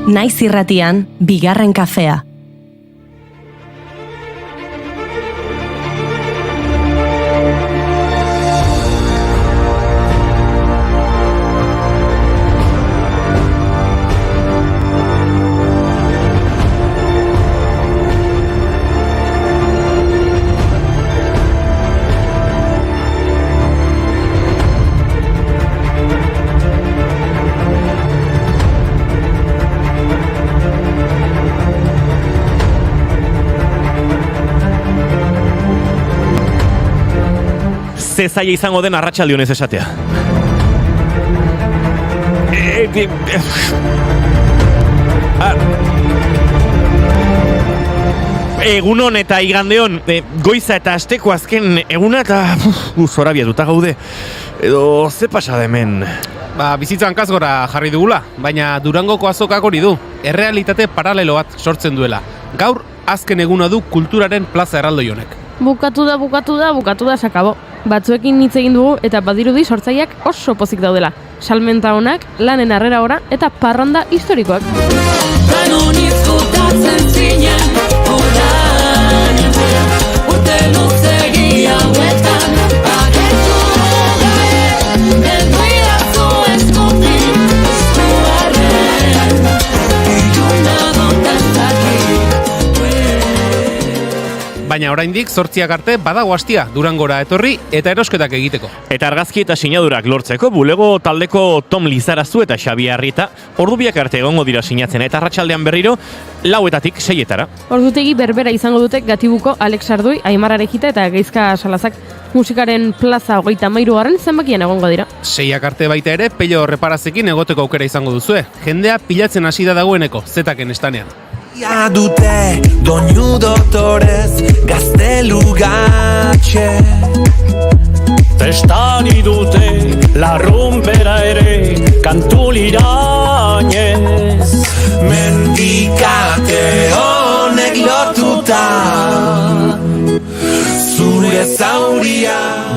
Naiz irratian, bigarren kafea. Ze zaila izango den arratsalde honez esatea. Egunon eta igandeon, goiza eta asteko azken eguna eta zorabiatuta gaude. Edo ze pasa da hemen? Bizitzan kasgora jarri dugula, baina Durangoko azokak hori du. Errealitate paralelo bat sortzen duela. Gaur azken eguna du kulturaren plaza erraldoi honek. Bukatu da, sakabo. Batzuekin hitz egin dugu eta badirudi sortzaileak oso pozik daudela. Salmenta onak, lanen harrera ora eta parranda historikoak. Baina oraindik 8 arte badago astia Durangora etorri eta erosketak egiteko. Eta argazki eta sinadurak lortzeko bulego taldeko Tom Lizarazu eta Xabi Arrieta ordubiak arte egongo dira sinatzen eta arratsaldean berriro 4:00 6:00. Ordutegi berbera izango dute Gatibuko Alex Ardui, Aimar Arejita eta Gaizka Salazak. Musikaren plaza 33. zenbakian egongo dira. 6 arte baita ere Pello Reparazekin egoteko aukera izango duzue. Jendea pilatzen hasi da dagoeneko zetaken estanean. Ja dute doinu dotorez gaztelugatxe Festani dute larrumbera ere kantulirainez Mendikate honek lotuta zure zauria.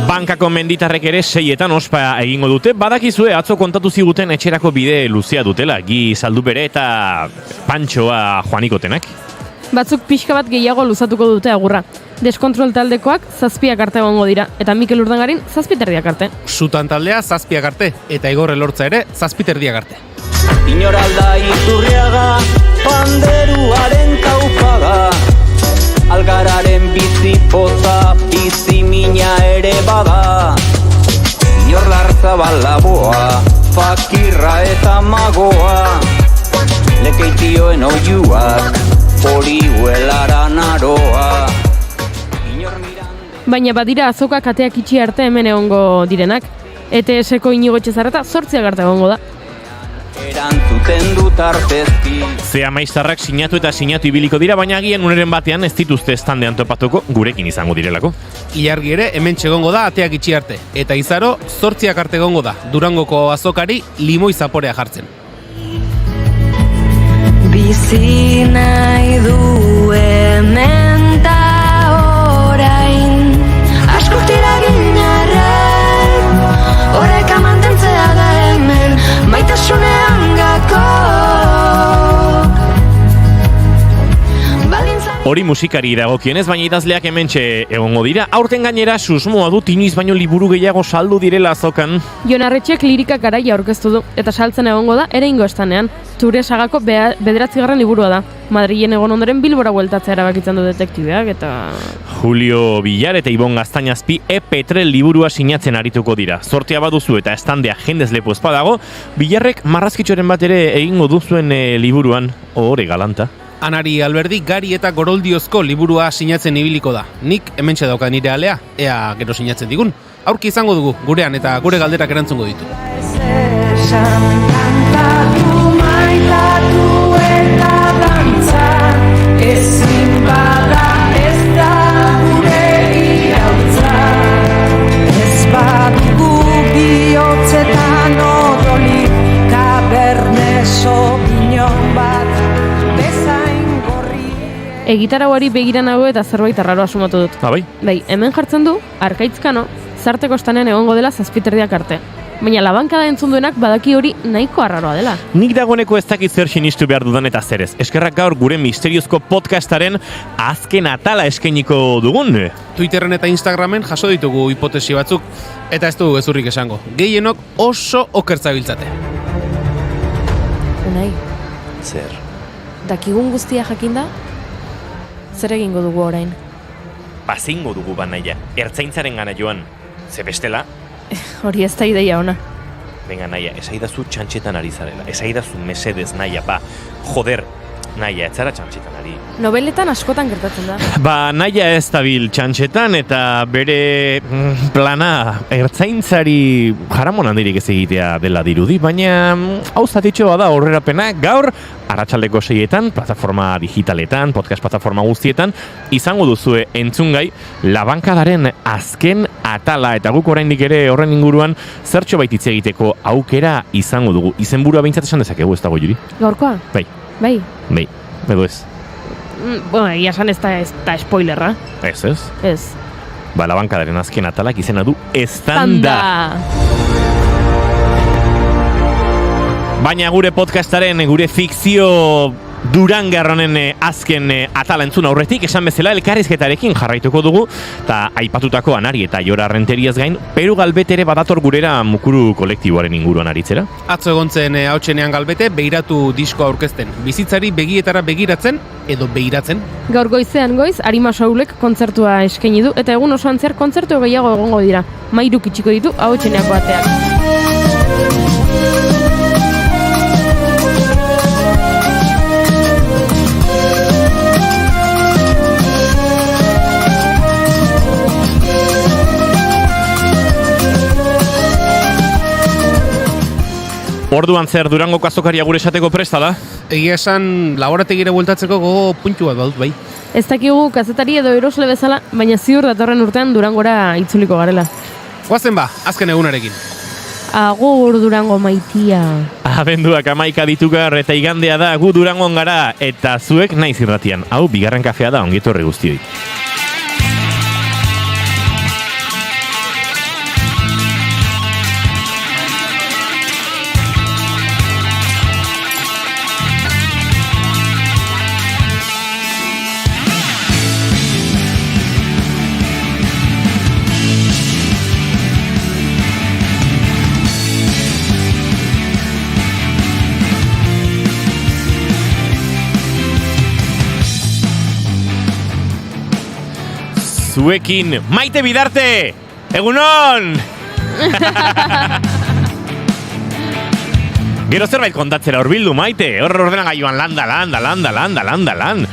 Bankako menditarrek ere 6:00 ospa egingo dute. Badakizue atzo kontatu ziguten etxerako bide luzea dutela. Gi Zaldubere eta Pantxoa Juanikotenak. Batzuk pixka bat gehiago luzatuko dute agurra. Deskontrol taldekoak 7:00 arte egongo dira eta Mikel Urdangarin 7:30 arte. Sutan taldea 7:00 arte eta Igor Elortza ere 7:30 arte. Inoralda Iturriaga panderuaren taupaga Algararen bizi poza bizi mina ere bada Inor Larzabalaboa fakirra eta magoa Lekeitioen oiuak horiuelara naroa Baina badira azokak ateak itxi arte hemen egongo direnak. ETS-ko Inigo Etxezarreta 8:00 arte egongo da. Erantzuten dut artezki Zea maiztarrak sinatu eta sinatu ibiliko dira, baina agian uneren batean ez dituzte standean topatuko gurekin izango direlako. Ilargi ere hemen txegongo da ateak itxi arte. Eta Izaro 8:00 arte egongo da Durangoko azokari limoi zaporea jartzen. Bizi nahi du hemen ta orain asko tira ginarren horreka mantentzea da hemen maitasunean gako. Hori musikari dagokionez, baina idazleak hementxe egongo dira. Aurten gainera susmoa dut inoiz baino liburu gehiago saldu direla azokan. Jon Arretxek lirika garaia aurkeztu du eta saltzen egongo da Ereingo estanean. Ture sagako 9. liburua da. Madrilen egon ondoren Bilbora bueltatzea erabakitzen du detektibeak eta... Julio Villar eta Ibon Gaztañazpi Petrel liburua sinatzen arituko dira. Zortea baduzu eta estandea jendez lepo espadago, Villarrek marrazkitxoren bat ere egingo duzuen liburuan, ohore galanta. Anari Alberdi Gari eta Goroldiozko liburua sinatzen ibiliko da. Nik hementxe dauka nire alea, ea gero sinatzen digun. Aurki izango dugu gurean eta gure galderak erantzungo ditu. Ezin bada ez da gure irautza Ez badugu bihotzetan odoli Taberne sobinon bat bezain gorri Egitarauari begira nago eta zerbait arraro asumatu dut. Bai? Bai, hemen jartzen du, Arkaitzkano, Zarteko estanean egongo dela 7:30 arte. baina labankada entzun duenak badaki hori nahiko arraroa dela. Nik dagoeneko ez dakit zer sinistu behar dudan eta zer ez. Eskerrak gaur gure misteriozko podcastaren azken atala eskainiko dugun. Twitterren eta Instagramen jaso ditugu hipotesi batzuk, eta ez dugu gezurrik esango. Gehienok oso okertzabiltzate. Unai, Zer? dakigun guztia jakinda? Zer egingo dugu orain? Bazingo dugu banaia, ertzaintzaren gana joan. Ze bestela, Hori ez da ideia ona. venga naia, esaidazu txantxetan ari zarela. Esaidazu mesedez naia, joder, naia, ez zara txantxetan ari. Nobeletan askotan gertatzen da. Ba, naia ez dabil txantxetan eta bere plana ertzaintzari jaramon handirik ez egitea dela dirudi, baina hau zatitxoa da horrerapena gaur arratsaldeko 6etan, plataforma digitaletan, podcast plataforma guztietan, izango duzue entzungai labankadaren azken atala eta guk oraindik ere horren inguruan zertxo baititz egiteko aukera izango dugu. Izenburua behintzat esan dezakegu, ez dago Juri? Gaurkoa? Bai, Bai. edo ez. Bueno, egia esan ez da spoilerra. Ez, ez? Ez. Ba, labankadaren azken atalak izena du Eztanda. Baina gure podcastaren, gure fikzio Durangarronen azken atala entzun aurretik, esan bezala elkarrizketarekin jarraituko dugu, eta aipatutako Anari eta Jora Renteriaz gain, Peru Galbete ere badator gurera Mukuru kolektiboaren inguruan aritzera. Atzo egon zen Hautsenean Galbete beiratu diskoa aurkezten. Bizitzari begietara begiratzen edo beiratzen. Gaur goizean goiz, Arima Saulek kontzertua eskaini du, eta egun osoan zer kontzertu gehiago egongo dira. Mairuk itxiko ditu Hautseneako ateak. Orduan zer Durangoko azokaria gure esateko presta da? Egia esan laborategira bueltatzeko gogo puntu bat badut bai. Ez dakigu kazetari edo erosle bezala, baina ziur datorren urtean Durangora itzuliko garela. Goazen ba, azken egunarekin. Agur Durango maitia. Abenduak 11 ditugar eta igandea da gu Durangon gara eta zuek naiz irratian. Hau bigarren kafea da, ongi etorri guztioi. Zuekin, Maite Bidarte! Egunon! Gero zerbait kontatzera hurbildu, Maite. Hor ordenagailuan lan.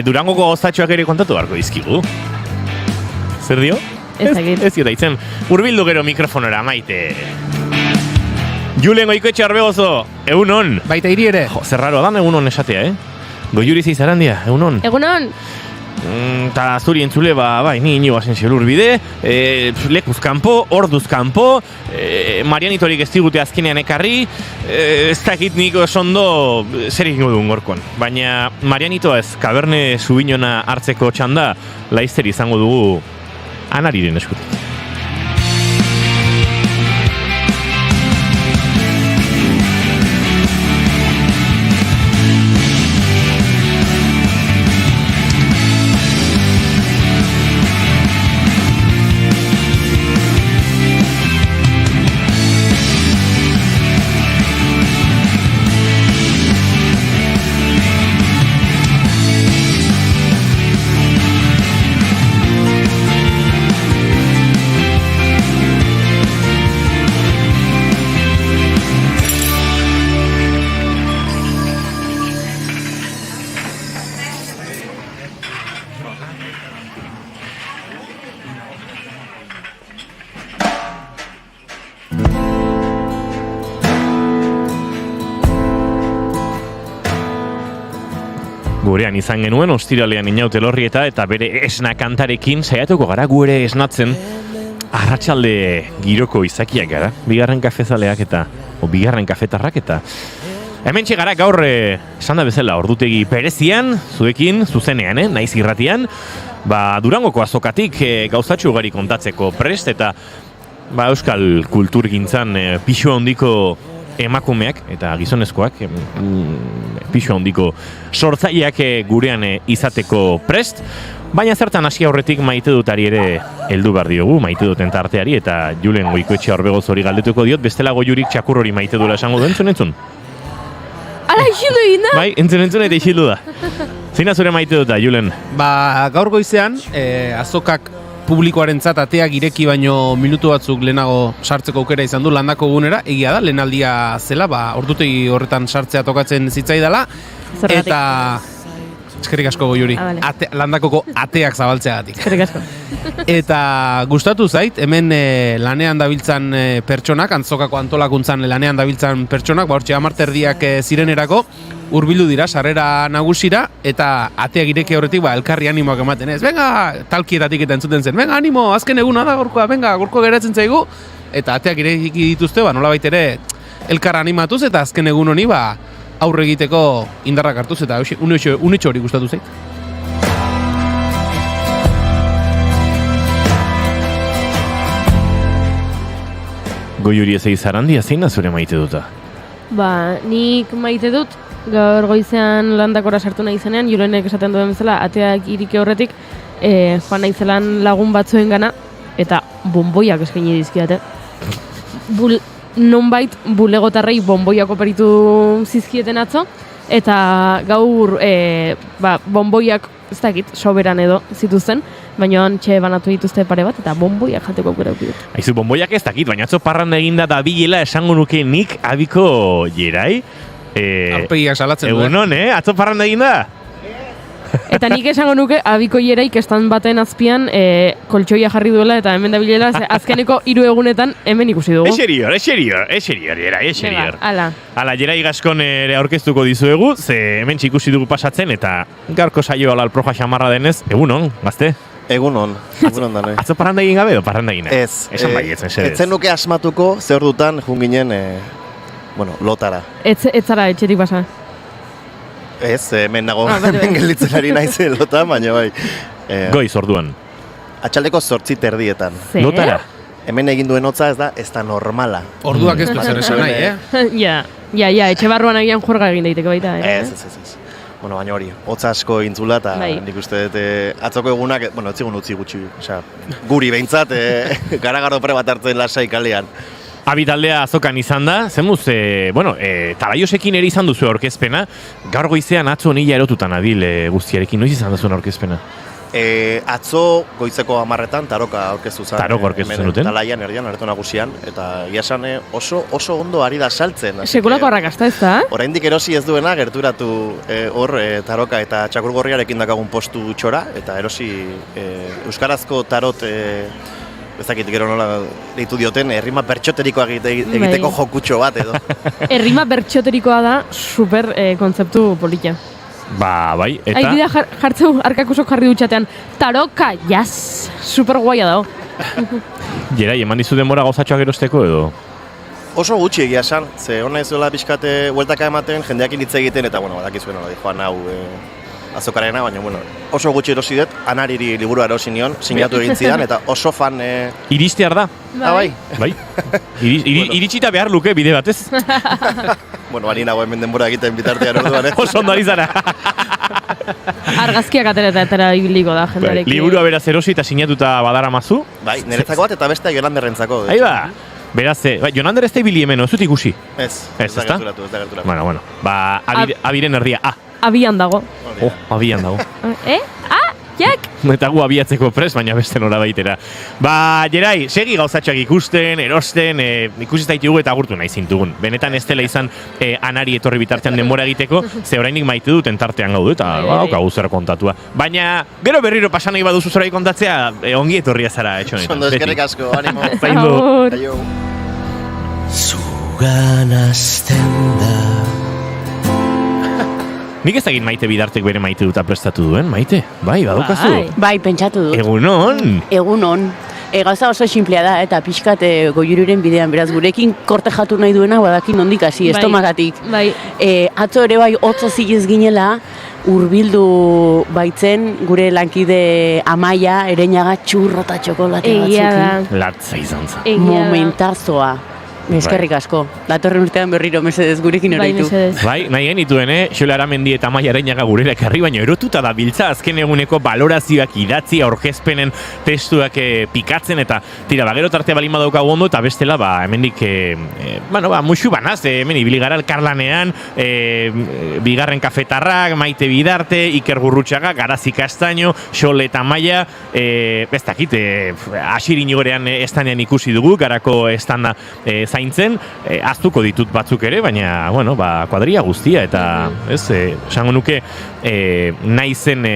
Durangoko gozatxoak ere kontatu beharko dizkigu. Zer dio? Ez dakit. Ez da itzen. Hurbildu gero mikrofonora, Maite. Julen Goikoetxe Arbegozo, egunon! Baita hiri ere. Jo, zer raroa dan egunon esatea, Goiuri Zeizarandia, egunon. Egunon! Ta zuri entzule, bai, ni Inigo Asensio Lurbide, lekuz kanpo, orduz kanpo, Marianitorik ez digute azkenean ekarri, ez dakit nik osondo zer egingo duen gorkon. Baina Marianito ez, Kaberne Subinona hartzeko txanda, laizzer izango dugu Anariren eskutik. Gurean izan genuen, ostiralean Inaute Lorrieta eta bere esna kantarekin saiatuko gara gu ere esnatzen arratsalde giroko izakiak gara, bigarren kafezaleak eta bigarren kafetarrak eta hementxe gara gaur esan da bezala ordutegi berezian, zuekin, zuzenean, naiz irratian, Durangoko azokatik gauzatxo ugari kontatzeko prest eta euskal kulturgintzan pixu handiko emakumeak eta gizonezkoak pixu handiko sortzaileak gurean izateko prest, baina zertan hasi aurretik maite dutari ere heldu behar diogu, maite duten tarteari, eta Julen Goikoetxea Orbegoz hori galdetuko diot, bestela Goiurik txakur hori maite duela esango du, entzun? Ala, isildu egin da? Bai, entzun eta isildu da. Zeina zure maite duta, Julen? Gaur goizean, azokak publikoarentzat ateak ireki baino minutu batzuk lehenago sartzeko aukera izan du landako gunera, egia da, lehenaldia zela, ordutegi horretan sartzea tokatzen zitzaidala, Zergatik? eta eskerrik asko Goiuri, Vale. landakoko ateak zabaltzeagatik. Eskerrik asko. Eta gustatu zait, hemen lanean dabiltzan pertsonak, antzokako antolakuntzan lanean dabiltzan pertsonak, hortxe 10 erdiak zirenerako, hurbildu dira sarrera nagusira, eta ateak ireki horretik elkarri animoak ematen ez. Venga, talkietatik eta entzuten zen, venga, animo, azken eguna da gorkoa, venga, gorko geratzen zaigu, eta ateak ireki dituzte, nolabait ere elkar animatuz, eta azken egun honi, aurre egiteko indarrak hartuz, eta unetxo hori gustatu zait. Goiuri ez Zarandia, zein da zure maite duta? Nik maite dut, gaur goizean landakora sartu nahi zenean, Julenek esaten duen bezala, ateak irike horretik, joan nahi zelan lagun batzuen gana, eta bonboiak eskaini dizkiate. Nonbait bulegotarrei bonboiak operitu zizkieten atzo, eta gaur bonboiak, ez dakit, soberan edo zituzten, baina antxe banatu dituzte pare bat, eta bonboiak jateko aukera dut. Aizu, bonboiak ez dakit, baina atzo parranda eginda da bilela esango nuke nik abiko Jerai. Arpegiak salatzen du. Egunon, atzo parranda eginda? Eta nik esango nuke abiko Jeraik estan baten azpian koltsoia jarri duela, eta hemen da bilela, azkeneko 3 egunetan hemen ikusi dugu. Eserior, Jerai. Ala, Jerai Gaskon ere aurkeztuko dizuegu, ze hemen ikusi dugu pasatzen, eta gaurko saio ala alproja xamarra denez, egunon, gazte? Egunon danoi. Atzo parranda egin gabe edo parranda egin? Ez. Esan baiet, esedez. Etzen nuke asmatuko, ze hor dutan junginen, lotara. Ez zara etxetik pasa. Ez, hemen nago, hemen gelditzen ari naiz lotan, baina bai. Goiz orduan. Atxaldeko 8:30. Zer? Lotara? Hemen egin duen hotza ez da normala. Orduak ez du zer esan nahi, Ja, etxe barruan agian juerga egin daiteke baita, Ez. Bueno, baina hori, hotza asko egin zula, eta nik uste dut atzoko egunak, ez zigun utzi gutxi, guri behintzat, garagaro pre bat hartzen lasai kalean. Abitaldea azokan izan da, zemuz, Talaiosekin ere izan duzu aurkezpena, gaur goizean atzo nila erotutan adil guztiarekin, noiz izan duzuen aurkezpena? Atzo goizeko 10etan taroka aurkeztu zen. Taroka aurkeztu zenuten? Talaian, erdian, areto nagusian, eta iasan oso ondo ari da saltzen. Sekulako arrakasta ez da? Oraindik erosi ez duena, gerturatu hor taroka eta txakurgorriarekin dakagun postu txora, eta erosi euskarazko tarot ezakit gero nola deitu dioten, errima bertxoterikoa egiteko jokutxo bat edo. Errima bertxoterikoa da super kontzeptu polita. Bai, eta... Aidida jartzeu arkakusok jarri dutxatean, taroka, jaz, super guaia dago. Jerai, eman dizu denbora gauzatxoak erosteko edo? Oso gutxi egia esan, ze hona izuela pixkate hueltaka ematen, jendeak hitz egiten, eta badakizuen nola joan hau azokarena, baina oso gutxi erosi dut, Anariri liburua erosi nion, sinatu egin zidan, eta oso fan... Iristear da? Bai. Iritsita behar luke bide batez? Ari nago hemen denbora egiten bitartean orduan, Oso ondo ari zara. Argazkiak atera ibiliko da jendarekin. Liburua beraz erosi eta sinatuta badara mazu? Bai, niretzako bat eta bestea Jolanderrentzako. Beraz, Jolander ez da ibili hemen, ez dut ikusi? Ez da gerturatu. Bueno, abiren erdia, Abian dago. Abian dago. Jak! Eta gu abiatzeko pres, baina beste nora baitera. Jerai, segi gauzatxoak ikusten, erosten, ikusi zaitugu eta agurtu nahi zintugun. Benetan ez dela izan Anari etorri bitartean denbora egiteko, ze orainik maite duten tartean gaudu, eta haukagu zer kontatua. Baina, gero berriro pasan nahi baduzu zorai kontatzea, ongi etorria zara etxonetan. Ondo, eskerrik asko, animo. Zaindu. Zugan azten da. Nik ez egin Maite Bidartek bere maite duta prestatu duen, Maite? Bai, badukazu? Bai, pentsatu dut. Egunon? Egunon. Gauza oso simplea da, eta pixkat Goiuriren bidean, beraz, gurekin kortejatu nahi duena, badakin nondik hasi, estomagatik. Bai. Atzo ere bai, hotzo zilez ginela, hurbildu baitzen gure lankide Amaia Ereñaga txurro eta txokolate batzukin. Latza izan zen. Momentazoa. Eskerrik asko. Datorren urtean berriro mesedez gurekin horaitu. Bai, nahi genituen, Xole Aramendi eta Amaia Areñaga gurera ekarri, baina erotuta da biltza azken eguneko balorazioak idatzi, aurkezpenen testuak pikatzen, eta tira, gero tartea balin badaukagu ondo, eta bestela, hemendik, muxu banaz, hemen ibili gara elkarlanean, bigarren kafetarrak, Maite Bidarte, Iker Gurrutxaga, Garazi Kastaino, Xole eta Amaia, ez dakit, asirin igorean estanean ikusi dugu, garako estanda zaintzen, aztuko ditut batzuk ere, baina, kuadria guztia, eta, esango nuke, nahi zen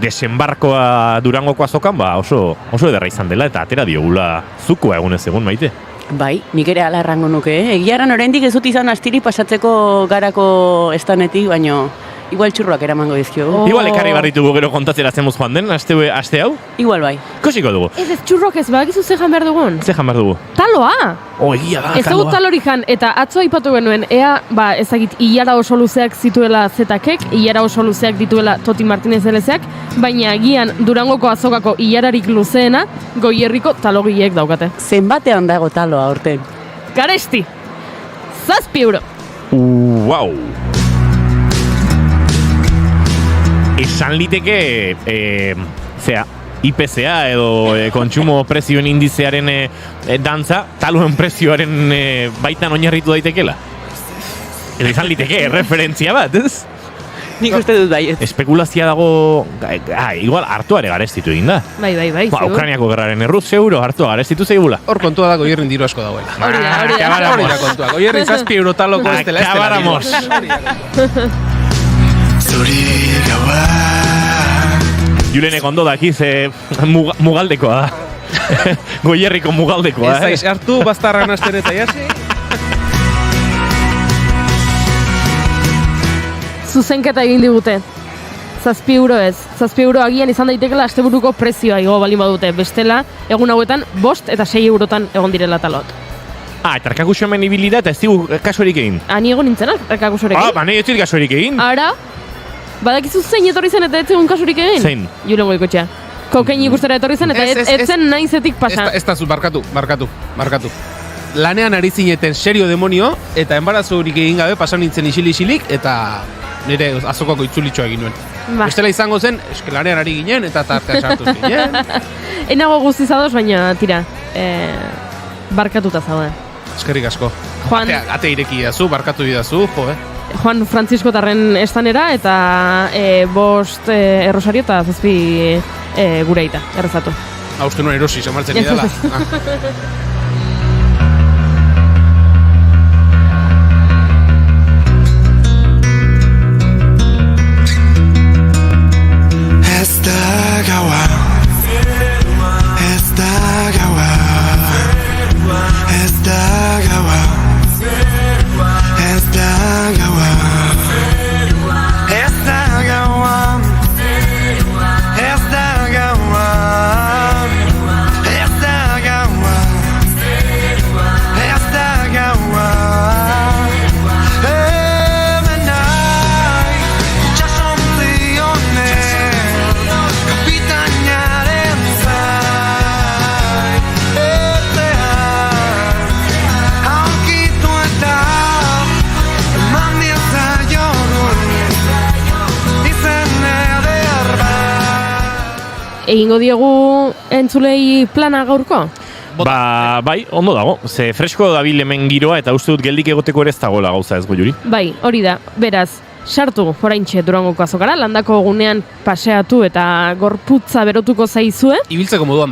desembarkoa Durangoko azokan, oso ederra izan dela, eta atera diogula zukoa egunez egun, Maite. Bai, nik ere ala errango nuke, Egiaran oraindik ez dut izan astiri pasatzeko garako estanetik, baino igual txurroak eramango dizkiogu. Igual ekarri barritugu gero kontatzera zemuz joan den, aste hau? Igual bai. Kosiko dugu. Ez txurroak ez bakizu ze jan behar dugun? Ze jan behar dugu? Taloa! Egia da, ez dugu talori jan, eta atzo aipatu genuen, ezagit, ilara oso luzeak zituela Zetakek, ilara oso luzeak dituela Toti Martinez Elezeak, baina agian Durangoko azokako ilararik luzeena Goierriko talogileek daukate. Zenbatean dago taloa aurten? Garesti! 7 euro! Wow! Esan liteke, IPCA edo kontsumo prezioen indizearen dantza, taluen prezioaren baitan oinarritu daitekela. Edo izan liteke, referentzia bat, ez? Nik uste dut bai. Espekulazia dago, igual hartuare garestitu egin da. Bai, ziur. Ukrainiako gerraren erruz, seguro, hartua garestitu zeigula. Hor kontua da Goierrin diru asko dagoela. Hori da kontua. Goierrin 7 euro taloko ez dela. Akabaramos. Julenek ondo dakiz, mugaldekoa da. Goierriko mugaldekoa. Ez aiz, hartu, bastarrak nazten eta jasi. Zuzenketa egin digute. 7 euro ez. 7 euro agian izan daitekela asteburuko prezioa igo balin badute. Bestela, egun hauetan 5 eta 6 eurotan egon direla talot. Eta erkakuxo hemen ibili da eta ez digu kasuerik egin. Ni egon nintzenak, erkakuxorik egin. Nahi ez digu kasuerik egin. Ara, badakizu zein etorri zen eta ez zegoen kasurik egin? Zein? Julen Goikotxea. Kokain ikustera etorri zen eta ez zen naizetik pasa. Ez da zu, barkatu. Lanean ari zineten serio demonio, eta enbarazurik egin gabe pasan nintzen isilik, eta nire azokako itzulitxoa egin nuen. Bestela izango zen, lanean ari ginen, eta tartea sartu ginen. Enago guztizadoz, baina tira, barkatuta zaude. Eskerrik asko. Ate ireki dazu, barkatu idazu, Juan Francisco tarren estanera, eta 5 errosario eta 7 gureita, errezatu. Uste nuen erosi, semartzen idala. Egingo diegu entzulei plana gaurko? Bai, ondo dago. Ze fresko dabil hemen giroa eta uste dut geldik egoteko ere ez dagoela gauza ez Goiuri. Bai, hori da. Beraz, sartu oraintxe Durangoko azokara, landako egunean paseatu eta gorputza berotuko zaizue. Ibiltzeko moduan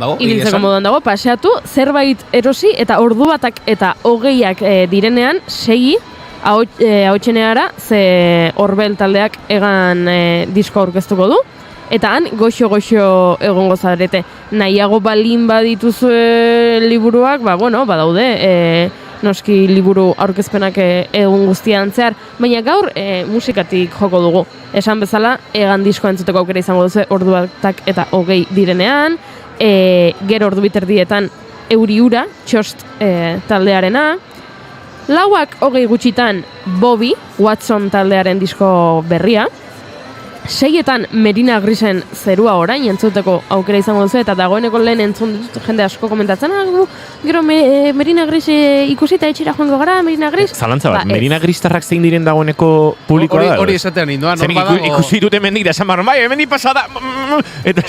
dago. Paseatu, zerbait erosi eta ordu batak eta 20ak direnean segi ahotseneara, ze Orbel taldeak egan disko aurkeztuko du. Eta han, goxo egongo zarete. Nahiago balin badituzue liburuak, badaude, noski liburu aurkezpenak egun guztian zehar, baina gaur musikatik joko dugu. Esan bezala, egan disko entzuteko aukera izango duzu ordu batak eta 20 direnean, gero ordu biterdietan Euriura, txost taldearena, 4:20 gutxitan Bobby, Watson taldearen disko berria, 6etan Merina Grisen zerua orain entzuteko aukera izango duzu, eta dagoeneko lehen entzun dut jende asko komentatzen, gero Merina Gris ikusita etxera joango gara, Merina Gris. Zalantza bat, Merina Gristarrak zein diren dagoeneko publikoa da? Hori esatean indoa, ikusi dute hemendik da esan barron, bai, hemendik pasada, eta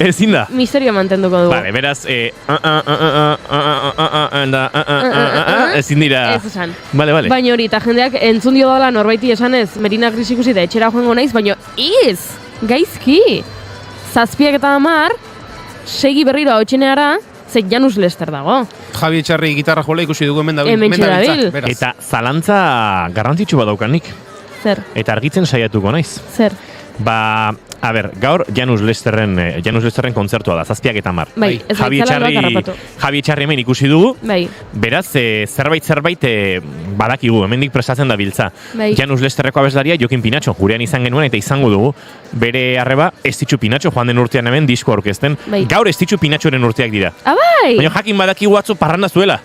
ezin da. Misterio mantenduko dugu. Vale, beraz, ezin dira. Ez esan. Vale. Baina hori, eta jendeak entzun dio dala norbaiti esanez, Merina Gris ikusita etxera joango naiz, baina gaizki. 7:10, segi berriro hau txeneara, ze Janus Lester dago. Javi Etxarri gitarra jola ikusi dugu hemen dabil. Eta zalantza garrantzitsu bat daukanik. Zer? Eta argitzen saiatuko naiz. Zer? Ba, a ber, gaur Janus Lesterren kontzertua da, 7:10. Bai, ez Javi Etxarri hemen ikusi dugu. Bai. Beraz, zerbait badakigu, hemendik prestatzen da biltza. Bai. Janus Lesterreko abeslaria Jokin Pinatxo, gurean izan genuen eta izango dugu. Bere arreba, Estitxu Pinatxo, joan den urtean hemen disko aurkezten. Bai. Gaur Estitxu Pinatxoren urteak dira. Bai! Baina jakin badakigu atzo parranda zuela.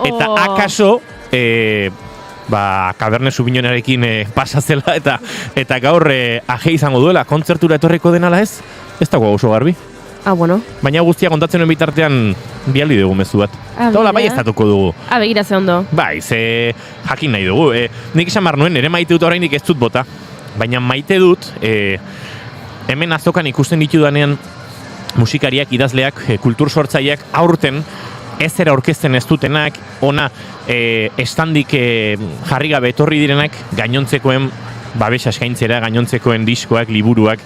Eta akaso, Kaberne Subinonarekin pasa zela eta gaur aje izango duela, kontzertura etorriko denala ez dago oso garbi. Bueno. Baina guztia kontatzen duen bitartean bialdi dugu mezu bat. Eta hola, bai ez datuko dugu. Begira ze ondo. Bai, ze jakin nahi dugu. Nik esan bar nuen, ere maite dut oraindik ez dut bota. Baina maite dut, hemen azokan ikusten ditudanean musikariak, idazleak, kultur sortzaileak aurten ezera orkesten ez dutenak, ona estandik jarri gabe etorri direnak, gainontzekoen babesa eskaintzera, gainontzekoen diskoak, liburuak,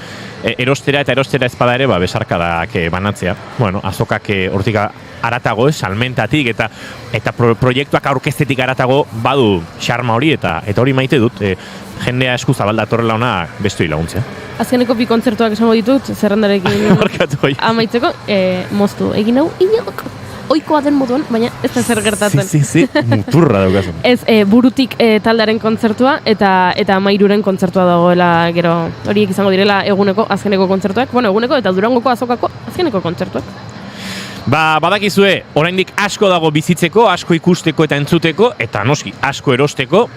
erostera ezpada ere besarkadak banatzea. Bueno, azokak hortik aratago, salmentatik eta proiektuak aurkeztetik aratago badu xarma hori eta hori maite dut, jendea esku zabalda torrela ona bestoi laguntzea. Azkeneko bi kontzertuak esango ditut, zerrendarekin amaitzeko, moztu egin hau inok. Oikoa den moduan, baina ez da zer gertatzen. Si, muturra daukazun. Ez, burutik taldearen kontzertua eta Mairuren kontzertua dagoela, gero horiek izango direla azkeneko kontzertuak, eguneko eta Durangoko azokako azkeneko kontzertuak. Badakizue, oraindik asko dago bizitzeko, asko ikusteko eta entzuteko, eta noski, asko erosteko,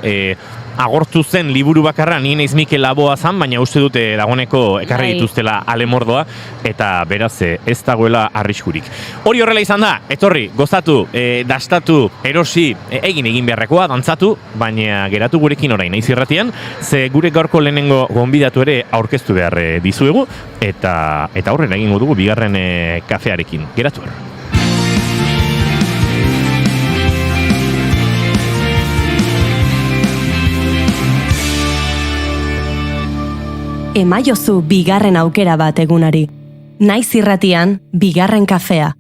agortu zen liburu bakarra, ni naiz Mikel Laboa zan, baina uste dute dagoeneko ekarri dituztela alemordoa, eta beraz ez dagoela arriskurik. Hori horrela izan da, etorri, gozatu, dastatu, erosi, egin beharrekoa, dantzatu, baina geratu gurekin orain, naiz irratian, ze gure gaurko lehenengo gonbidatu ere aurkeztu behar dizuegu, eta aurrera egingo dugu bigarren kafearekin. Geratu hor. Emaiozu bigarren aukera bat egunari. Naiz irratian, bigarren kafea.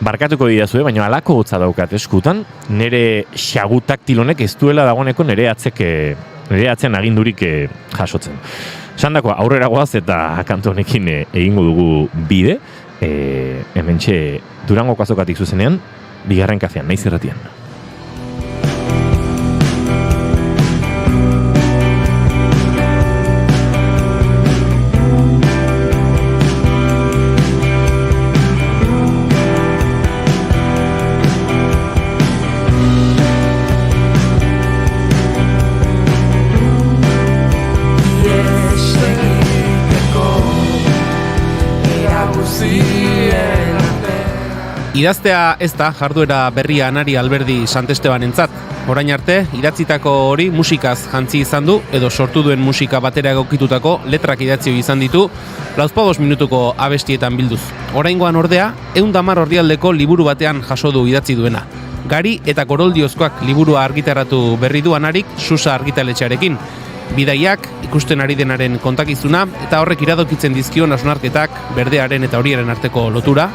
Barkatuko didazue, baina alako hotza daukat eskutan, nire xagu taktilonek ez duela dagoeneko nire atzen agindurik jasotzen. Sandakoa, aurrera goaz eta kantu honekin egingo dugu bide, hementxe Durangoko azokatik zuzenean, bigarren kafean, naiz irratian. Idaztea ez da jarduera berria Anari Alberdi Santestebanentzat. Orain arte, idatzitako hori musikaz jantzi izan du, edo sortu duen musika batera egokitutako letrak idatzio izan ditu, 45 minutuko abestietan bilduz. Oraingoan ordea, 110 orrialdeko liburu batean jaso du idatzi duena. Gari eta Goroldiozkoak liburua argitaratu berri du Anarik Susa argitaletxearekin. Bidaiak, ikusten ari denaren kontakizuna, eta horrek iradokitzen dizkion hausnarketak, berdearen eta horiaren arteko lotura,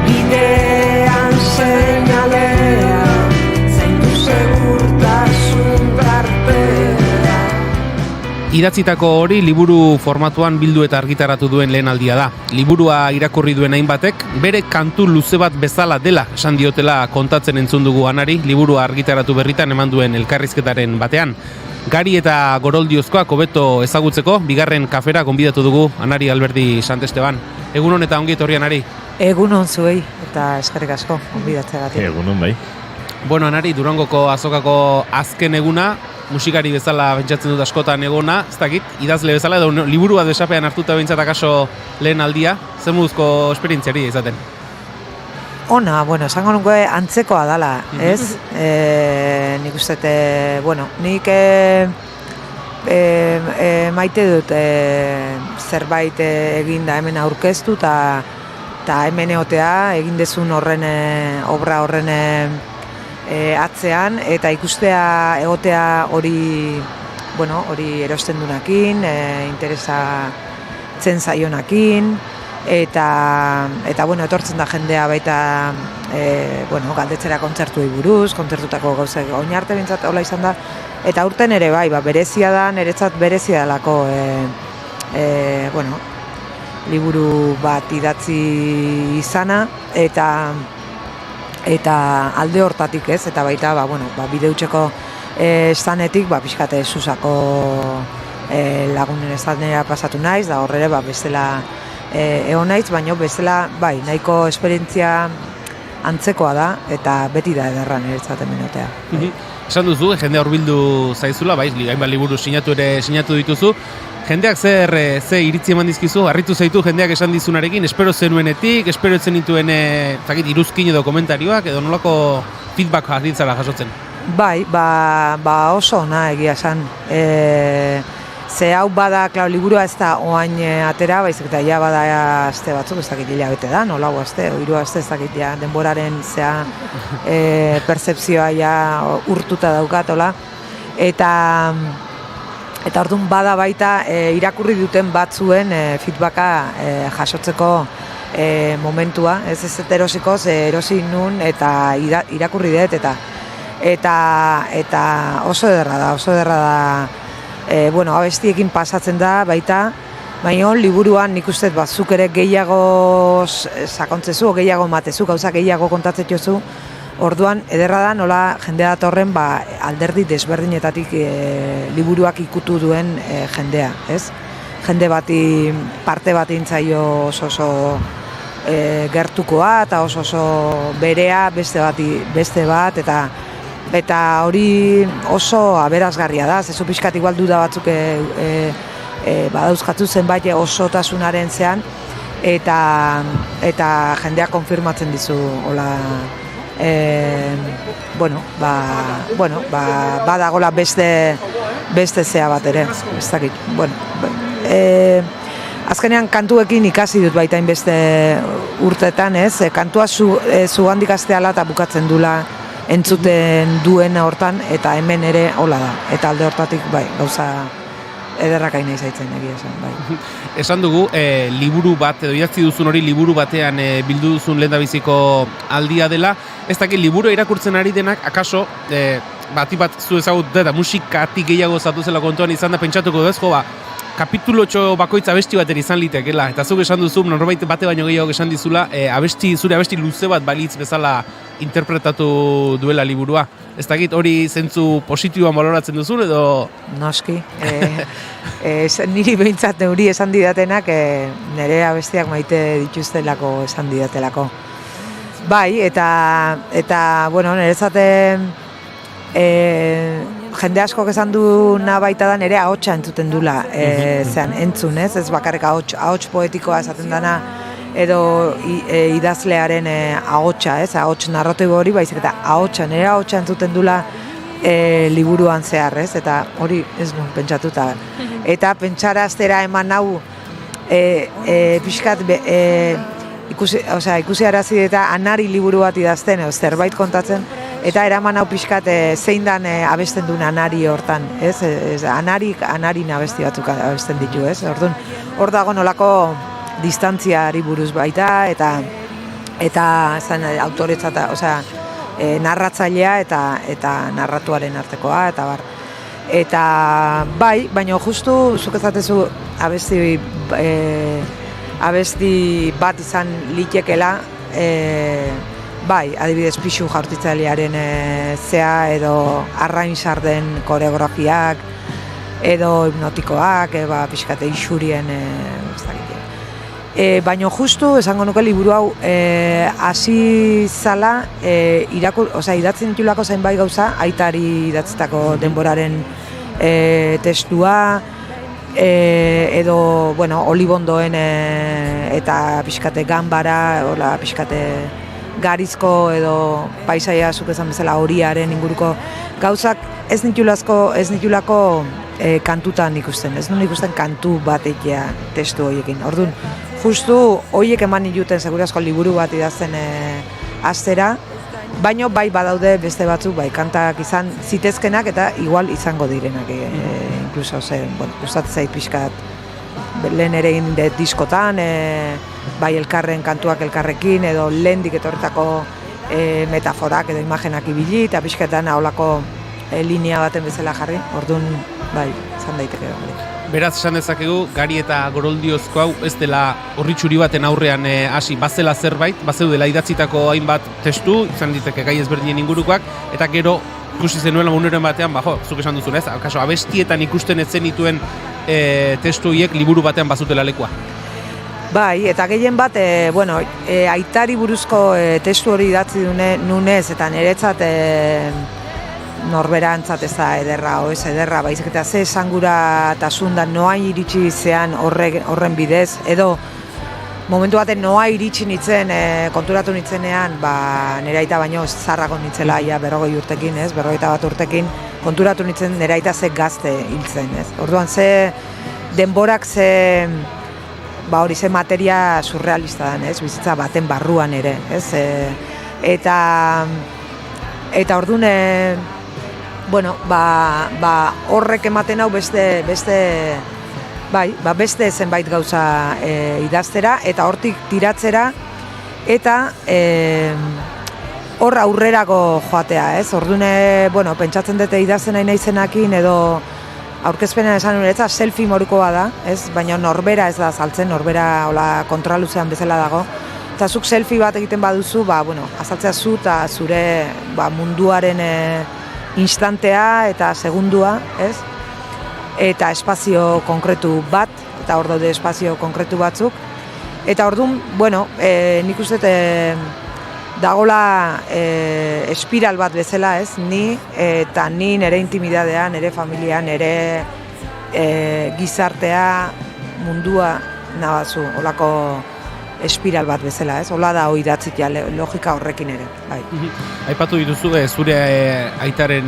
bidean seinalea, zaindu segurtasun garpera. Idatzitako hori liburu formatuan bildu eta argitaratu duen lehen aldia da. Liburua irakurri duen hainbatek, bere kantu luze bat bezala dela esan diotela kontatzen entzun dugu Anari, liburua argitaratu berritan eman duen elkarrizketaren batean. Gari eta Goroldiozkoak hobeto ezagutzeko, bigarren kafera gonbidatu dugu Anari Alberdi Santesteban. Egunon eta ongi etorri Anari. Egunon zuei eta eskerrik asko gonbidatzeagatik. Egunon bai. Bueno, Anari, Durangoko azokako azken eguna, musikari bezala pentsatzen dut askotan egona, ez dakit, idazle bezala, edo liburua desapean hartuta behintzat akaso lehen aldia, zer moduzko esperientziari izaten? Ona, bueno, esango nuke antzekoa dala, ez? Nik uste, bueno, nik maite dut zerbait eginda hemen aurkeztu eta hemen egotea, egin dezun horren obra horren atzean, eta ikustea egotea hori, bueno, hori erosten dunakin, interesatzen zaionakin, eta bueno, etortzen da jendea baita bueno, galdetzera kontzertuei buruz, kontzertutako gauzak oin arte bintzat hola izan da, eta aurten ere bai, berezia da, niretzat berezia dalako bueno, liburu bat idatzi izana, eta alde hortatik ez, eta baita bueno, bideutzeko estanetik pixkate Susako lagunen estanera pasatu naiz, da horre ere bestela egon naiz, baina bezala, bai, nahiko esperientzia antzekoa da, eta beti da ederra niretzat hemen egotea. Esan duzu, jendea hurbildu zaizula, bai, hainbat liburu sinatu dituzu, jendeak zer iritzi eman dizkizu, harritu zaitu jendeak esan dizunarekin, espero zenuenetik, espero etzen dituen iruzkin edo komentarioak, edo nolako feedback harritzara jasotzen? Bai, oso ona egia esan. Ze hau bada, liburua ez da oain atera, baizik eta ja bada aste batzuk, ez dakit hilabete da, nolau aste, hiru aste, ez dakit ja denboraren zea pertzepzioa ja urtuta daukatola. Eta orduan bada baita irakurri duten batzuen feedbacka jasotzeko momentua, ez erosiko, erosi nun eta irakurri dut, eta oso ederra da, bueno, abestiekin pasatzen da baita, baina liburuan nik uste zuk ere gehiago sakontzezu, gehiago matezu, gauza gehiago kontatzetiozu, orduan ederra da nola jendea datorren alderdi desberdinetatik liburuak ikutu duen jendea, ez? Jende bati, parte bat intzaio oso gertukoa eta oso berea beste bat, eta hori oso aberasgarria da, zezu pixkat igual duda batzuk badauzkatu zenbait osotasunaren zean, eta jendea konfirmatzen dizu, hola, badagola beste zea bat ere, ez dakit, azkenean kantuekin ikasi dut baita beste urtetan, ez? Kantua zugandik asteala eta bukatzen dula entzuten duena hortan, eta hemen ere hola da. Eta alde hortatik, bai, gauza ederrak aina izaitzen egia esan, bai. Esan dugu, liburu bat, edo idatzi duzun hori liburu batean bildu duzun lehendabiziko aldia dela. Ez dakit, liburu irakurtzen ari denak, akaso, bati bat zu ezagut eta musikatik gehiago zatu zela kontuan izan da, pentsatuko duz, kapitulotxo bakoitza abesti bater izan litekela. Eta zuk esan duzu, norbait bate baino gehiago esan dizula, zure abesti luze bat balitz bezala interpretatu duela liburua. Ez dakit, hori zentzu positiboan baloratzen duzun, edo... Noski. Niri behintzat neuri esan didatenak, nire abestiak maite dituztelako esan didatelako. Bai, eta bueno, niretzat jende askok esan duna baita da nire ahotsa entzuten dula, zean entzun, ez bakarrik ahots poetikoa esaten dana, edo idazlearen ahotsa, ez, ahots narratibo hori, baizik eta nire ahotsa entzuten dula liburuan zehar, ez, eta hori ez nuen pentsatuta. Eta pentsaraztera eman nau pixkat ikusi arazi eta Anari liburu bat idazten, zerbait kontatzen, eta eraman hau pixkat zein dan abesten duen Anari hortan, ez? Anarin abesti batzuk abesten ditu, ez? Orduan, hor dago nolako distantziari buruz baita, eta zan autoretzat, narratzailea eta narratuaren artekoa, eta bar. Eta bai, baina justu, zuk ezatezu abesti bat izan litekela, bai, adibidez pixu jaurtitzailearen zea, edo arrain sarden koreografiak, edo hipnotikoak, pixkate isurien, Baina justu, esango nuke liburu hau hasi zala, idatzen ditulako zenbait gauza, aitari idatzitako denboraren testua, edo, bueno, olibondoen eta pixkate ganbara, hola, pixkate garizko edo paisaia zuk esan bezala horiaren inguruko gauzak ez nitulako kantutan ikusten, ez nun ikusten kantu bat egitea testu horiekin. Orduan, justu horiek eman nituten segurazko liburu bat idazten hastera, baino bai badaude beste batzuk, bai kantak izan zitezkenak eta igual izango direnak, inkluso gustatzen zait pixkat lehen ere egin dut diskotan, bai elkarren kantuak elkarrekin, edo lehendik etorretako metaforak edo imagenak ibili, eta pixketan aholako linea baten bezala jarri, orduan, bai, izan daiteke. Beraz, esan dezakegu, Gari eta Goroldiozko hau ez dela orritxuri baten aurrean hasi, bazela zerbait, bazeudela idatzitako hainbat testu, izan diteke gai ezberdinen ingurukoak, eta gero ikusi zenuela uneroen batean, zuk esan duzun ez, kaso abestietan ikusten ez zenituen testu horiek liburu batean bazutela lekua. Bai, eta gehien bat, aitari buruzko testu hori idatzi nunez, eta niretzat norberantzat ez da ederra, ez ederra, baizik eta ze esangura tasunda noa iritsi zean horren bidez, edo momentu baten noa iritsi nitzen, konturatu nitzenean, nire aita baino zarrako nitzela, 40 urtekin, 41 urtekin, konturatu nitzen nire aita ze gazte hiltzen, ez. Orduan ze denborak ze materia surrealista den, ez, bizitza baten barruan ere, ez, eta orduan, horrek ematen hau beste zenbait gauza idaztera, eta hortik tiratzera, eta hor aurrerako joatea, ez? Orduan, pentsatzen dute idazten nahi naizenakin, edo aurkezpenean esan nuretza selfie morukoa da, ez? Baina norbera ez da saltzen, norbera kontraluzean bezala dago. Eta zuk selfie bat egiten baduzu, azaltzea zu eta zure munduaren instantea eta segundua, ez? Eta espazio konkretu bat, eta hor daude espazio konkretu batzuk. Eta orduan, nik uste dagola espiral bat bezala, ez? Ni nire intimidadea, nire familia, nire gizartea, mundua nabazu, holako espiral bat bezala, ez? Hola da hoi datzitia, logika horrekin ere, bai. Aipatu dituzu, zure aitaren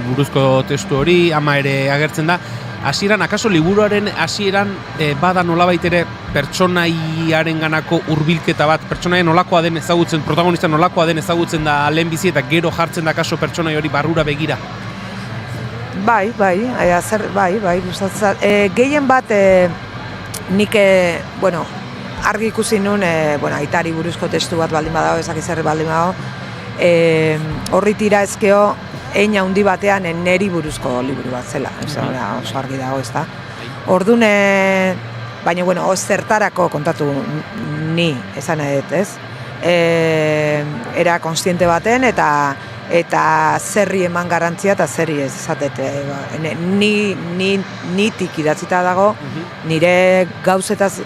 buruzko testu hori, ama ere agertzen da. Hasieran, akaso liburuaren hasieran bada nolabait ere pertsonaiaren ganako hurbilketa bat, pertsonaia nolakoa den ezagutzen, protagonista nolakoa den ezagutzen da lehenbizi eta gero jartzen da akaso pertsonai hori barrura begira? Bai, gustatzen. Gehien bat nik, argi ikusi nun, aitari buruzko testu bat baldin badago, ezakizerre baldin badago, horri tira ezkeo, ein handi batean neri buruzko liburu bat zela, oso argi dago, ez da. Orduan, baina, zertarako kontatu ni, esan edet, ez? Era konstiente baten, eta zerri eman garantzia eta zerri ez, esatet. Nitik idatzita dago, nire gauzetaz,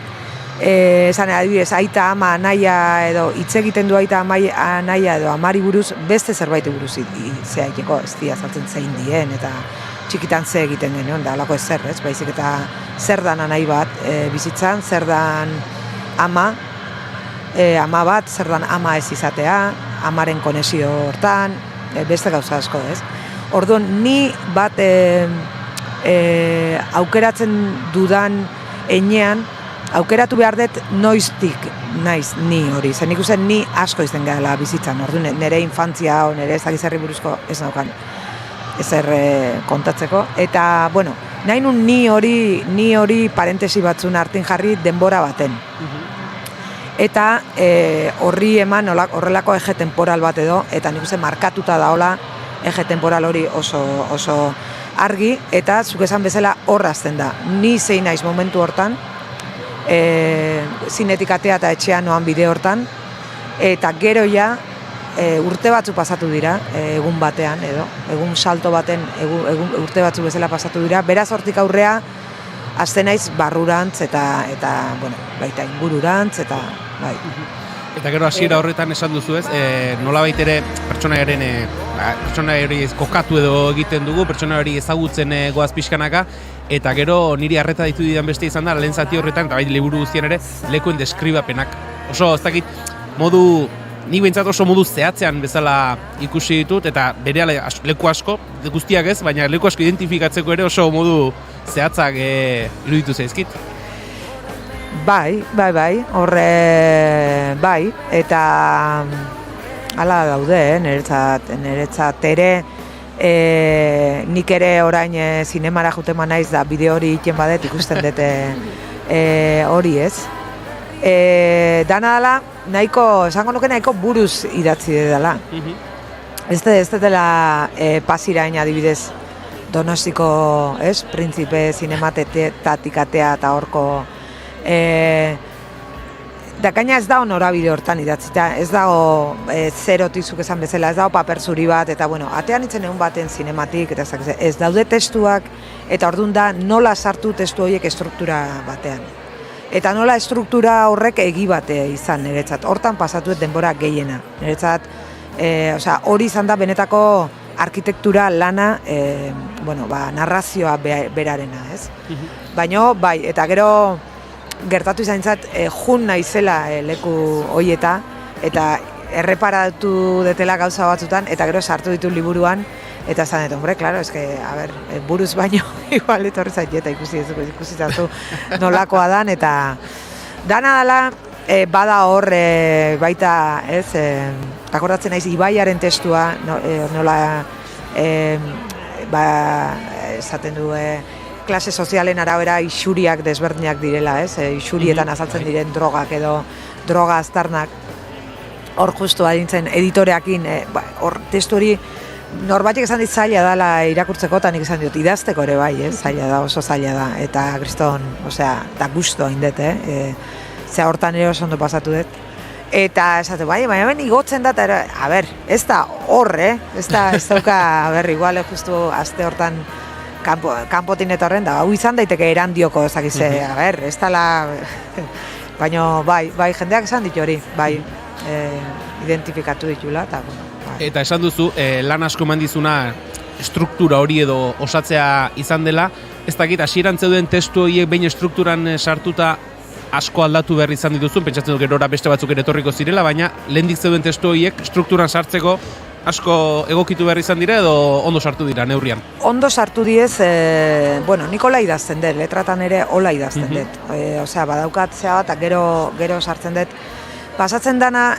esan adibidez, aita ama anaia edo hitz egiten du aita anaia edo amari buruz beste zerbait buruz zeaiteko, ez dia azaltzen zein dien eta txikitan ze egiten genuen da alako ezer, ez? Baizik eta zer dan anai bat bizitzan, zer dan ama bat, zer dan ama ez izatea, amaren konexio hortan, beste gauza asko, ez? Orduan, ni bat aukeratzen dudan enean, aukeratu behar dut noiztik naiz ni hori. Zer nik uste ni asko izten gara bizitzan. Orduan, nire infantzia o nire ezagizerri buruzko ez naukan ezer kontatzeko. Eta, nahi nun ni hori parentesi batzun hartin jarri denbora baten. Eta horri eman horrelako eje temporal bat edo, eta nik uste markatuta daola eje temporal hori oso argi, eta zuk esan bezala horrazten da. Ni zein naiz momentu hortan, zinetikatea eta etxean noan bide hortan, eta gero ja urte batzu pasatu dira, egun batean edo, egun salto baten urte batzu bezala pasatu dira, beraz hortik aurrea hasten naiz barrurantz eta bueno, baita ingururantz eta bai. Eta gero hasiera horretan esan duzu ez, nolabait ere pertsonaiaren pertsonaiari kokatu edo egiten dugu, pertsonaiari ezagutzen goaz pixkanaka, eta gero niri harreta ditu didan beste izan da, lehen zati horretan, eta bai liburu guztien ere, lekuen deskribapenak. Oso, ez dakit, nik behintzat oso modu zehatzean bezala ikusi ditut, eta berehala leku asko, guztiak ez, baina leku asko identifikatzeko ere oso modu zehatzak iruditu zaizkit. Bai, horre, bai, eta hala daude, niretzat ere, nik ere orain zinemara juteman naiz da bideo hori iten badet ikusten dute hori ez. Dana dela, esango nuke nahiko buruz idatzi dela. Ez dela pasirain adibidez Donostiko, ez, Printzipe zinematetatik atea eta horko da gaina ez dago norabide hortan idatzita, ez dago zerotizuk esan bezala, ez dago paper zuri bat, eta bueno, atean itzen egun baten zinematik, eta ez daude testuak, eta orduan da nola sartu testu horiek estruktura batean. Eta nola estruktura horrek egi bate izan niretzat, hortan pasatuet denbora gehiena. Niretzat, hori izan da benetako arkitektura lana, narrazioa berarena, ez? Baina, bai, eta gero gertatu izan zat, jun naizela leku hoieta, eta erreparatu detela gauza batzutan, eta gero sartu ditu liburuan, eta esan dut, hombre, claro, buruz baino, igual etorri zait, eta ikusi zatu nolakoa dan, eta dana dela, bada hor, baita, ez, akordatzen naiz, Ibaiaren testua, nola, esaten du, klase sozialen arabera isuriak desberdinak direla, ez? Isurietan azaltzen diren drogak edo droga aztarnak. Hor justu adintzen editoreakin, hor testu hori norbatik esan dit zaila dela irakurtzeko, eta nik esan diot idazteko ere bai, zaila da, oso zaila da, eta kriston, da gusto hain dut, zea hortan ere oso ondo pasatu dut. Eta esatu, bai, baina igotzen da, eta ez da hor, ez dauka, igual, justu aste hortan kanpotin etorren da, hau izan daiteke erandioko ezakize, ez dala, baina bai, jendeak esan ditu hori, bai, identifikatu ditula, eta bai. Eta esan duzu, lan asko eman dizuna struktura hori edo osatzea izan dela, ez dakit, hasieran zeuden testu horiek behin strukturan sartuta asko aldatu behar izan dituzun, pentsatzen dut gerora beste batzuk ere etorriko zirela, baina lehendik zeuden testu horiek strukturan sartzeko asko egokitu behar izan dira edo ondo sartu dira neurrian? Ondo sartu diez, nik hola idazten dut, letratan ere hola idazten dut. Badaukat zea bat, gero sartzen dut. Pasatzen dana,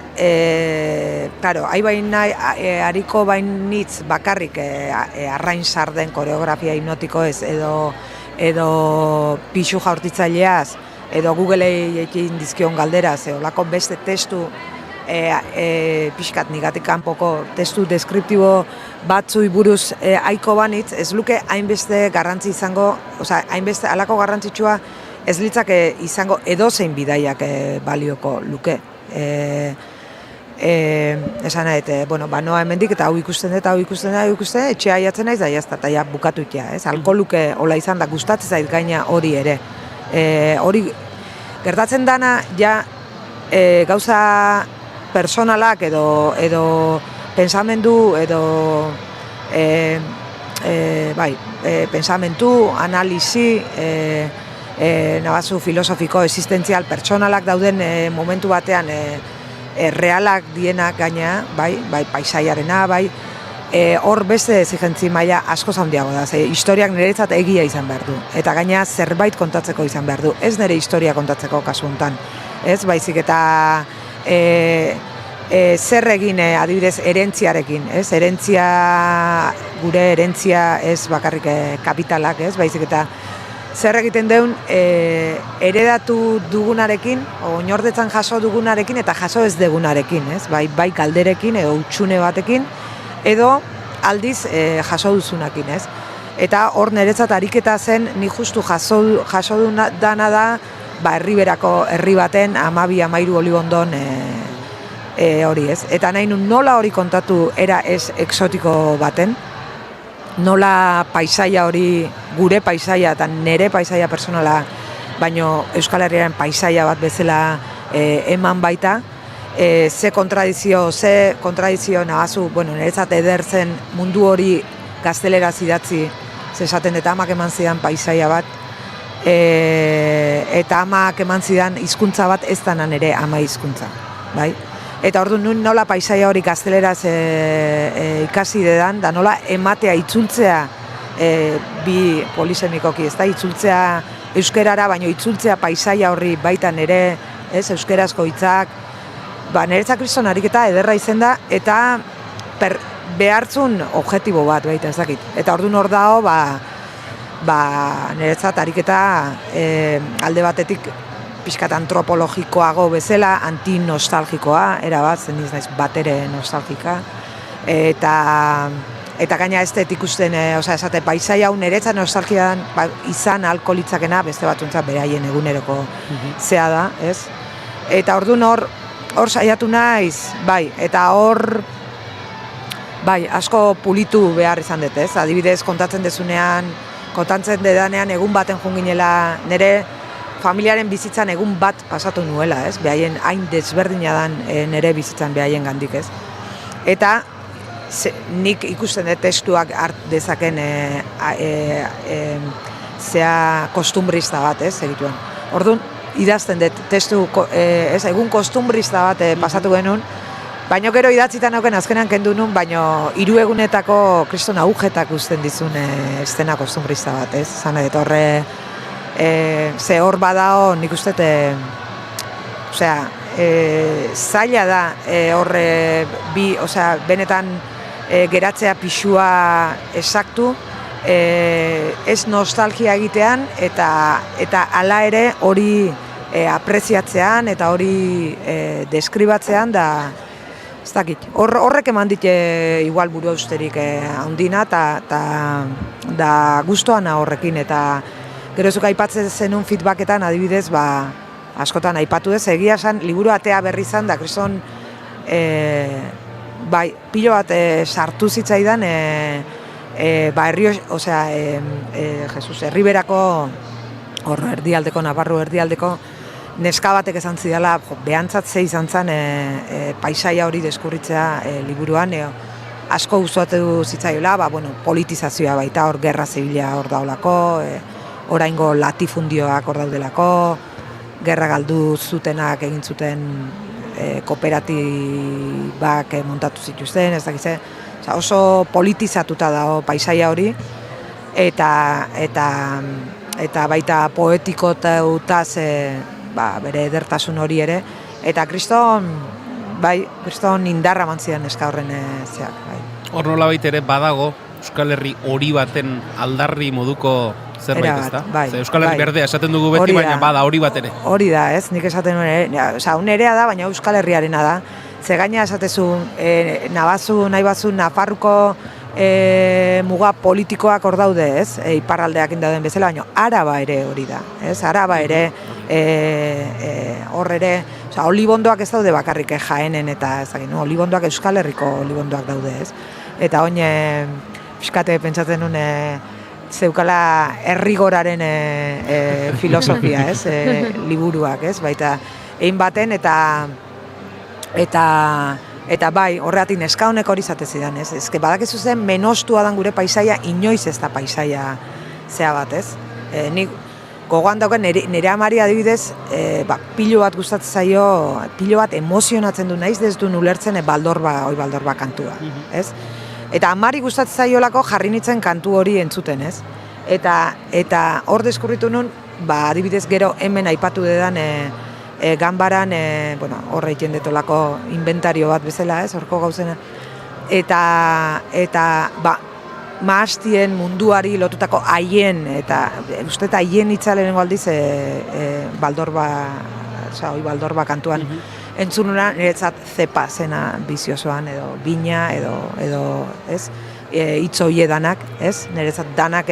hariko bainitz bakarrik arrain sarden koreografia hipnotiko ez, edo pixu jaurtitzaileaz, edo Google-ei ekin dizkion galderaz, olako beste testu pixkat nigatik kanpoko testu deskriptibo batzui buruz aiko banitz, ez luke hainbeste garrantzi izango, hainbeste alako garrantzitsua ez litzake izango edozein bidaiak balioko luke. Esan nahi, noa hemendik eta hau ikusten etxea jatzen naiz da jazta, eta bukatu itea, ez? Alko luke hola izan da gustatzen zait gaina hori ere. Hori gertatzen dana, gauza personalak edo pensamendu edo pensamentu, analizi, nabazu filosofiko, existentzial, pertsonalak dauden momentu batean realak dienak gaina, bai paisaiarena, hor beste exigentzi maila asko handiago da, historiak niretzat egia izan behar du, eta gaina zerbait kontatzeko izan behar du, ez nire historia kontatzeko kasu honetan, ez, baizik eta zer egin adibidez erentziarekin, ez, gure erentzia ez bakarrik kapitalak, ez, baizik eta zer egiten deun heredatu dugunarekin, oinordetzan jaso dugunarekin eta jaso ez dugunarekin, ez, bai galderekin edo utxune batekin, edo aldiz jaso duzunakin, ez. Eta hor niretzat ariketa zen, ni justu jaso dana da, herri baten 12-13 olibondon hori, ez. Eta nahi nun nola hori kontatu era ez exotiko baten, nola paisaia hori, gure paisaia eta nere paisaia personala, baino Euskal Herriaren paisaia bat bezala eman baita, ze kontradizio nahazu, bueno, niretzat edertzen mundu hori gazteleraz idatzi, ze esaten eta amak eman zidan paisaia bat, eta amak eman zidan hizkuntza bat ez da nere ama hizkuntza, bai? Eta orduan nun nola paisaia hori gazteleraz ikasi dedan, da nola ematea itzultzea bi polisemikoki, ez da, itzultzea euskerara, baino itzultzea paisaia horri baita nere, ez, euskerazko hitzak, niretzat kriston ariketa ederra izen da, eta behartzun objektibo bat baita ez dakit. Eta orduan hor dago, niretzat ariketa alde batetik pixkat antropologikoago bezala, antinostalgikoa, erabat, zen naiz batere nostalgika, eta gaina ez dut ikusten, esate, paisaia hau niretzat nostalgian izan ahalko litzakena, beste batzuntzat beraien eguneroko zea da, ez? Eta orduan hor saiatu naiz, bai, eta hor, bai, asko pulitu behar izan dut, ez? Adibidez, kontatzen dedanean egun baten junginela nire familiaren bizitzan egun bat pasatu nuela, ez? Behaien hain desberdina dan nire bizitzan behaien gandik, ez? Eta nik ikusten dut testuak hart dezaken zea kostumbrista bat, ez? Egituen. Orduan, idazten dut testu, egun kostumbrista bat pasatu genuen, baina gero idatzitan auken azkenean kendu nun, baina 3 egunetako kriston agujetak usten dizun estena kostumbrista bat, ez? Zan edo horre, ze hor badao, nik uste, zaila da horre benetan geratzea pixua esaktu, ez nostalgia egitean, eta hala ere hori apreziatzean eta hori deskribatzean da, ez dakit, horrek eman dit igual buru austerik handina eta gustoana horrekin, eta gero zuk aipatzen zenun feedbacketan adibidez, askotan aipatu ez, egia esan, liburu atea berri izan da, kriston, bai, pilo bat sartu zitzaidan, Herriberako, hor erdialdeko, Navarro erdialdeko, neska batek esan zidala, behantzat ze izan zen paisaia hori deskurritzea liburuan, asko gustatu zitzaiola, politizazioa baita, hor gerra zibila hor daulako, oraingo latifundioak hor daudelako, gerra galdu zutenak egin zuten kooperatibak montatu zituzten, ez dakize, oso politizatuta dago paisaia hori, eta baita poetikotautaz bere edertasun hori ere, eta kriston indarra mantzidan eska horren zeak. Hor nolabait ere badago Euskal Herri hori baten aldarri moduko zerbait, ez da? Euskal Herri berdea esaten dugu beti, baina bada hori bat ere. Hori da, ez, nik esaten nuen, nerea da, baina Euskal Herriarena da. Ze gaina esatezu, nahi bazu Nafarroko muga politikoak hor daude, ez? Iparraldeak dauden bezala, baina Araba ere hori da, ez? Araba ere, hor ere, olibondoak ez daude bakarrik Jaenen eta olibondoak Euskal Herriko olibondoak daude, ez? Eta oin, fiskate pentsatzen nuen, zeukala herrigoraren filosofia, ez? Liburuak, ez? Baita, egin baten eta bai, horregatik neska honek hori zate zidan, ez? Ez badakizu zen menostua dan gure paisaia, inoiz ez da paisaia zea bat, ez? Nik gogoan dauken nire amari adibidez, pilo bat gustatzen zaio, pilo bat emozionatzen du naiz, ez du ulertzen baldorba kantua, ez? Eta amari gustatzen zaiolako jarri nitzen kantu hori entzuten, ez? Eta hor deskurritu nun, adibidez gero hemen aipatu dedan ganbaran, hor egiten detolako inventario bat bezala, ez, horko gauzena. Eta maastien munduari lotutako haien, eta uste eta haien itzalerengo aldiz baldorba kantuan entzununa niretzat zepa zena biziosoan, edo bina, edo ez, hitz hoe danak, ez, niretzat danak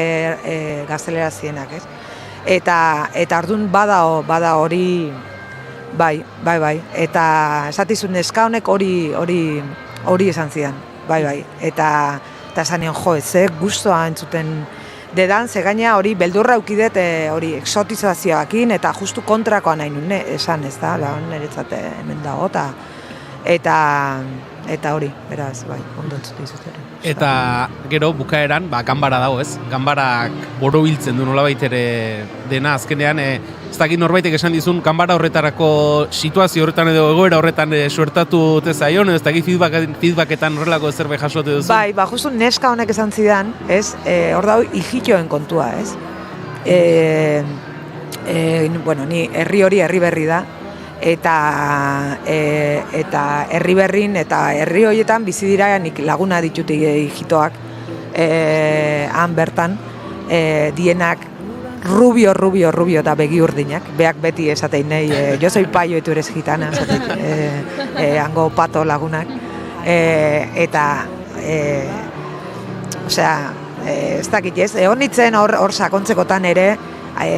gaztelera zienak, ez. Eta orduan bada hori, bai, eta esatizun neska honek hori esan zidan, bai, eta eta esan nion, jo, guztua entzuten dedan, ze gaina hori beldurra eukidet hori exotizazioakin, eta justu kontrakoa nahi nuen, esan ez da, niretzat hemen dago, eta hori, beraz, bai, ondo entzute izuzera. Eta gero bukaeran, ganbara dago, ez? Ganbarak borobiltzen du nolabait ere dena azkenean, ez dakit norbaitek esan dizun, ganbara horretarako situazio horretan edo egoera horretan suertatu zaion, ez dakit feedbacketan horrelako zerbait jasote duzu? Bai, justu neska honek esan zidan, ez? Hor dago hijitoen kontua, ez? Bueno, ni herri berri da, eta herri berrin eta herri horietan bizi dira nik laguna ditut hijitoak han bertan dienak rubio eta begi urdinak, beak beti esatein nahi, yo soy payo y tú eres gitana, hango pato lagunak, eta osea, ez dakit ez, honitzen hor sakontzekotan ere,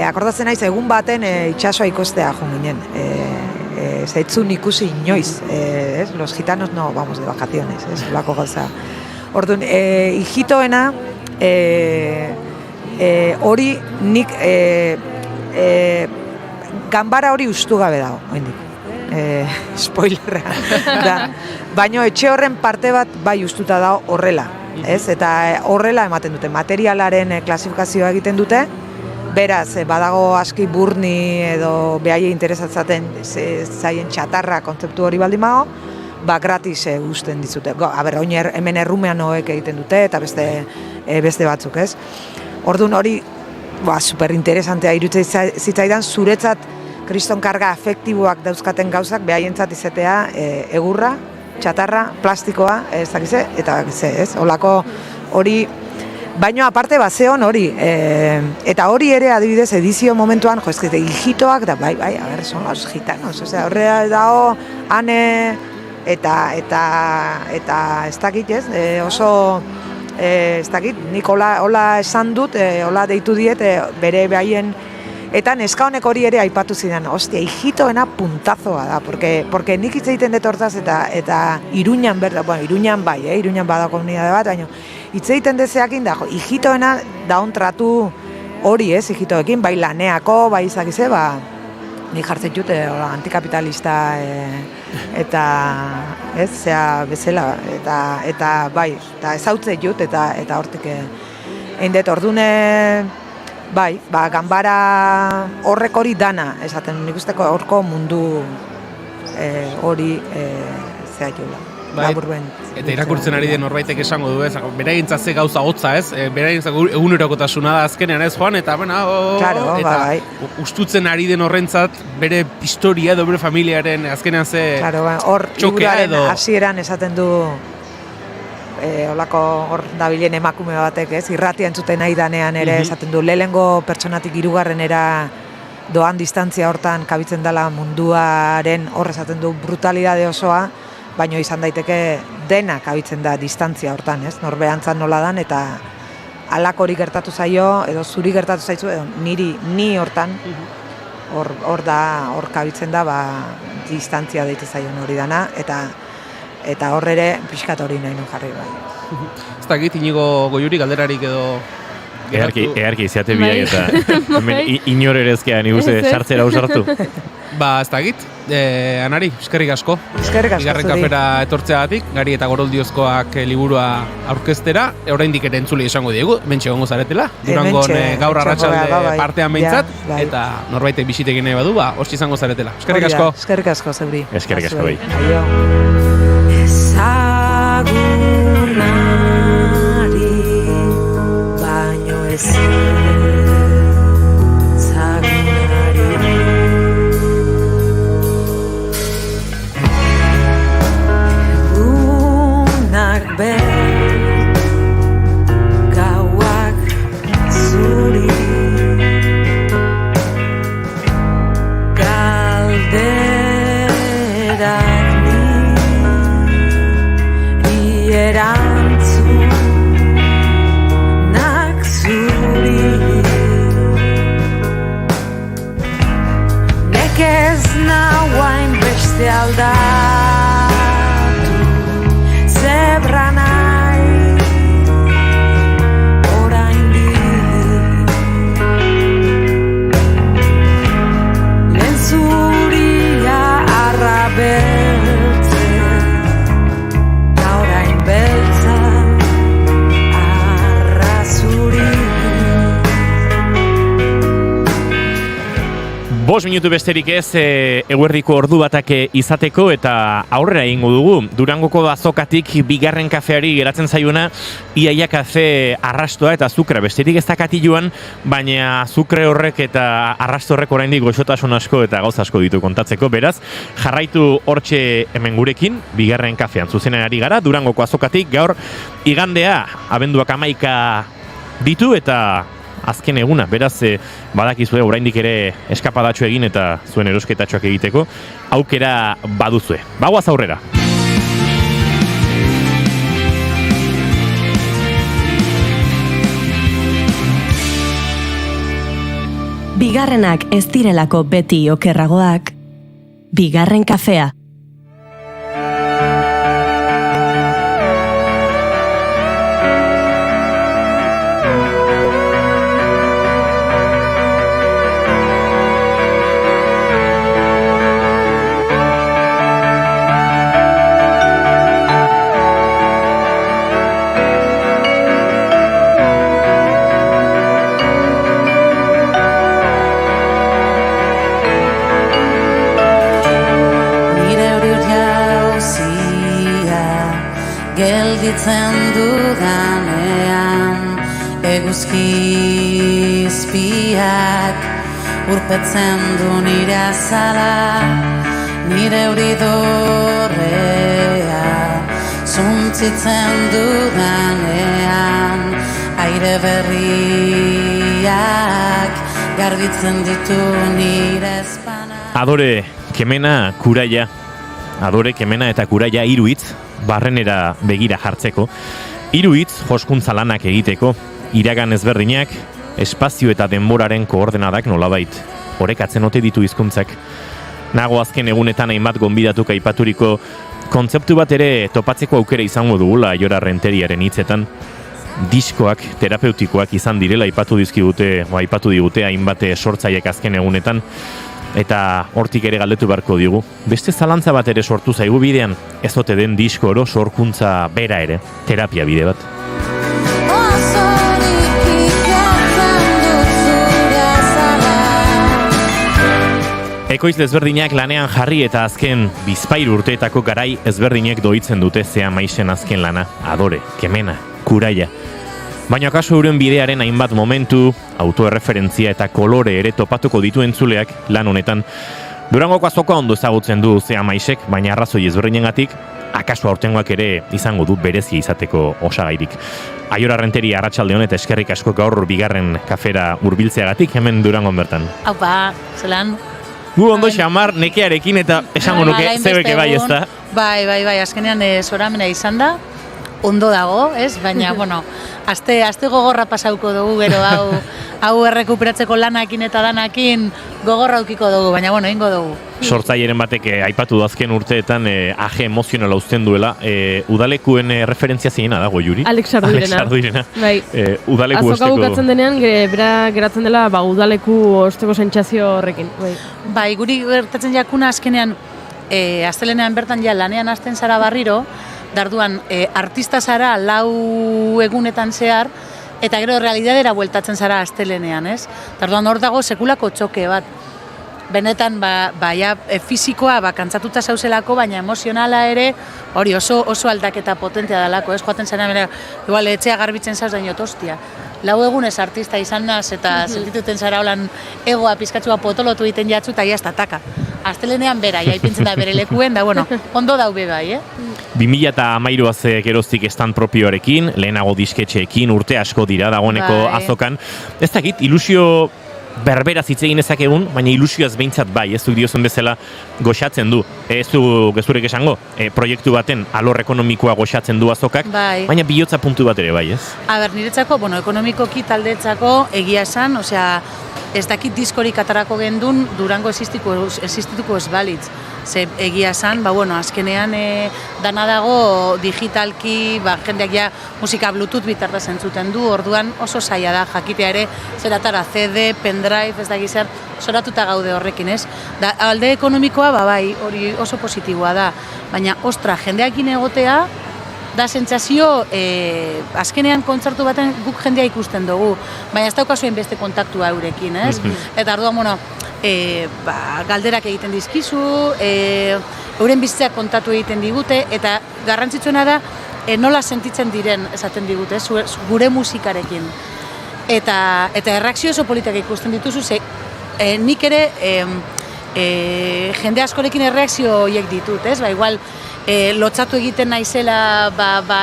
akordatzen naiz egun baten itsasoa ikostea jo ginen. Zaitzun ikusi inoiz, los gitanos no vamos de vacaciones, lako gauza. Orduan, hijitoena hori nik ganbara hori ustu gabe dago, oindik. Spoilerra. Baina etxe horren parte bat bai ustuta dago horrela, ez? Eta horrela ematen dute, materialaren klasifikazioa egiten dute, beraz, badago aski burni edo behaie interesatzaten zaien txatarra kontzeptu hori baldin bago, gratis usten dizute. Hemen errumean hoek egiten dute eta beste batzuk, ez? Orduan hori, superinteresantea iruditzen zitzaidan, zuretzat kriston karga afektiboak dauzkaten gauzak behaientzat izatea egurra, txatarra, plastikoa, ez dakize, eta dakize, ez? Olako hori, baina aparte bazeon hori, eta hori ere adibidez edizio momentuan, jo, ezkete, hijitoak, da bai, a ver, son los gitanos, osea, horrea dago, ane, eta ez dakit, ez, oso, ez dakit, nik hola esan dut, hola deitu diet, bere behaien, eta neska honek hori ere aipatu zidan, ostia, hijitoena puntazoa da, porque nik hitz egiten dut hortaz, eta Iruñan berda, bueno, Iruñan bai, Iruñan bada komunidade bat, baina, hitz egiten dezeakin da, hijitoena daun tratu hori ez, hijitoekin, bai laneako, bai izakize, nik jartzen jute antikapitalista eta ez, zea bezala, eta bai, eta ezautzen jut, eta hortik eindet ordune, bai, ganbara horrek hori dana, esaten nik usteko horko mundu hori zea jola. Eta irakurtzen ari den norbaitek esango du, ez, beraientzat ze gauza hotza, ez, beraientzat egunerokotasuna da azkenean, ez, Juan, eta eta ustutzen ari den horrentzat bere historia edo bere familiaren azkenean ze txokea edo. Hasieran esaten du olako hor dabilen emakume batek, ez, irratia entzuten nahi danean ere esaten du, lehengo pertsonatik hirugarrenera doan distantzia hortan kabitzen dela munduaren hor esaten du brutalidade osoa, baino izan daiteke dena kabitzen da distantzia hortan, ez? Norbeantzan nola dan, eta alakori gertatu zaio, edo zuri gertatu zaizu, edo ni hortan, hor kabitzen da, distantzia deite zaion hori dana, eta hor ere pixkat hori nahi nun jarri bai. Ez dakit, Inigo Goiuri galderarik edo... Earki izatea biak eta inorerezkean iguze sartzera usartu. Ez dakit, Anari, eskerrik asko. Eskerrik asko. Bigarren kafera etortzeagatik, Gari eta Goroldiozkoak liburua aurkeztera, oraindik ere entzule izango diegu, mentxe gongo zaretela, Durangon gaur arratsalde partean behintzat, eta norbaitek bisitekin nahi badu, hosti izango zaretela. Eskerrik asko. Eskerrik asko, zeuri. Eskerrik asko bai. Egunak ben gauak zuri galderak ni erantzunak zuri nekez nahuain beste aldatu zebra nahi 5 minutu besterik ez eguerdiko ordu batak izateko eta aurrera egingo dugu. Durangoko azokatik bigarren kafeari geratzen zaiuna iaia kafe arrastoa eta azukra besterik ez dakatiluan, baina azukre horrek eta arrasto horrek oraindik goxotasun asko eta gauza asko ditu kontatzeko. Beraz, jarraitu hortxe hemen gurekin, bigarren kafean zuzenen ari gara, Durangoko azokatik gaur igandea abenduak 11 ditu eta azken eguna, beraz badakizue oraindik ere eskapadatxo egin eta zuen erosketatxoak egiteko aukera baduzue. Bagoaz aurrera. Bigarrenak ez direlako beti okerragoak, bigarren kafea. Gelditzen dudanean eguzkizpiak urpetzen du nire azala, nire euridorrea zuntzitzen dudanean, aire berriak garbitzen ditu nire espana. Adore, Kemena, Kuraia. Adore, Kemena eta Kuraia hiru hitz barrenera begira jartzeko, hiru hitz joskuntza lanak egiteko, iragan ezberdinak, espazio eta denboraren koordenadak nolabait orekatzen ote ditu hizkuntzak. Nago azken egunetan hainbat gonbidatuk aipaturiko kontzeptu bat ere topatzeko aukera izango dugula Aiora Renteriaren hitzetan. Diskoak terapeutikoak izan direla aipatu digute hainbat sortzaileek azken egunetan. Eta hortik ere galdetu beharko digu. Beste zalantza bat ere sortu zaigu bidean, ez ote den disko oro sorkuntza bera ere, terapia bide bat. Ekoizle ezberdinak lanean jarri eta azken bizpahiru urteetako garai ezberdinek doitzen dute Zea Maixen azken lana. Adore, Kemena, Kuraia. Baina akaso euren bidearen hainbat momentu, autoerreferentzia eta kolore ere topatuko ditu entzuleak lan honetan. Durangoko azoka ondo ezagutzen du Zea Maixek, baina arrazoi ezberdinengatik, akaso aurtengoak ere izango du berezia izateko osagairik. Aiora Renteria, arratsaldeon eta eskerrik asko gaur bigarren kafera hurbiltzeagatik hemen Durangon bertan. Aupa, zelan? Gu ondo xamar nekearekin eta esango nuke zebeke bai ez da. Bai, azkenean zoramena izan da, ondo dago, ez? Baina, bueno, aste gogorra pasauko dugu, gero hau errekuperatzeko lanakin eta danakin gogorra aukiko dugu, baina, bueno, ingo dugu. Sortzaileren batek aipatu du azken urteetan aje emozionala uzten duela. Udalekuen referentzia zeina dago, Juri? Alex Sarduirena. Bai. Udaleku azoka bukatzen denean, bera geratzen dela udaleku osteko sentsazio horrekin. Bai, guri gertatzen jakuna azkenean, astelenean bertan ja lanean hasten zara barriro, darduan artista zara 4 egunetan zehar, eta gero realidadera bueltatzen zara astelenean, ez? Darduan hor dago sekulako txoke bat. Benetan, fizikoa kantzatuta zauzelako, baina emozionala ere, hori oso aldaketa potentea dalako, ez? Joaten zara, igual etxea garbitzen zauz daino tostia. 4 egunez artista izan naz, eta sentituten zara holan egoa pizkatzua potolotu egiten jatzu, eta jazta taka. Astelenean bera, jaipintzen da bere lekuen, da, bueno, ondo daube bai, 2013 geroztik stand propioarekin, lehenago disketxeekin, urte asko dira dagoeneko azokan. Ez dakit, ilusio berberaz hitz egin ezakegun, baina ilusioaz behintzat bai, ez du diozun bezala goxatzen du. Ez du gezurek esango, proiektu baten alor ekonomikoa goxatzen du azokak, baina bihotza puntu bat ere bai, ez? Niretzako, ekonomikoki taldeetzako egia esan, osea, ez dakit diskorik atarako gendun Durango existituko ez balitz. Ze egia esan, azkenean dana dago digitalki, jendeak ja musika Bluetooth bitartez entzuten du, orduan oso zaila da jakitea ere zeratara CD, pendrive, ez da gizar, zoratuta gaude horrekin, ez? Alde ekonomikoa, bai, hori oso positiboa da, baina, ostra, jendeakin egotea, da sentsazio, azkenean kontzertu baten guk jendea ikusten dugu, baina ez daukazuen beste kontaktua eurekin, ez? Eta orduan, bueno, galderak egiten dizkizu, euren bizitzak kontatu egiten digute, eta garrantzitsuena da, nola sentitzen diren esaten digute, gure musikarekin. Eta erreakzio oso politak ikusten dituzu, nik ere jende askorekin erreakzio horiek ditut, ez? Igual, lotzatu egiten naizela,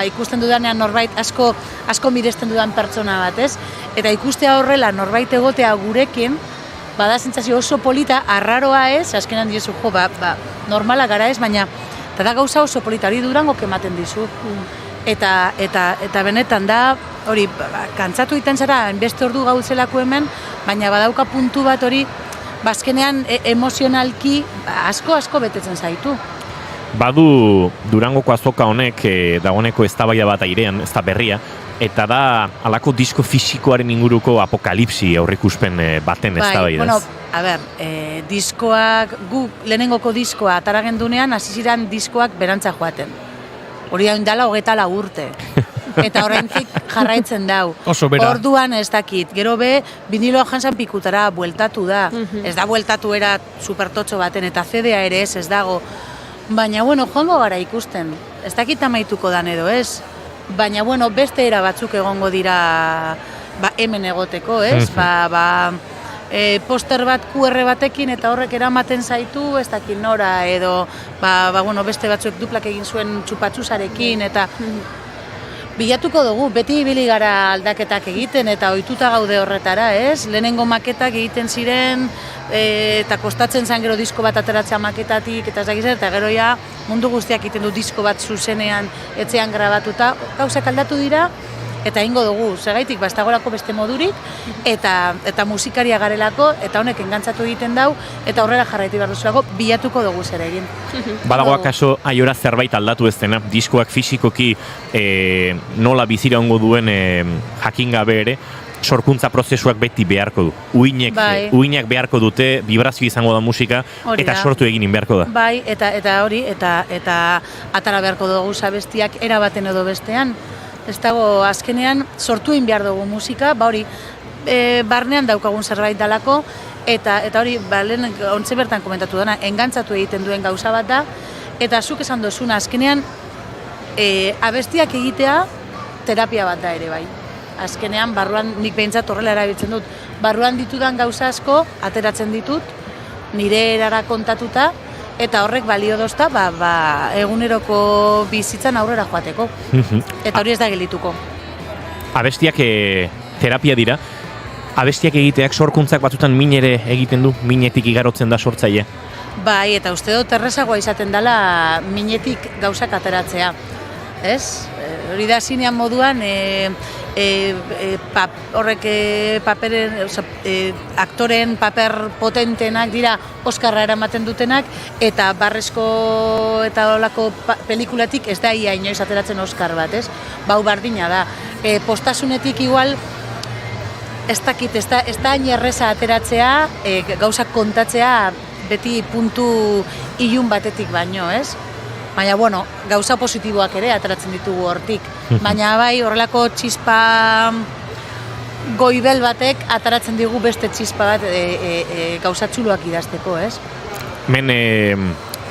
ikusten dudanean norbait asko miresten dudan pertsona bat, ez? Eta ikustea horrela norbait egotea gurekin, bada sentsazio oso polita, arraroa ez, azkenan diezu, normala gara ez, baina eta da gauza oso polita, hori Durangok ematen dizu. Eta benetan da, hori, kantzatu egiten zara, enbeste ordu gauzelako hemen, baina badauka puntu bat hori, bazkenean emozionalki asko betetzen zaitu. Badu Durangoko azoka honek dagoeneko eztabaida bat airean, ez da berria, eta da halako disko fisikoaren inguruko apokalipsi aurreikuspen baten eztabaida. Bueno, a ber, diskoak, guk lehenengoko diskoa ataragendunean hasi ziren diskoak berantza joaten. Hori hain dala 24 urte. Eta horrentik jarraitzen dau. Oso bera. Orduan ez dakit. Gero viniloa jantzan pikutara bueltatu da. Ez da bueltatu era supertotxo baten, eta CD-a ere ez dago. Baina, bueno, joango gara ikusten. Ez dakit amaituko dan edo ez. Baina, bueno, beste era batzuk egongo dira hemen egoteko, ez? Poster bat QR batekin eta horrek eramaten zaitu, ez dakit nora, edo bueno, beste batzuek duplak egin zuen txupatxusarekin, eta bilatuko dugu, beti ibili gara aldaketak egiten eta ohituta gaude horretara, ez? Lehenengo maketak egiten ziren, eta kostatzen zen gero disko bat ateratzea maketatik, eta ez dakiz, eta gero ja mundu guztiak egiten du disko bat zuzenean, etxean grabatuta, gauzak aldatu dira, eta ingo dugu, segaitik, ez dagoelako beste modurik, eta musikaria garelako, eta honek engantzatu egiten dau, eta horrela jarraiti behar duzulako, bilatuko dugu zer egin. Badago akaso aiora zerbait aldatu ez dena, diskoak fisikoki nola bizira ongo duen jakin gabe ere, sorkuntza prozesuak beti beharko du. Uinak beharko dute, vibrazio izango da musika, eta sortu egin beharko da. Bai, eta hori, eta atara beharko dugu zabestiak erabaten edo bestean. Ez dago, azkenean, sortu egin behar dugu musika, hori, barnean daukagun zerbait dalako, eta hori, lehen ontze bertan komentatu dena, engantzatu egiten duen gauza bat da, eta zuk esan dozuna, azkenean, abestiak egitea terapia bat da ere bai. Azkenean, barruan, nik behintzat horrela erabiltzen dut, barruan ditudan gauza asko, ateratzen ditut, nire erara kontatuta, eta horrek balio dozta, eguneroko bizitzan aurrera joateko. Eta hori ez da gelituko. Abestiak terapia dira. Abestiak egiteak sorkuntzak batzutan min ere egiten du, minetik igarotzen da sortzaile. Bai, eta uste dut errezagoa izaten dela minetik gauzak ateratzea. Ez? Hori da zinean moduan, horrek aktoren paper potentenak dira Oskarra eramaten dutenak, eta barrezko eta olako pelikulatik ez da ia inoiz ateratzen Oskar bat, ez? Bau bardina da. Postasunetik igual, ez dakit, ez da inerreza ateratzea, gauzak kontatzea beti puntu ilun batetik baino, ez? Baina, bueno, gauza positiboak ere ateratzen ditugu hortik. Baina bai, horrelako txispa goibel batek ateratzen digu beste txispa bat gauza txuloak idazteko, ez?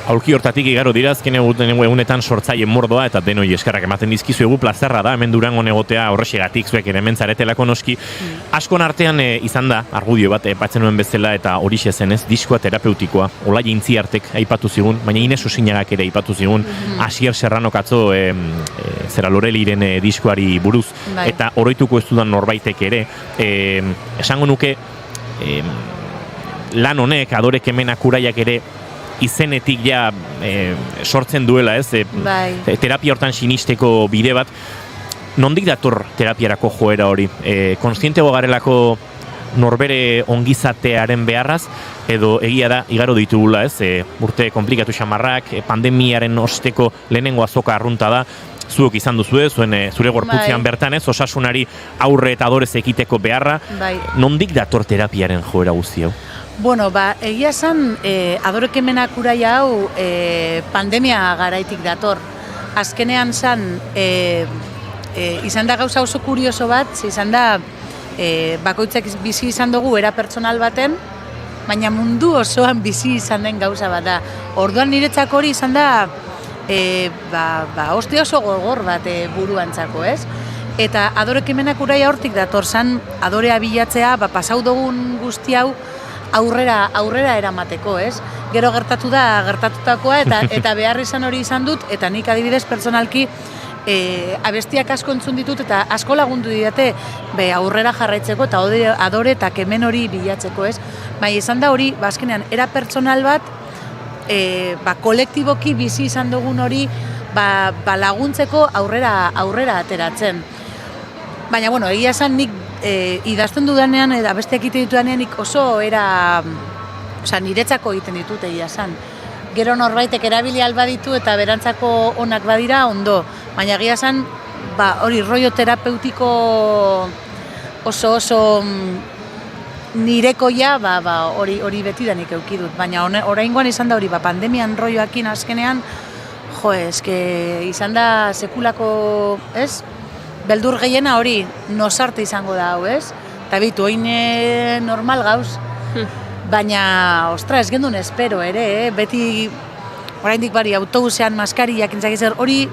Aulki hortatik igaro dira, azken egunetan sortzaile mordoa eta denoi eskerrak ematen dizkizu egu plazerra da, hemen Durangon egotea horrexegatik zuek ere hemen zaretelako noski. Askon artean izan da, argudio bat, batzen nuen bezala eta horixe zenez, diskoa terapeutikoa, Olai Intziartek aipatu zigun, baina Ines Osinagak ere aipatu zigun, Asier Serranok atzo zera Loreliren diskoari buruz, eta oroituko ez dudan norbaitek ere, esango nuke, lan honek, Adore Kemenak Uraiak ere, izenetik ja sortzen duela, ez? Terapia hortan sinisteko bide bat. Nondik dator terapiarako joera hori? Kontzientego garelako norbere ongizatearen beharraz, edo egia da, igaro ditugula, ez? Urte komplikatu xamarrak, pandemiaren osteko lehenengo azoka arrunta da, zuok izan duzue, zure gorputzean bertan, ez? Osasunari aurre eta adorez ekiteko beharra. Nondik dator terapiaren joera guzti hau? Bueno, egia esan, Adore Kemenak Uraia hau pandemia garaitik dator. azkenean izan da gauza oso kurioso bat, izan da bakoitzak bizi izan dugu era pertsonal baten, baina mundu osoan bizi izan den gauza bat da. Orduan niretzako hori izan da ostia oso gogor bat buruantzako, ez? Eta adorekimenak uraia hortik dator zan adorea bilatzea, pasau dugun guzti hau aurrera eramateko, ez? Gero gertatu da gertatutakoa eta behar izan hori izan dut, eta nik adibidez pertsonalki abestiak asko entzun ditut eta asko lagundu didate aurrera jarraitzeko eta adore eta kemen hori bilatzeko, ez? Bai, izan da hori, azkenean, era pertsonal bat, kolektiboki bizi izan dugun hori laguntzeko aurrera ateratzen. Baina, bueno, egia esan nik idazten dudanean, abestiak egiten ditudanean, nik oso niretzako egiten ditut egia esan. Gero norbaitek erabili albaditu eta berantzako onak badira ondo. Baina egia esan, hori rollo terapeutiko oso nirekoia, hori beti da nik eukidut. Baina oraingoan izan da hori, pandemian rolloakin azkenean, izan da sekulako, ez? Beldur gehiena hori nosarte izango da hau, ez? Eta bitu, oin normal gauz. Baina, ez gendun espero ere, beti oraindik bari autobusean maskariak intzakizer, hori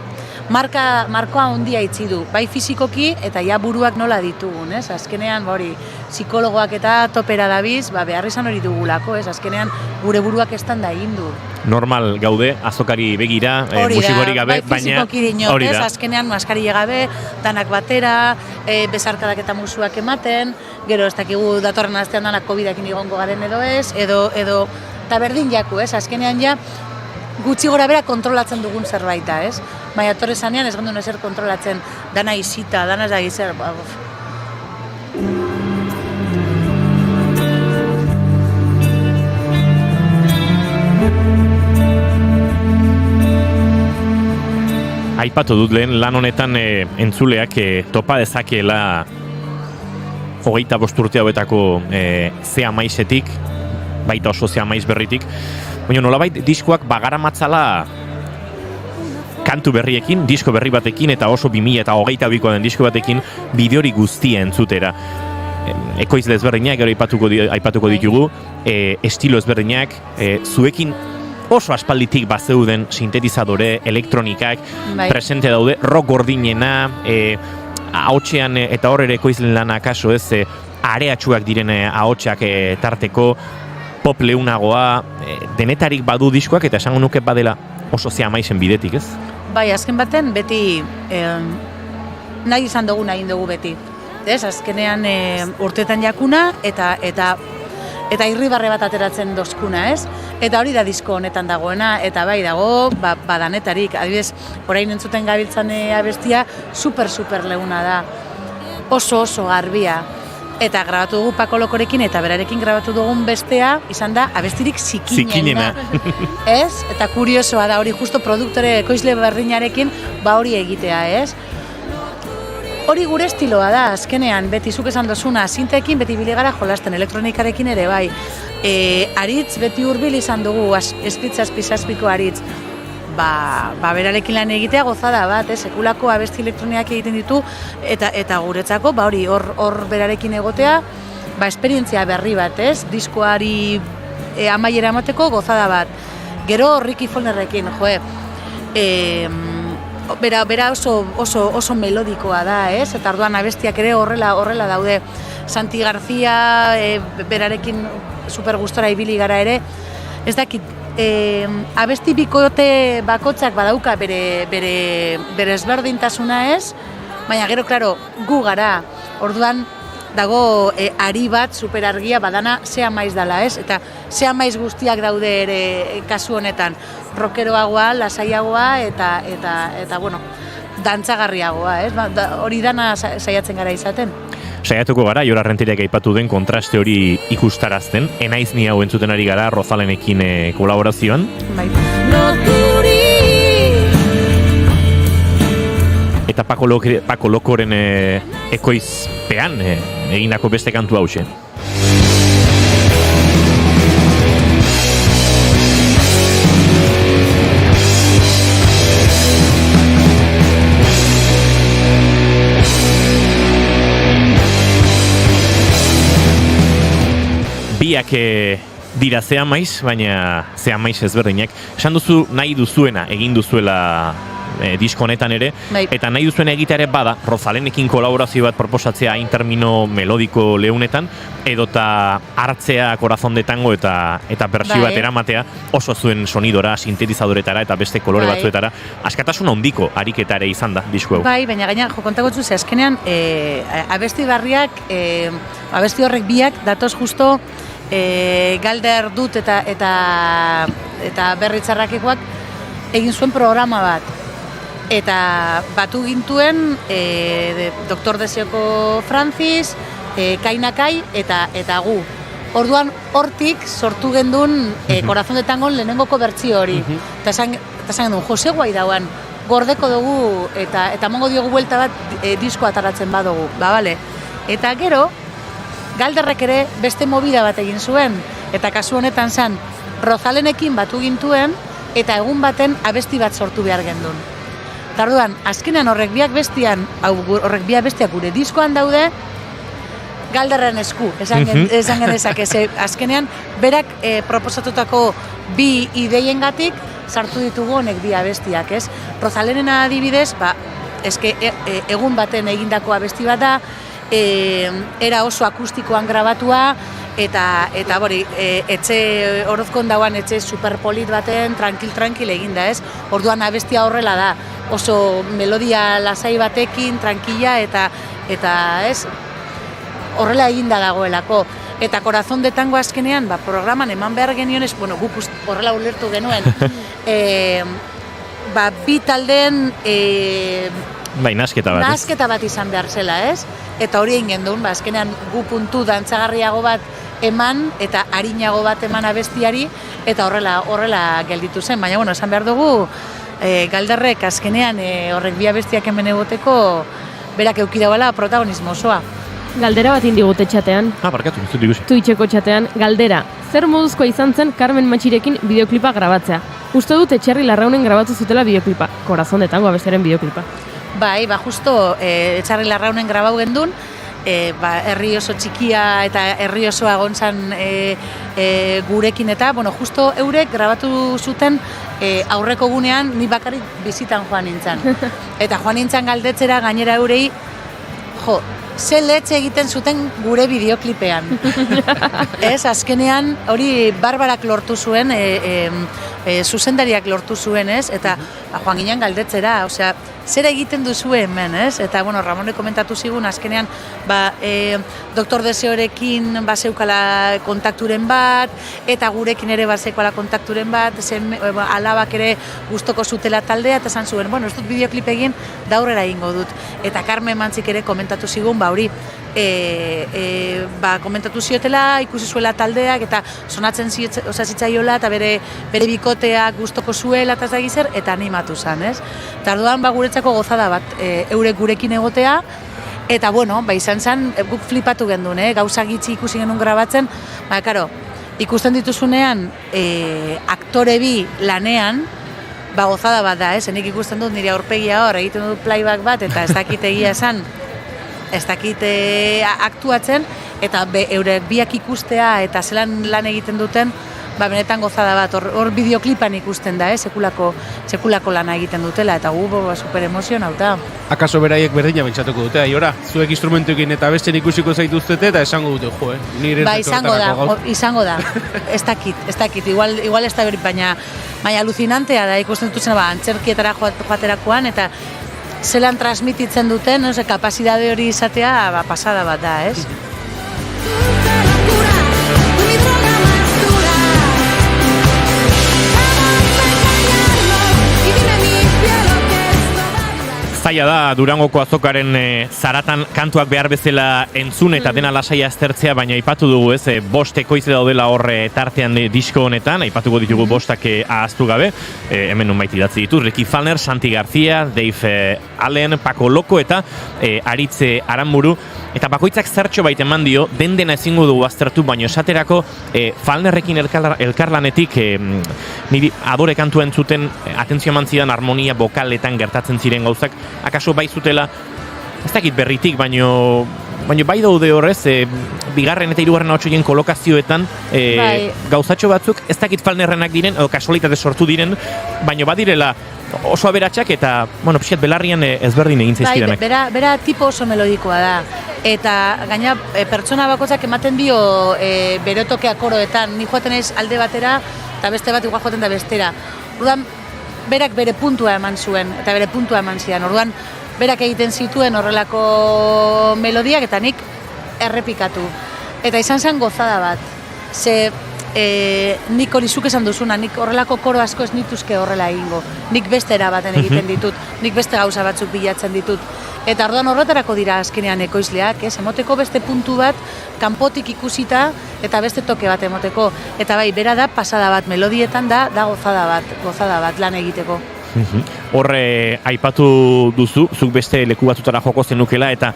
markoa ondia itzi du, bai fizikoki eta ja buruak nola ditugun, ez? Azkenean, hori, psikologoak eta topera dabiz, behar izan hori dugulako, ez? Azkenean, gure buruak estan da egin du. Normal gaude, azokari begira, musikorik gabe, baina hori da. Azkenean, maskari gabe, danak batera, besarkadak eta musuak ematen, gero ez dakigu datorren astean danak COVID-ekin egongo garen edo ez, edo eta berdin jaku, ez? Azkenean ja, gutxi gora bera kontrolatzen dugun zerbait da, ez? Baina torre zanean ez gendun ezer kontrolatzen, dana izita, dana ez da gizer, Aipatu dut lehen lan honetan entzuleak topa dezakeela 25 urte hauetako zea maizetik, baita oso zea maiz berritik, baina nolabait diskoak bagaramatzala kantu berriekin, disko berri batekin eta oso 2022koa den disko batekin bideori guztia entzutera. Ekoizle ezberdinak, gero aipatuko ditugu, estilo ezberdinak, zuekin oso aspalditik bazeuden sintetizadore, elektronikak, presente daude, rock gordinena, ahotsean eta hor ere ekoizlen lana kaso ez, areatsuak diren ahotsak tarteko, pop leunagoa, denetarik badu diskoak eta esango nuke badela oso zea maizen bidetik, ez? Bai, azken baten beti nahi izan dugu, nahi dugu beti. Ez, azkenean urtetan jakuna eta irribarre bat ateratzen dozkuna, ez? Eta hori da disko honetan dagoena, eta bai dago badanetarik. Adibidez, orain entzuten gabiltzan abestia, super leuna da. Oso garbia. Eta grabatu dugu Pako Lokorekin eta berarekin grabatu dugun bestea, izan da abestirik zikinena. Ez? Eta kuriosoa da hori justo produktore ekoizle berdinarekin hori egitea, ez? Hori gure estiloa da, azkenean, beti zuk esan dozuna, sinteekin beti biligara jolasten, elektronikarekin ere bai. Aritz beti hurbil izan dugu, esplitzazpizazpiko aritz. Berarekin lan egitea gozada bat, sekulako abesti elektroniak egiten ditu, eta guretzako, hori, hor berarekin egotea, esperientzia berri bat, ez? Diskoari amaiera emateko gozada bat. Gero Ricky Fonerrekin, bera oso melodikoa da, ez? Eta orduan abestiak ere horrela daude. Santi García, berarekin super gustora ibili gara ere. Ez dakit, abesti bikote bakotzak badauka bere ezberdintasuna, ez? Baina gero, klaro, gu gara. Orduan, dago ari bat superargia badana zea maiz dala, ez? Eta zea maiz guztiak daude ere kasu honetan. Rockeroagoa, lasaiagoa eta bueno, dantzagarriagoa, ez? Hori dana saiatzen gara izaten. Saiatuko gara, Jora Renteriak aipatu den kontraste hori ikustarazten. Enaiz ni hau entzuten ari gara Rozalenekin kolaborazioan. Bai. Eta Pako Lokoren ekoizpean egindako beste kantu hauxe. biak dira zea maiz, baina zea maiz ezberdinak. Esan duzu nahi duzuena egin duzuela disko honetan ere, eta nahi duzuena egiteare bada, Rozalenekin kolaborazio bat proposatzea hain termino melodiko leunetan, edota hartzea Corazón de Tango eta bersio bat eramatea oso zuen sonidora, sintetizadoretara eta beste kolore batzuetara, askatasun handiko ariketare izan da disko hau. Bai, baina gaina kontako dut azkenean abesti barriak, abesti horrek biak datoz justo Galder dut eta berritzarrakekoak egin zuen programa bat. Eta batu gintuen Dr. Desioko Francis, Kainakai eta gu. Orduan hortik sortu gendun Corazón de Tangon lehenengoko bertsio hori. Eta esan gendun, Jose guai dauan, gordeko dugu eta mongo diogu buelta bat disko ataratzen badugu. Bale. Eta gero, Galderrek ere beste movida bat egin zuen. Eta kasu honetan zen, Rozalenekin batu gintuen eta egun baten abesti bat sortu behar gendun. Tarduan, azkenean horrek biak bestiak gure diskoan daude, Galderren esku, esan genezak, azkenean berak proposatutako bi ideiengatik sartu ditugu honek bi abestiak, ez? Rozalenen adibidez, egun baten egindako abesti bat da, era oso akustikoan grabatua, eta etxe Orozkon dauan etxe superpolit baten tranquil eginda, ez? Orduan abestia horrela da, oso melodia lasai batekin, tranquila eta ez? Horrela eginda dagoelako. Eta Corazón de Tango azkenean, programan eman behar genionez, guk horrela ulertu genuen, bi taldeen nasketa bat izan behar zela, ez? Eta hori egin gendun, azkenean gu puntu dantzagarriago bat eman eta arinago bat eman abestiari, eta horrela gelditu zen. Baina, esan behar dugu, Galderrek azkenean horrek bi abestiak hemen egoteko berak eukidauela protagonismo osoa. Galdera bat indigute txatean. Barkatu, ez dut ikusi. Twitcheko txatean, galdera. Zer moduzkoa izan zen Carmen Matxirekin bideoklipa grabatzea? Uste dut Etxarri Larraunen grabatu zutela bideoklipa. Corazón de Tango abestiaren bideoklipa. Bai, justo Etxarri Larraunen grabau gendun, herri oso txikia eta herri osoa gontzan gurekin eta, justo eurek grabatu zuten aurreko gunean ni bakarrik bizitan joan nintzen. Eta joan nintzen galdetzera gainera eurei, ze letxe egiten zuten gure bideoklipean. Ez, azkenean hori Barbarak lortu zuen, zuzendariak lortu zuen, ez? Eta joan ginen galdetzera, osea, zer egiten duzu hemen, ez? Eta, Ramonek komentatu zigun, azkenean, Dr. Deseorekin bazeukala kontakturen bat, eta gurekin ere bazeukala kontakturen bat, alabak ere gustoko zutela taldea, eta esan zuen, ez dut bideoklip egin, da aurrera egingo dut. Eta Carmen Mantzik ere komentatu zigun, hori, komentatu ziotela, ikusi zuela taldeak, eta sonatzen zitzaiola, eta bere bikoteak gustoko zuela, eta zer, eta animatu zen, ez? Tarduan, guretzako gozada bat, eurek gurekin egotea, eta, izan zen, guk flipatu gendun, gauza gitxi ikusi genuen grabatzen, ikusten dituzunean, aktore bi lanean, gozada bat da, nik ikusten dut nire aurpegia hor, egiten dut playback bat, eta ez dakit egia esan, ez dakit aktuatzen, eta eurek biak ikustea eta zelan lan egiten duten, benetan gozada bat, hor bideoklipan ikusten da, sekulako lana egiten dutela, eta gu super emozionauta. Akaso beraiek berdina bentsatuko dute, aiora, zuek instrumentuekin eta besten ikusiko zaituztete, eta esango dute, nire izango da, ez dakit, igual ez da berit, baina alucinantea da ikusten dutzen, antzerkietara joaterakoan, eta zelan transmititzen duten, kapazidade hori izatea, pasada bat da, ez? Zaila da Durangoko azokaren zaratan kantuak behar bezala entzun eta dena lasaia aztertzea, baina aipatu dugu bost ekoitze daudela horre tartean disko honetan, aipatuko ditugu bostak ahaztu gabe, hemen nunbait idatzi ditu, Ricky Falner, Santi García, Dave Allen, Paco Loco eta Aritze Aranburu, eta bakoitzak zertxo bait eman dio, dena ezingo dugu aztertu, baina esaterako Falnerrekin elkarlanetik niri adore kantua entzuten atentzio eman zidan harmonia bokaletan gertatzen ziren gauzak, akaso bai zutela, ez dakit berritik, baino baina bai daude horrez, bigarren eta hirugarren ahotsoien kolokazioetan gauzatxo batzuk ez dakit falnerrenak diren, edo kasualitate sortu diren, baina badirela oso aberatsak eta, bueno, pixkat belarrian ezberdin egin zaizkidanak. Bera tipo oso melodikoa da. Eta gaina pertsona bakoitzak ematen dio bere tokea koroetan, ni joaten ez alde batera, eta beste bat igual joaten da bestera. Orduan, berak bere puntua eman zuen, eta bere puntua eman zidan. Orduan, berak egiten zituen horrelako melodiak, eta nik errepikatu. Eta izan zen gozada bat. Ze nik hori zuk esan duzuna, nik horrelako koro asko ez nituzke horrela egingo. Nik beste erabaten egiten ditut, nik beste gauza batzuk bilatzen ditut. Eta orduan horretarako dira azkenean ekoizleak, emoteko beste puntu bat, kanpotik ikusita, eta beste toke bat emoteko. Eta bai, bera da pasada bat, melodietan da gozada bat lan egiteko. Horre, aipatu duzu, zuk beste leku batutara joko zenukela, eta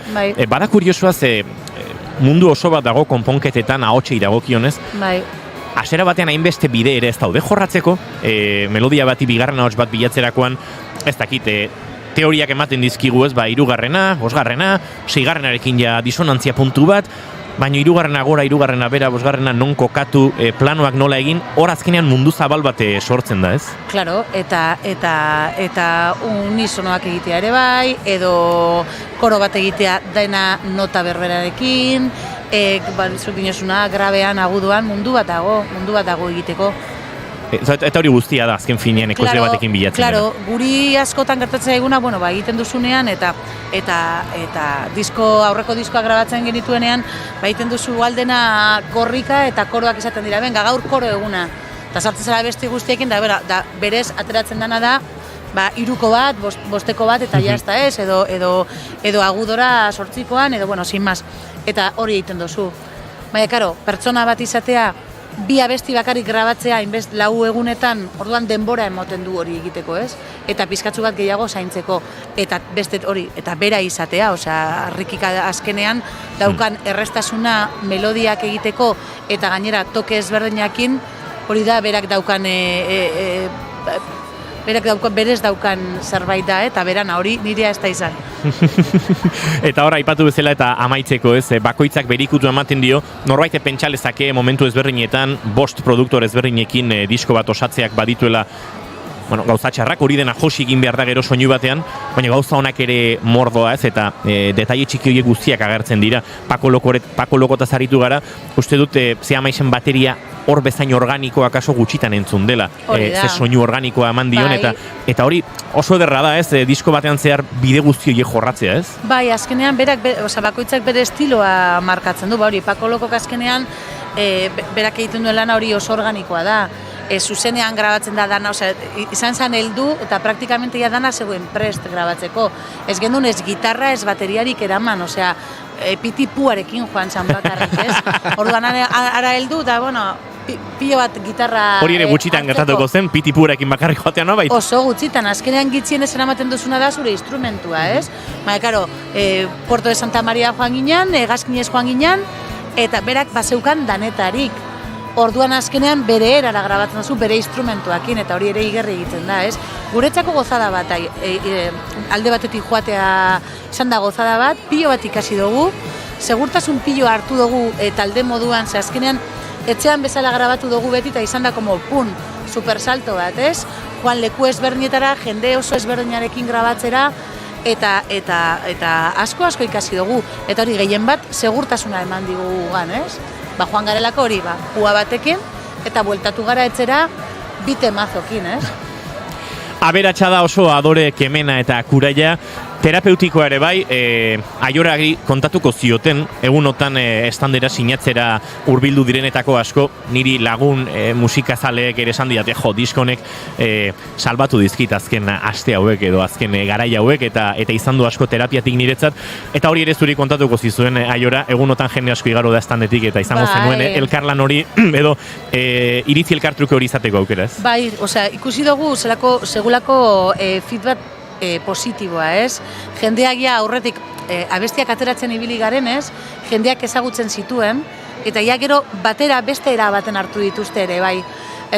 bada kuriosoa mundu oso bat dago konponketetan ahotsei dagokionez. Bai. Hasiera batean hainbeste bide ere ez daude jorratzeko, melodia bati bigarren ahots bat bilatzerakoan, ez dakit, teoriak ematen dizkigu ez, hirugarrena, bosgarrena, seigarrenarekin ja disonantzia puntu bat, baina hirugarrena gora, hirugarrena bera, bosgarrena non kokatu, planoak nola egin, hor azkenean mundu zabal bat sortzen da, ez? Claro, eta unisonoak egitea ere bai, edo koro bat egitea dena nota berberarekin, zuk dinosuna, grabean, aguduan, mundu bat dago egiteko. Eta hori guztia da, azken finean ekoizle batekin bilatzen. Claro, guri askotan gertatzen eguna, egiten duzunean, eta aurreko diskoa grabatzen genituenean, egiten duzu aldena korrika eta koroak izaten dira, benga, gaur koro eguna. Eta sartzen zara beste guztiekin, da berez ateratzen dana da, hiruko bat, bosteko bat, eta jazta ez, edo agudora sortzikoan, edo, sin más. Eta hori egiten duzu. Baina, karo, pertsona bat izatea, bi abesti bakarrik grabatzea hainbest 4 egunetan, orduan denbora emoten du hori egiteko, ez? Eta pizkatzu bat gehiago zaintzeko, eta beste hori, eta bera izatea, osea, Rikik azkenean daukan errestasuna melodiak egiteko, eta gainera toke ezberdinakin, hori da berak daukan berez daukan zerbait da, eta berana hori nirea ez da izan. Eta hor, aipatu bezala eta amaitzeko ez, bakoitzak berikutu ematen dio, norbaite pentsalezake momentu ezberdinetan, 5 produktor ezberdinekin disko bat osatzeak badituela, gauza txarrak, hori dena josi egin behar da gero soinu batean, baina gauza honak ere mordoa ez, eta detaile txiki horiek guztiak agertzen dira. Pako Lokotaz aritu gara, uste dut Zea Maizen bateria hor bezain organikoa kaso gutxitan entzun dela. Ze soinu organikoa eman dion, eta hori oso ederra da ez, disko batean zehar bide guzti horiek jorratzea ez? Bai, azkenean bakoitzak bere estiloa markatzen du, hori Pako Lokok azkenean berak egiten duen lana hori oso organikoa da. Zuzenean grabatzen da dana, izan zen heldu eta praktikamente ja dana zegoen prest grabatzeko. Ez gendun ez gitarra, ez bateriarik eraman, pitipuarekin joan zan bakarrik, ez? Orduan ara heldu, da, pilo bat gitarra... Hori ere gutxitan gertatuko zen, pitipuarekin bakarrik joatean, no bai? Oso gutxitan, azkenean gitzien esan ematen duzuna da zure instrumentua, ez? Baina, karo, Puerto de Santa Maria joan ginen, Gazkinez joan ginen, eta berak baseukan danetarik. Orduan azkenean bere erara grabatzen duzu, bere instrumentuakin, eta hori ere igerri egiten da, ez? Guretzako gozada bat, alde batetik joatea izan da gozada bat, pilo bat ikasi dugu, segurtasun pilo hartu dugu talde moduan, ze azkenean etxean bezala grabatu dugu beti, eta izan da como super salto bat, ez? Joan leku ezberdinetara, jende oso ezberdinarekin grabatzera, eta asko ikasi dugu, eta hori gehien bat segurtasuna eman digugan, ez? Joan garelako hori, pua batekin, eta bueltatu gara etxera bite mazokin, ez? Aberatsa da oso Adore, Kemena eta Kuraia, terapeutikoa ere bai, Aiorari kontatuko zioten, egunotan estandera sinatzera hurbildu direnetako asko, niri lagun musikazaleek ere esan diate, diskonek salbatu dizkit azken aste hauek edo azken garai hauek, eta izan du asko terapiatik niretzat, eta hori ere zuri kontatuko zizuen Aiora, egunotan jende asko igaro da estandetik, eta izango zenuen elkarlan hori, edo iritzi elkartruke hori izateko aukera, ez? Bai, ikusi dugu segulako feedback positiboa, ez? Jendeagia aurretik abestiak ateratzen ibili garenez, jendeak ezagutzen zituen, eta ja gero batera beste era baten hartu dituzte ere, bai.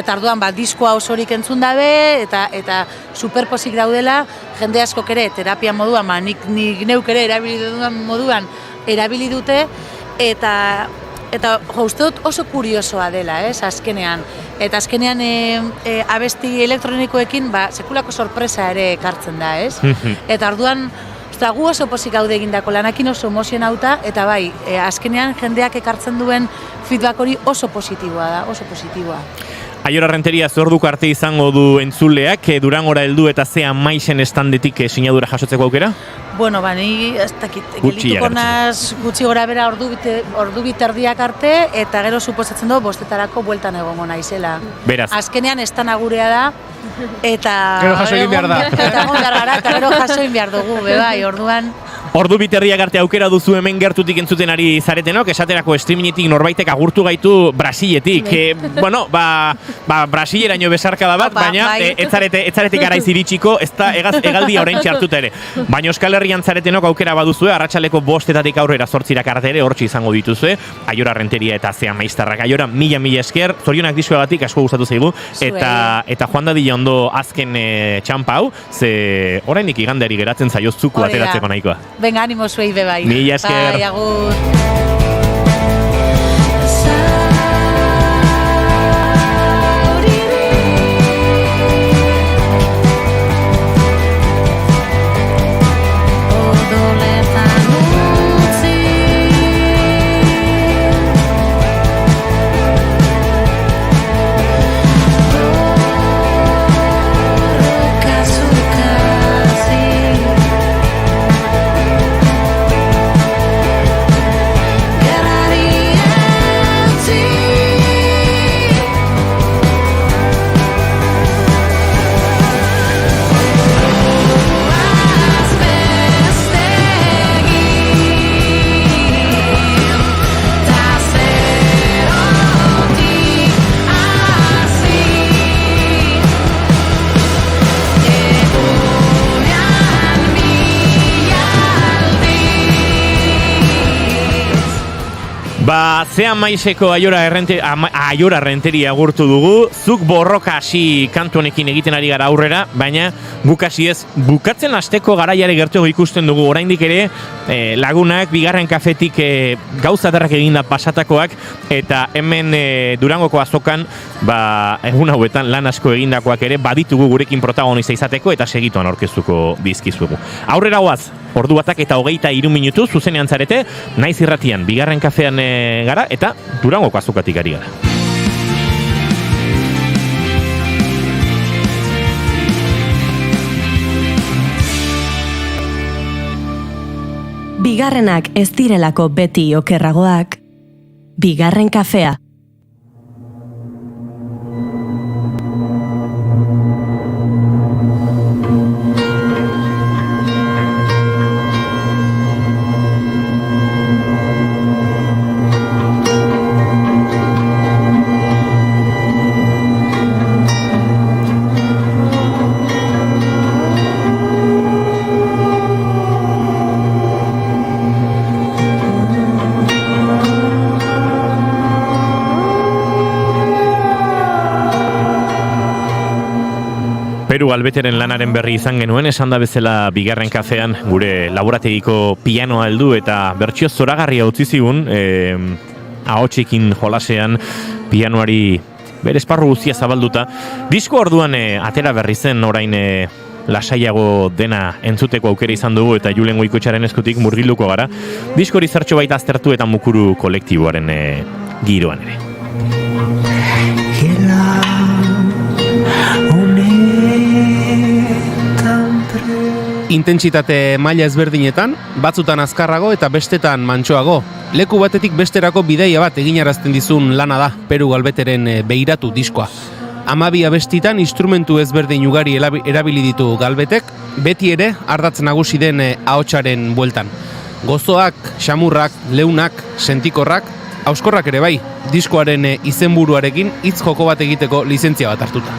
eta arduan diskoa osorik entzun dabe, eta superposik daudela, jende askok ere terapia moduan, nik neuk ere erabili duen moduan erabili dute, eta uste dut oso kuriosoa dela, azkenean. Eta azkenean abesti elektronikoekin sekulako sorpresa ere ekartzen da, ez? Eta arduan, gu oso pozik gaude egindako lanakin oso emozionauta, eta azkenean jendeak ekartzen duen feedback hori oso positiboa da, oso positiboa. Aiora Renteria zorduko arte izango du entzuleak, Durangora heldu eta Zea Maixen estandetik sinadura jasotzeko aukera? Bueno, ni ez dakit, gelituko naz gutxi gora bera ordu biterdiak arte, eta gero suposatzen du 5:00 bueltan egongo naizela. Beraz. Azkenean estana gurea da, eta gero jaso egin behar da. Eta gero jaso egin behar dugu, bai, orduan. Ordu biterdiak arte aukera duzu hemen gertutik entzuten ari zaretenok, esaterako streamingetik norbaitek agurtu gaitu Brasiletik. Bueno, Brasileraino besarkada bat, baina etzaretik garaiz iritsiko, ez da hegaldia orain txartuta ere. Baina Euskal Herrian zaretenok aukera baduzue, arratsaleko 5:00 aurrera 8:00 arte ere hortxe izango dituzue, Aiora Renteria eta Zea Maixtarrak. Aiora, mila esker, zorionak diskoagatik asko gustatu zaigu, eta joan dadila ondo azken txampa hau, ze orainik igandeari geratzen zaio zuku ateratzeko nahikoa. Venga, ánimo zuei bai. Mila esker. Bai, agur. Zea Maixeko Aiora Renteria agurtu dugu, zuk borroka hasi kantu honekin egiten ari gara aurrera, baina guk hasi ez, bukatzen hasteko garaiare gertuago ikusten dugu, oraindik ere lagunak, bigarren kafetik gauza derrak eginda pasatakoak, eta hemen Durangoko azokan, egun hauetan lan asko egindakoak ere, baditugu gurekin protagonista izateko, eta segituan aurkeztuko dizkizuegu. Aurrera goaz, ordu batak eta 23 minutu zuzenean zarete, Naiz Irratian, bigarren kafean gara, eta Durangoko azokatik ari gara. Bigarrenak ez direlako beti okerragoak, bigarren kafea. Peru Albeteren lanaren berri izan genuen, esan da bezala bigarren kafean gure laborategiko pianoa heldu eta bertsio zoragarria utzi zigun, ahotsekin jolasean pianoari bere esparru guztia zabalduta. Disko orduan atera berri zen orain lasaiago dena entzuteko aukera izan dugu eta Julen Goikoetxearen eskutik murgilduko gara. Diskori zertxo baita aztertu eta mukuru kolektiboaren giroan ere. Intentsitate maila ezberdinetan, batzutan azkarrago eta bestetan mantsoago. Leku batetik besterako bidaia bat eginarazten dizun lana da, Peru Albeteren Beiratu diskoa. 12 abestitan instrumentu ezberdin ugari erabili ditu Galbetek, beti ere ardatz nagusi den ahotsaren bueltan. Gozoak, xamurrak, leunak, sentikorrak, hauskorrak ere bai, diskoaren izenburuarekin hitz joko bat egiteko lizentzia bat hartuta.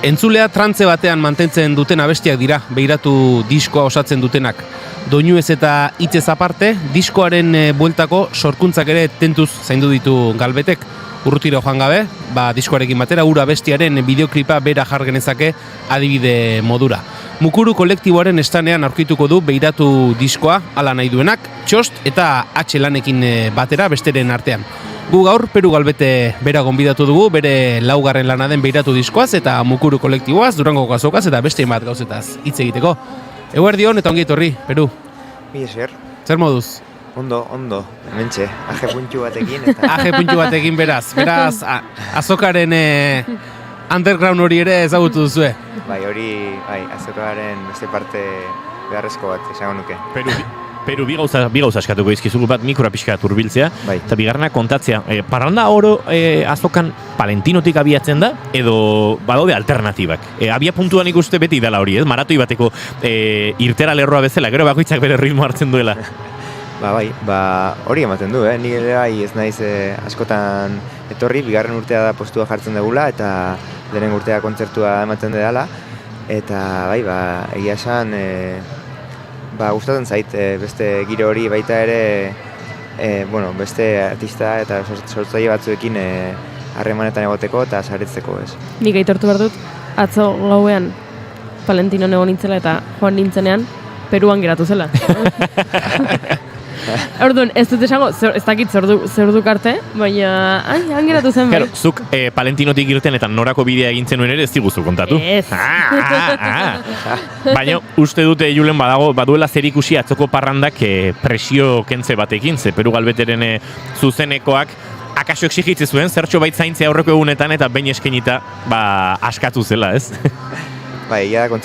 Entzulea trantze batean mantentzen duten abestiak dira, behiratu diskoa osatzen dutenak. Doinuez eta hitzez aparte, diskoaren bueltako sorkuntzak ere tentuz zaindu ditu Galbetek. Urrutiro joan gabe, diskoarekin batera, ura bestiaren bideoklipa bera jar genezake adibide modura. Mukuru kolektiboaren estanean aurkituko du behiratu diskoa, ala nahi duenak, txost eta lanekin batera besteren artean. Gu gaur Peru Galbete bera gonbidatu dugu, bere laugarren lana den behiratu diskoaz eta Mukuru kolektiboaz, Durango gazokaz eta beste bat gauzetaz hitz egiteko. Eguerdion eta ongi etorri, Peru. Mi esker. Zer moduz? Ondo, hementxe, aje puntu batekin. Eta... Aje puntu batekin beraz, azokaren underground hori ere ezagutu duzue. Hori, azokaren beste parte beharrezko bat, esango nuke. Peru, bi gauza eskatuko izkizugu bat mikroa pixka turbiltzea, eta bigarrena kontatzea. Parranda oro azokan Palentinotik abiatzen da, edo badaude alternatibak. Abia puntuan ikuste beti dela hori, maratoi bateko irtera lerroa bezala, gero bakoitzak bere ritmo hartzen duela. Hori ematen du, ni ere ez naiz askotan etorri, bigarren urtea da postua jartzen dugula, eta lehen urtea kontzertua ematen dela, eta egia esan, gustatzen zait, beste giro hori baita ere, beste artista eta sortzaile batzuekin harremanetan egoteko eta saretzeko, ez. Nik aitortu behar dut, atzo gauean Palentino egon nintzela eta joan nintzenean Peruan geratu zela. Orduan, ez dut esango, ez dakit zer duk arte, baina han geratu zen bai. Zuk Palentinotik irten eta norako bidea egintzen nuen ere ez diguzu kontatu. Ez. Baina uste dute Julen baduela zerikusi atzoko parrandak presio kentze batekin, ze Peru Galbeteren zuzenekoak akaso exigitze zuen, zertxo bait zaintzea aurreko egunetan eta behin eskenita askatu zela, ez? Egia da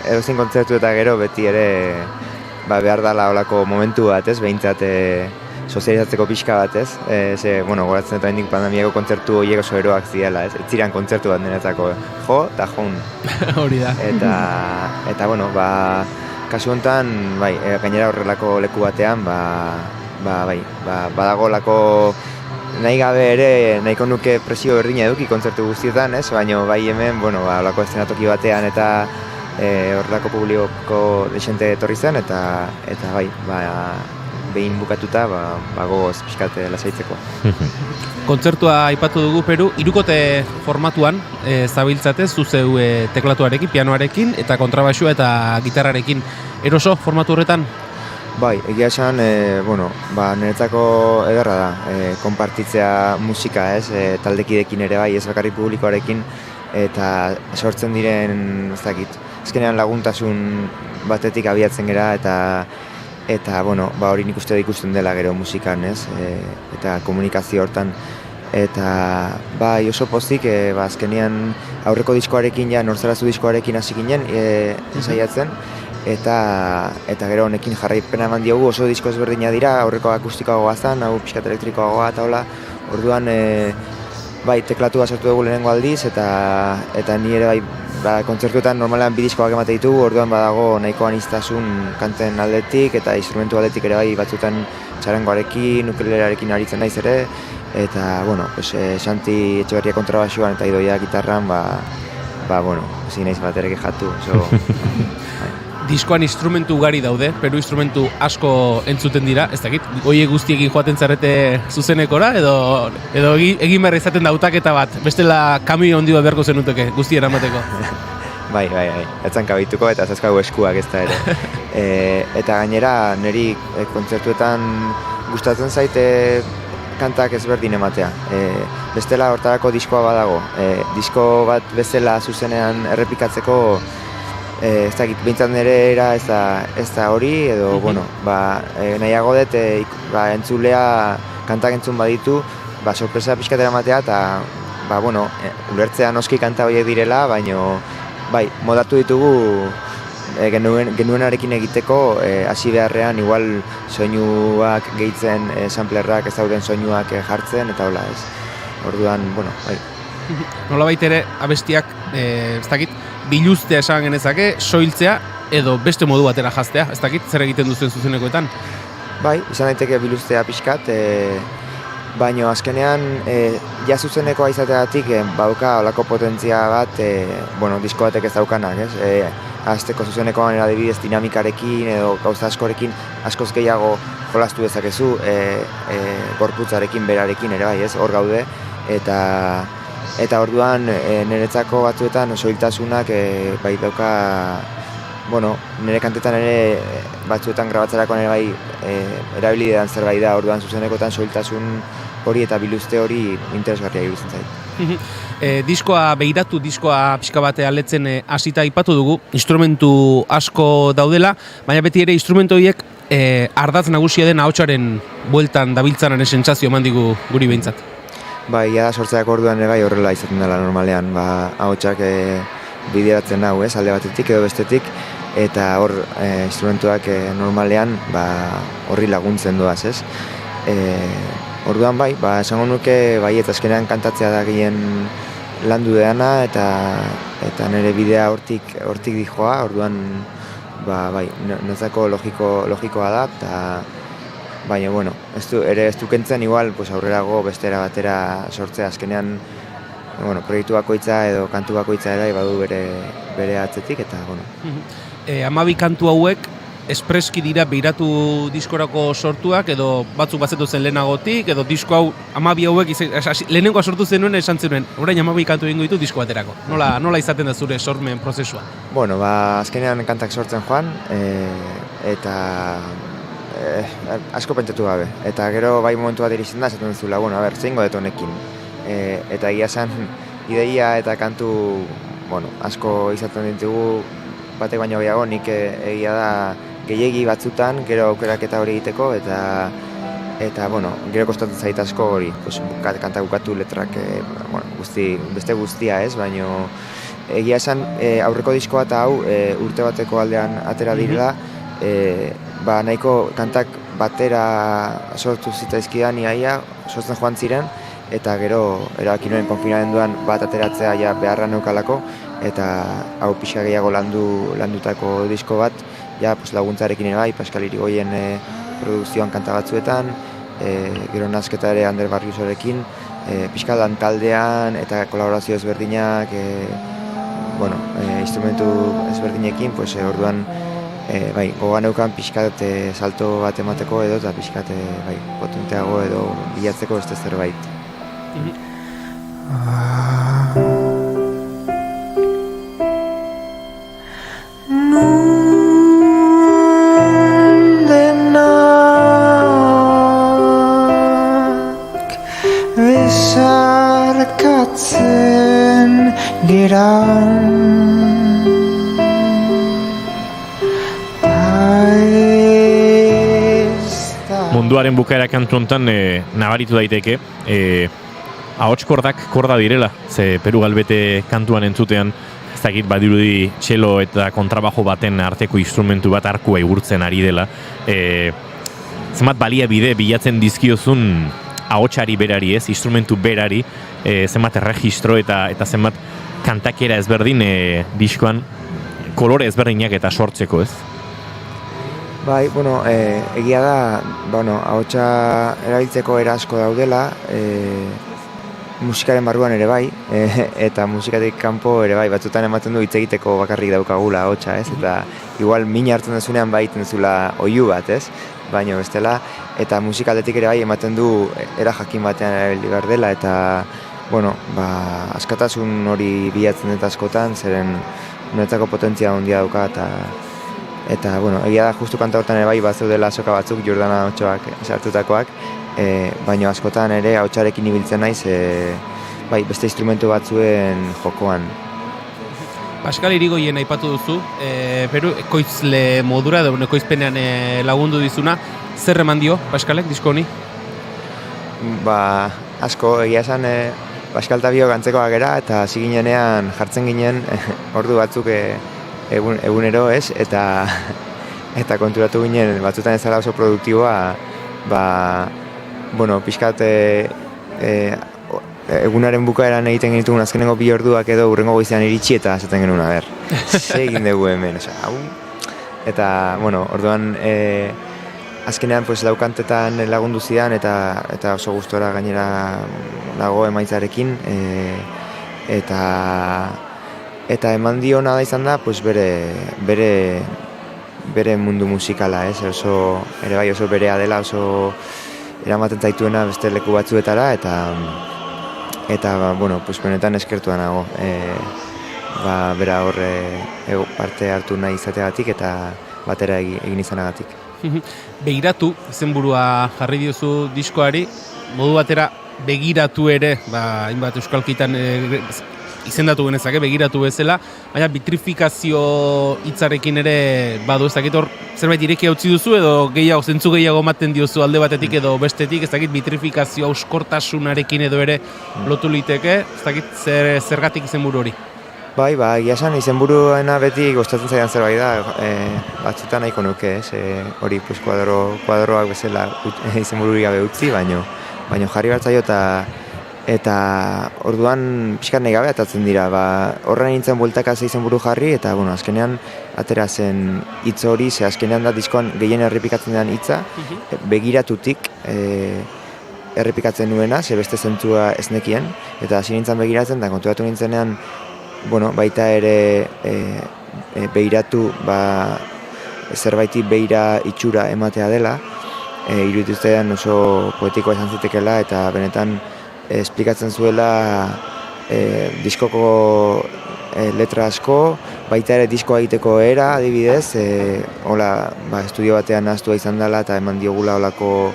edozein kontzertu eta gero beti ere behar dala olako momentu bat, ez? Behintzat sozializatzeko pixka bat, ez? Goratzen eta hendik pandemiako kontzertu horiek oso eroak zidela, ez? Ez ziren kontzertu bat denetzako, jo eta joun. Hori da. Eta, kasu honetan, gainera horrelako leku batean, badago lako nahi gabe ere, nahiko nuke presio berdina eduki kontzertu guztietan, ez? Baina hemen, olako eszenatoki batean eta horrelako publiko desente etorri zen, eta behin bukatuta gogoz pixkate lasaitzeko. Kontzertua aipatu dugu Peru, hirukote formatuan zabiltzate, zuzeu teklatuarekin, pianoarekin, eta kontrabaxua eta gitarrarekin. Eroso formatu horretan? Egia esan, niretzako ederra da, konpartitzea musika, ez, taldekidekin ere ez bakarrik publikoarekin, eta sortzen diren, ez dakit, azkenean laguntasun batetik abiatzen gera, eta hori nik uste da ikusten dela gero musikan, ez, eta komunikazio hortan, eta oso pozik, azkenean aurreko diskoarekin, Nortzarazu diskoarekin hasi ginen, ensaiatzen, eta gero honekin jarraipena eman diogu, oso disko ezberdina dira, aurreko akustikoagoa zen, hau pixkat elektrikoagoa eta hola, orduan teklatua sortu dugu lehenengo aldiz, eta ni ere kontzertuetan normalean bi diskoak emate ditugu, orduan badago nahiko aniztasun kanten aldetik eta instrumentu aldetik ere batzutan txarangoarekin, ukulelearekin aritzen naiz ere, eta Santi Etxeberria kontrabaxuan eta Idoia gitarran, ezin naiz bat ere kexatu. Diskoan instrumentu ugari daude, Peru instrumentu asko entzuten dira, ez dakit, hoiek guztiekin joaten zarete zuzenekora, edo egin behar izaten dautaketa bat, bestela kami handi bat beharko zenuteke, guzti eramateko. Etzan kabituko eta zazkagu eskuak ez da ere. Eta gainera, niri kontzertuetan gustatzen zaite kantak ezberdin ematea. Bestela hortarako diskoa badago, disko bat bezala zuzenean errepikatzeko, ez dakit, behintzat nire era ez da hori, edo, nahiago dut, entzulea kantak entzun baditu, sorpresa pixkatera matea, eta, ulertzea noski kanta horiek direla, baino, modatu ditugu genuenarekin egiteko, hasi beharrean, igual soinuak gehitzen, samplerrak ez dauden soinuak jartzen, eta hola ez. Orduan, Nola ere, abestiak, ez dakit, biluztea esan genezake, soiltzea, edo beste modu batera jaztea, ez dakit, zer egiten duzuen zuzenekoetan? Izan daiteke biluztea pixkat, baina azkenean ja zuzenekoa izateagatik bauka olako potentzia bat bueno, disko batek ez daukanak, ez? Azteko zuzenekoan adibidez dinamikarekin edo gauza askorekin askoz gehiago jolastu dezakezu gorputzarekin, berarekin ere bai, ez? Hor gaude eta orduan niretzako batzuetan soiltasunak bai dauka, bueno, nire kantetan ere batzuetan grabatzerakoan ere bai erabili edan zerbait da, orduan zuzenekotan soiltasun hori eta biluzte hori interesgarria iruditzen zait. Diskoa behiratu, diskoa pixka bate aletzen hasita aipatu dugu, instrumentu asko daudela, baina beti ere instrumentu horiek ardatz nagusia den ahotsaren bueltan dabiltzanaren sentsazio eman digu guri behintzat. Bai, ja sortzeak orduan ere bai horrela izaten dela normalean, ahotsak bideratzen hau, alde batetik edo bestetik, eta hor instrumentuak normalean horri laguntzen doaz, ez? Orduan bai, esango nuke bai, eta azkenean kantatzea da gehien landu deana eta nire bidea hortik dijoa, orduan bai, netzako logikoa da, eta baina, bueno, ez du kentzen igual aurrerago bestera batera sortzea azkenean, bueno, proiektu bakoitza edo kantu bakoitza ere badu bere atzetik, eta, bueno. 12 kantu hauek espreski dira behiratu diskorako sortuak, edo batzuk bazetu zen lehenagotik, edo disko hau 12 hauek lehenengoa sortu zenuen esan zenuen, orain 12 kantu egingo ditu disko baterako. Nola izaten da zure sormen prozesua? Bueno, azkenean kantak sortzen joan, eta asko pentsatu gabe. Eta gero bai momentu bat iristen da, esaten duzula, bueno, zein godet honekin. Eta egia esan, ideia eta kantu, bueno, asko izaten ditugu, batek baino gehiago, nik egia da gehiegi batzutan, gero aukeraketa hori egiteko, eta bueno, gero kostatzen zait asko hori, kanta bukatu letrak, beste guztia ez, baino egia esan aurreko diskoa eta hau urte bateko aldean atera direla, nahiko kantak batera sortu zitaizkidan iaia, sortzen joan ziren, eta gero erabaki nuen konfinamenduan bat ateratzea ja beharra neukalako, eta hau pixka gehiago landutako disko bat, ja laguntzarekin ere bai, Pascal Irigoyen produkzioan kanta batzuetan, gero nazketa ere Ander Barriusorekin, pixka lan taldean eta kolaborazio ezberdinak, instrumentu ezberdinekin, orduan gogoan neukan pixkat salto bat emateko edo eta pixkat potenteago edo bilatzeko beste zerbait. Besarkatzen dira Munduaren bukaera kantu hontan nabaritu daiteke ahotskordak korda direla, ze Peru Galbete kantuan entzutean ez dakit badirudi txelo eta kontrabajo baten arteko instrumentu bat arkua igurtzen ari dela, zenbat baliabide bilatzen dizkiozun ahotsari berari ez, instrumentu berari, zenbat erregistro eta zenbat kantakera ezberdin diskoan kolore ezberdinak eta sortzeko ez? Bai, egia da, ahotsa erabiltzeko era asko daudela, musikaren barruan ere bai, eta musikatik kanpo ere bai, batzutan ematen du hitz egiteko bakarrik daukagula ahotsa, ez? Eta igual mina hartzen duzunean bai iten duzula oihu bat, ez? Baina bestela, eta musikaletik ere bai ematen du era jakin batean erabili behar dela, eta askatasun hori bilatzen dut askotan, zeren niretzako potentzia handia dauka, eta egia da justu kanta hortan ere bai bazeudela soka batzuk Jordana Otsoak sartutakoak, baina askotan ere ahotsarekin ibiltzen naiz beste instrumentu batzuen jokoan. Pascal Irigoyen aipatu duzu, Peru ekoizle modura edo ekoizpenean lagundu dizuna, zer eman dio Pascalek disko honi? Asko, egia esan Pascal eta bio gantzekoak gera, eta hasi ginenean jartzen ginen ordu batzuk egunero ez, eta konturatu ginen batzutan ez dela oso produktiboa, pixkat egunaren bukaeran egiten genitugun azkenengo 2 orduak edo hurrengo goizean iritsi eta esaten genuen, ze egin dugu hemen, eta, orduan azkenean pues laukantetan lagundu zidan eta oso gustora gainera dago emaitzarekin eta eman diona da izan da pues bere mundu musikala, ez? Oso ere bai oso berea dela, oso eramaten zaituena beste leku batzuetara eta bueno, pues benetan eskertua nago. Bera hor parte hartu nahi izateagatik eta batera egin izanagatik. Begiratu, izenburua jarri diozu diskoari, modu batera begiratu ere, hainbat euskalkitan izendatu genezake, begiratu bezala, baina vitrifikazio hitzarekin ere badu, ez dakit hor zerbait irekia utzi duzu edo zentzu gehiago ematen diozu alde batetik edo bestetik, ez dakit vitrifikazio auskortasunarekin edo ere lotu liteke, ez dakit zergatik izenburu hori. Bai, egia esan izenburuena beti gustatzen zaidan zerbait da, batzutan nahiko nuke, hori pues kuadroak bezala izenbururik gabe utzi, baino jarri bat zaio eta orduan pixkat nahi gabe atatzen dira, horren nintzen bueltaka izenburu jarri, eta bueno, azkenean atera zen hitz hori, azkenean da diskoan gehien errepikatzen den hitza, begiratutik errepikatzen nuena, beste zentzua ez nekien, eta hasi nintzen begiratzen, eta konturatu nintzenean, bueno, baita ere behiratu zerbaiti behira itxura ematea dela, irudituztean oso poetikoa izan zitekela eta benetan esplikatzen zuela diskoko letra asko, baita ere diskoa egiteko era, adibidez, estudio batean ahaztua izan dela eta eman diogula olako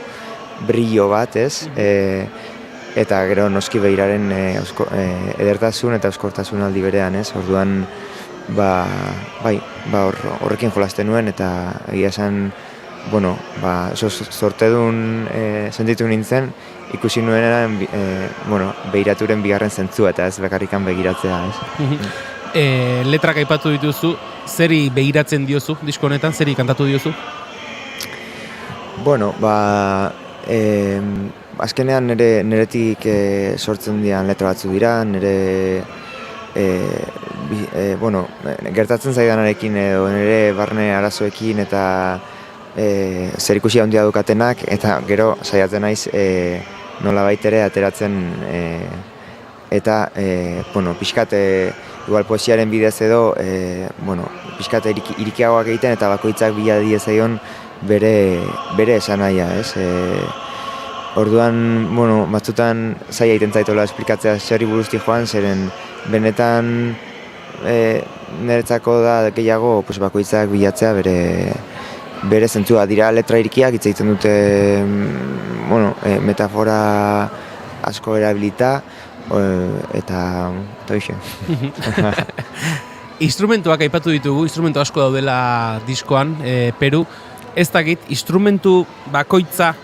brillo bat, ez? Eta gero noski behiraren edertasun eta euskortasun aldi berean, ez? Orduan, horrekin jolasten nuen eta egia esan, bueno, zortedun sentitu nintzen, ikusi nuenean, behiraturen bigarren zentzua eta ez bakarrikan begiratzea, ez? Letrak aipatu dituzu, zeri begiratzen diozu, disko honetan, zeri kantatu diozu? Bueno, azkenean neretik sortzen dian letra batzu dira, gertatzen zaidanarekin edo nire barne arazoekin eta zerikusi handia dukatenak, eta gero saiatzen naiz nolabait ere ateratzen eta pixkat igual poesiaren bidez edo pixkat irikiagoak egiten eta bakoitzak bila diezaion bere esanahia, ez? Orduan, batzutan zaila egiten zaitola esplikatzea zerri buruzti joan, zeren benetan niretzako da gehiago bakoitzak bilatzea bere zentzua. Dira letra irikiak, hitz egiten dute metafora asko erabilita eta hoxe. Instrumentuak aipatu ditugu, instrumentu asko daudela diskoan, Peru. Ez dakit, instrumentu bakoitza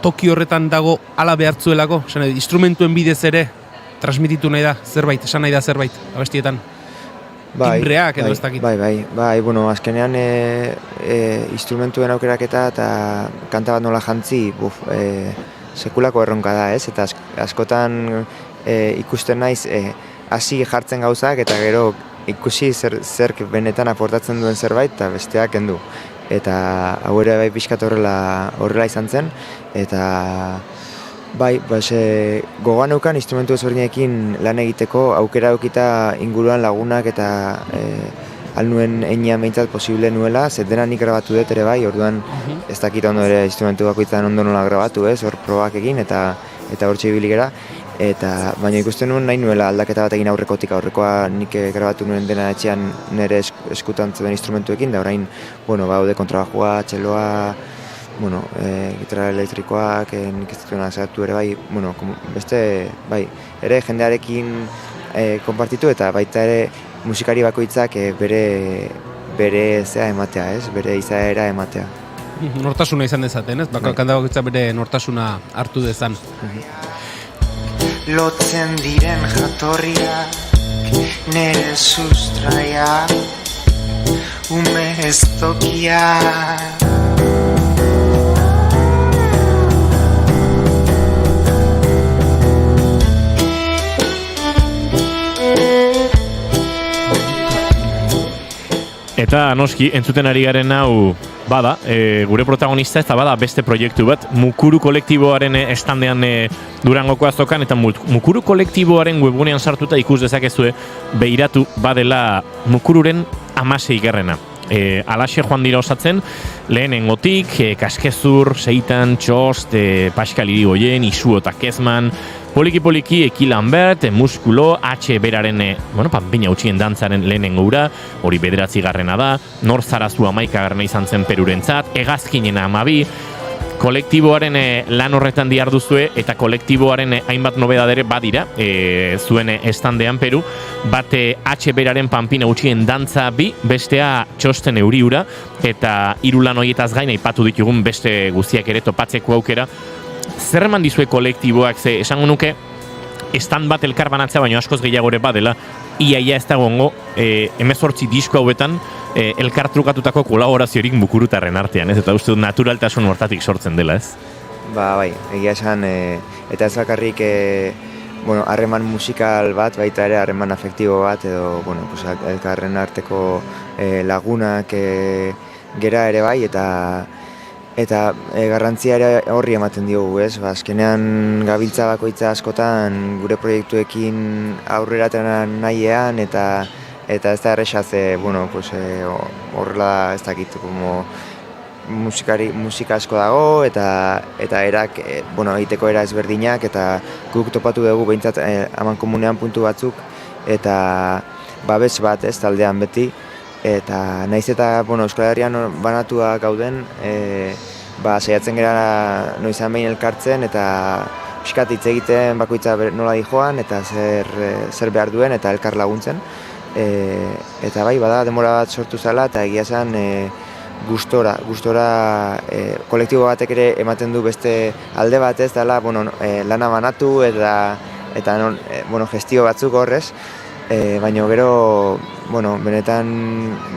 toki horretan dago ala behartzuelako, instrumentuen bidez ere transmititu nahi da zerbait, esan nahi da zerbait, abestietan. Timbreak edo ez dakit. Bai, azkenean instrumentuen aukeraketa eta kanta bat nola jantzi, sekulako erronka da, ez? Eta askotan ikusten naiz hasi jartzen gauzak eta gero ikusi zerk benetan aportatzen duen zerbait eta besteak kendu. Eta hau ere bai pixkat horrela izan zen, eta gogoan eukan instrumentu ezberdinekin lan egiteko aukera eukita inguruan lagunak eta alnuen einean behintzat posible nuela, dena nik grabatu dut ere bai, orduan ez dakit ondo ere instrumentu bakoitzan ondo nola grabatu, hor probak egin eta hortxe ibili gera. Baina ikusten nuen nahi nuela aldaketa bat egin aurrekotik, aurrekoa nik grabatu nuen dena etxean nire eskutan zeuden instrumentuekin, da orain, baude kontrabajua, txeloa, gitarra elektrikoak, nik ez dutuen azatu ere bai, beste, ere jendearekin konpartitu eta baita ere musikari bakoitzak bere zea ematea, ez? Bere izaera ematea. Nortasuna izan dezaten, ez? Kanta bakoitzak bere nortasuna hartu dezan. Lotzen diren jatorriak nere sustraia ume ez tokiak Eta noski, entzuten ari garen hau bada, gure protagonista ez da bada beste proiektu bat, Mukuru kolektiboaren estandean Durangoko azokan, eta Mukuru kolektiboaren webgunean sartuta ikus dezakezue behiratu badela Mukururen 16 gerrena. Alaxe joan dira osatzen, lehenengotik, Kaskezur, Seitan, Txost, Pascal Irigoyen, Isu eta Kezman, poliki-poliki, Eki Lambert, Muskulo, H. Beraren, panpina utxien dantzaren lehenengo ura, hori 9. da, Nor Zarazu 11. izan zen Perurentzat, Hegazkinen 12, kolektiboaren lan horretan diharduzue eta kolektiboaren hainbat nobedadere badira zuen estandean Peru, bat H. Beraren panpina utxien dantza 2, bestea Txosten Euriura, eta 3 lan horietaz gain aipatu ditugun beste guztiak ere topatzeko aukera. Zer eman dizue kolektiboak, ze esango nuke stand bat elkar banatzea baino askoz gehiagore badela, iaia ez dagoengo 18 disko hauetan elkar trukatutako kolaboraziorik Mukurutarren artean, ez? Eta uste dut naturaltasun hortatik sortzen dela, ez? Bai, egia esan, eta ez bakarrik harreman musikal bat, baita ere harreman afektibo bat, edo elkarren arteko lagunak gera ere bai, eta garrantzia ere horri ematen diogu, ez? Azkenean gabiltza bakoitza askotan gure proiektuekin aurrera nahiean, eta ez da errexaz, horrela ez dakit, musika asko dago, eta erak, egiteko era ezberdinak, eta guk topatu dugu behintzat amankomunean puntu batzuk, eta babes bat ez taldean beti, eta naiz eta Euskal Herrian banatua gauden, saiatzen gara noizan behin elkartzen, eta pixkat hitz egiten bakoitza nola dijoan, eta zer behar duen, eta elkar laguntzen. Eta bai, bada denbora bat sortu zala, eta egia esan gustora kolektibo batek ere ematen du beste alde bat ez dela, lana banatu eta gestio batzuk horrez, baina gero, benetan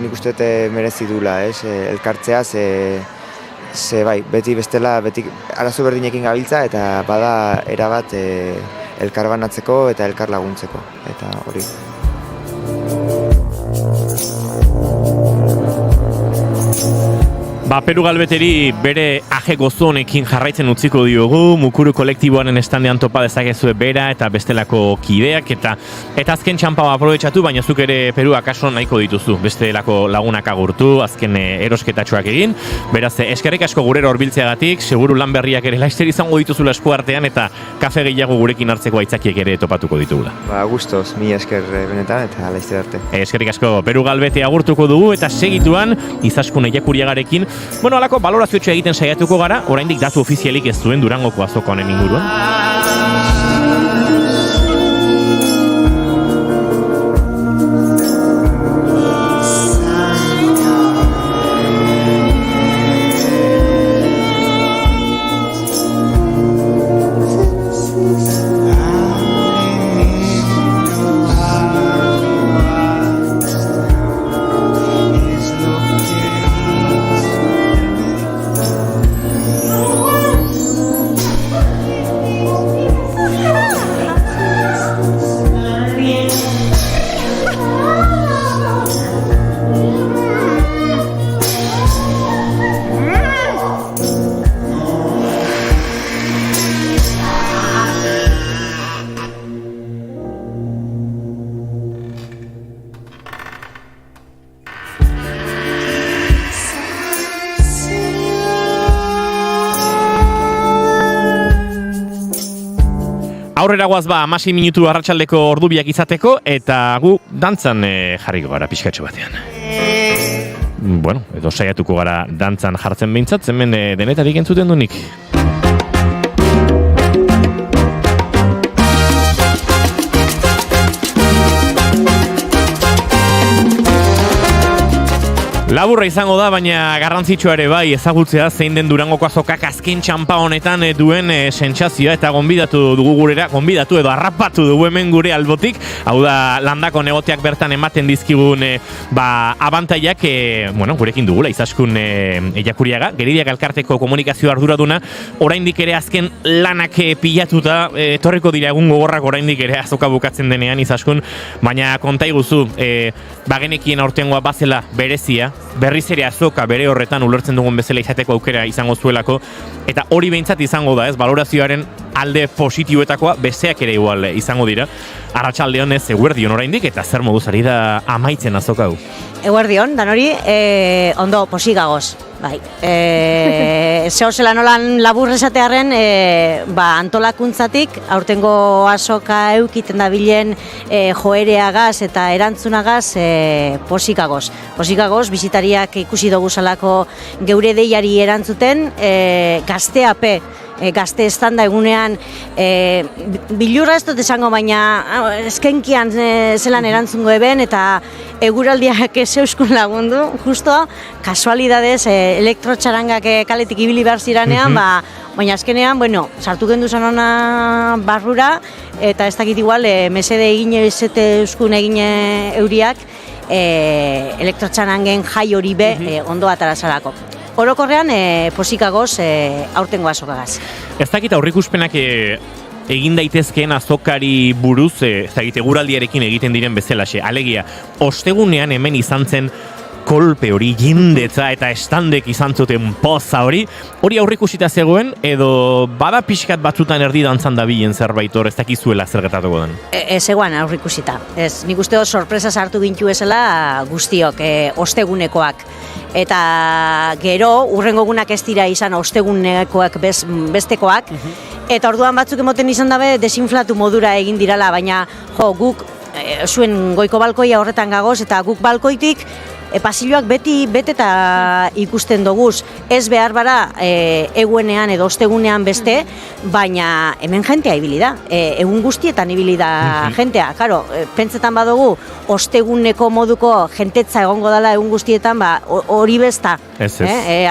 nik uste merezi dula, ez, elkartzea, ze bai, beti bestela, beti arazo berdinekin gabiltza, eta bada erabat elkar banatzeko eta elkar laguntzeko, eta hori. Peru Galbeteri bere aje gozo honekin jarraitzen utziko diogu, Mukuru kolektiboaren estandean topa dezakezue bera eta bestelako kideak, eta azken txampa aprobetxatu, baina zuk ere Peru akaso nahiko dituzu, bestelako lagunak agurtu, azken erosketatxoak egin, beraz, eskerrik asko gurera horbiltzeagatik, seguru lan berriak ere laizter izango dituzula esku artean, eta kafe gehiago gurekin hartzeko aitzakiek ere topatuko ditugula. Gustoz, mi esker benetan, eta laizter arte. Eskerrik asko, Peru Galbete agurtuko dugu, eta segituan, Izaskun Eiakuriagarekin, alako balorazioetxo egiten saiatuko gara, oraindik datu ofizialik ez duen Durangoko azoka honen inguruan. Aurrera guaz 16 minutu arratsaldeko ordubiak izateko, eta gu dantzan jarriko gara pixkatxo batean. Edo saiatuko gara dantzan jartzen behintzat, hemen denetarik entzuten du nik. Laburra izango da, baina garrantzitsua ere bai ezagutzea zein den Durangoko azokak azken txampa honetan duen sentsazioa eta gonbidatu dugu gurera, gonbidatu edo harrapatu dugu hemen gure albotik, hau da landako negoteak bertan ematen dizkigun abantaiak, gurekin dugula Izaskun Jakuriaga, Geridiak elkarteko komunikazio arduraduna, oraindik ere azken lanak pilatuta, etorriko dira egun gogorrak oraindik ere azoka bukatzen denean Izaskun, baina konta iguzu, bagenekien aurtengoa bazela berezia, berriz ere azoka bere horretan ulertzen dugun bezala izateko aukera izango zuelako, eta hori behintzat izango da, valorazioaren alde positiboetakoa besteak ere igual izango dira. Arratsaldeon ez eguerdion oraindik eta zer moduz ari da amaitzen azoka hau? Eguerdion, dan hori, ondo posigagoz. Bai, zehozela nolan labur esatearen, antolakuntzatik, aurtengo azoka eukiten dabilen joereagaz eta erantzunagaz posikagoz. Posikagoz, bisitariak ikusi dugu salako geure deiari erantzuten, gazteape, gazte estanda egunean bilurra ez dut esango, baina eskenkian zelan erantzungo eben eta eguraldiak zeuskun lagundu, justo kasualidadez elektrotxarangak kaletik ibili behar ziranean, baina azkenean, sartu gendu zan ona barrura eta ez dakit igual mesede egin euskun egin euriak elektrotxarangen jai hori be ondo atarazarako. Orokorrean posikagoz aurtengo azokagaz. Ez dakit aurrikuspenak egin daitezkeen azokari buruz, ez dakit eguraldiarekin egiten diren bezalaxe. Alegia, ostegunean hemen izan zen kolpe hori, jendetza eta estandek izan zuten poza hori aurrikusita zegoen, edo bada pixkat batzutan erdi dantzan dabilen zerbait hor, ez dakizuela zer gertatuko den? Egoan aurrikusita. Nik uste dut sorpresa sartu gintu ezela guztiok, ostegunekoak. Eta gero, urrengo egunak ez dira izan ostegunekoak bestekoak, eta orduan batzuk emoten izan dabe desinflatu modura egin dirala, baina guk zuen goiko balkoia horretan gagoz, eta guk balkoitik pasilloak bete eta ikusten doguz, ez behar bara eguenean edo ostegunean beste, baina hemen jentea ibili da, egun guztietan ibili da jentea. Karo, pentsetan badugu, osteguneko moduko jentetza egongo dela egun guztietan, hori besta.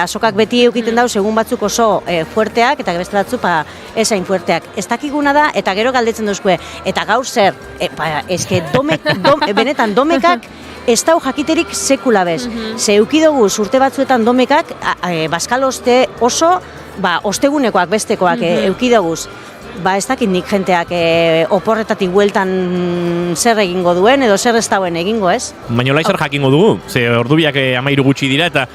Azokak beti eukiten dauz, egun batzuk oso fuerteak, eta beste batzuk esain fuerteak. Ez dakiguna da, eta gero galdetzen duzkue, eta gaur zer, benetan domekak, ez dau jakiterik sekula bez. Ze eukidogu urte batzuetan domekak, bazkaloste oso, ostegunekoak bestekoak eukidoguz. Ez dakit nik jenteak oporretatik bueltan zer egingo duen edo zer ez dauen egingo, ez? Baina laizar jakingo dugu, ze ordubiak 13 gutxi dira eta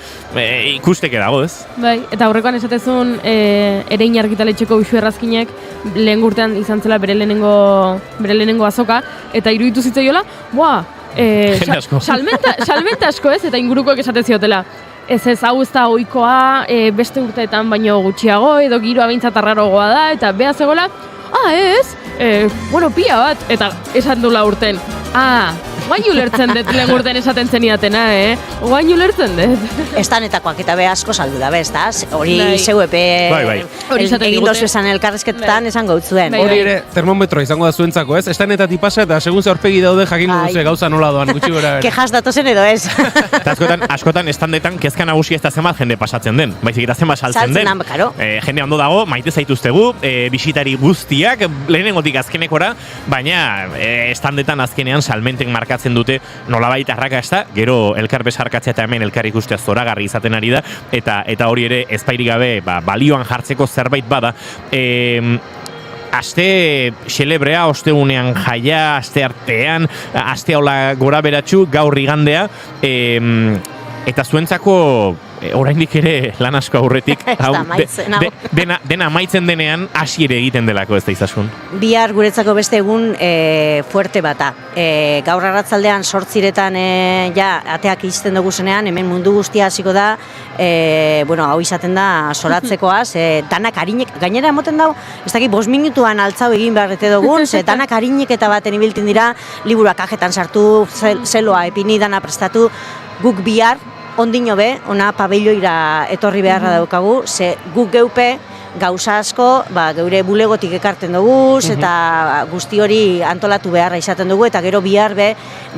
ikusteke dago, ez? Bai, eta aurrekoan esatezun Erein argitaletxeko Uxu Errazkinek lehen urtean izan zela bere lehenengo azoka, eta iruditu zitzaiola, salmenta asko ez, eta ingurukoek esaten ziotela. Ez hau ez da ohikoa, beste urteetan baino gutxiago, edo giroa behintzat arrarogoa da, eta beha zegoela, pia bat, eta esan dula urten. Guain ulertzen dut lehen urten esaten zeniatena, Guain ulertzen dut. Estanetakoak eta be asko saldu da, ez da? Hori zeuepe egin dozu esan elkarrezketetan esan gautzuen. Hori ere, termometroa izango da zuentzako, ez? Estanetatik pasa eta segun ze aurpegi daude jakingo duzu gauza nola doan, gutxi gora. Kexas datozen edo ez. Askotan estandetan kezka nagusia ez da zenbat jende pasatzen den, baizik eta zenbat saltzen den. Jende ondo dago, maite zaituztegu, bisitari guztiak, lehenengotik azkenekora, baina estandetan azkenean salmenten markatzen dute nolabait arrakasta, gero elkar besarkatzea eta hemen elkar ikustea zoragarri izaten ari da, eta hori ere ezpairik gabe balioan jartzeko zerbait bada. Aste xelebrea, ostegunean jaia, aste artean, aste hola gora beratxu, gaur igandea, eta zuentzako oraindik ere lan asko aurretik, dena amaitzen denean hasi ere egiten delako, ez da Izaskun? Bihar guretzako beste egun fuerte bata. Gaur arratzaldean 8:00 ateak izten dugu zenean, hemen mundu guztia hasiko da, hau izaten da soratzekoaz, danak harinek, gainera emoten dago, ez dakit 5 minutuan altzau egin beharrete dugun, danak harinek eta baten ibiltzen dira, liburuak kajetan sartu, zeloa epini dana prestatu, guk bihar, ondino be, ona pabelloira etorri beharra daukagu, ze guk geupe gauza asko, geure bulegotik ekarten dugu, eta guzti hori antolatu beharra izaten dugu, eta gero bihar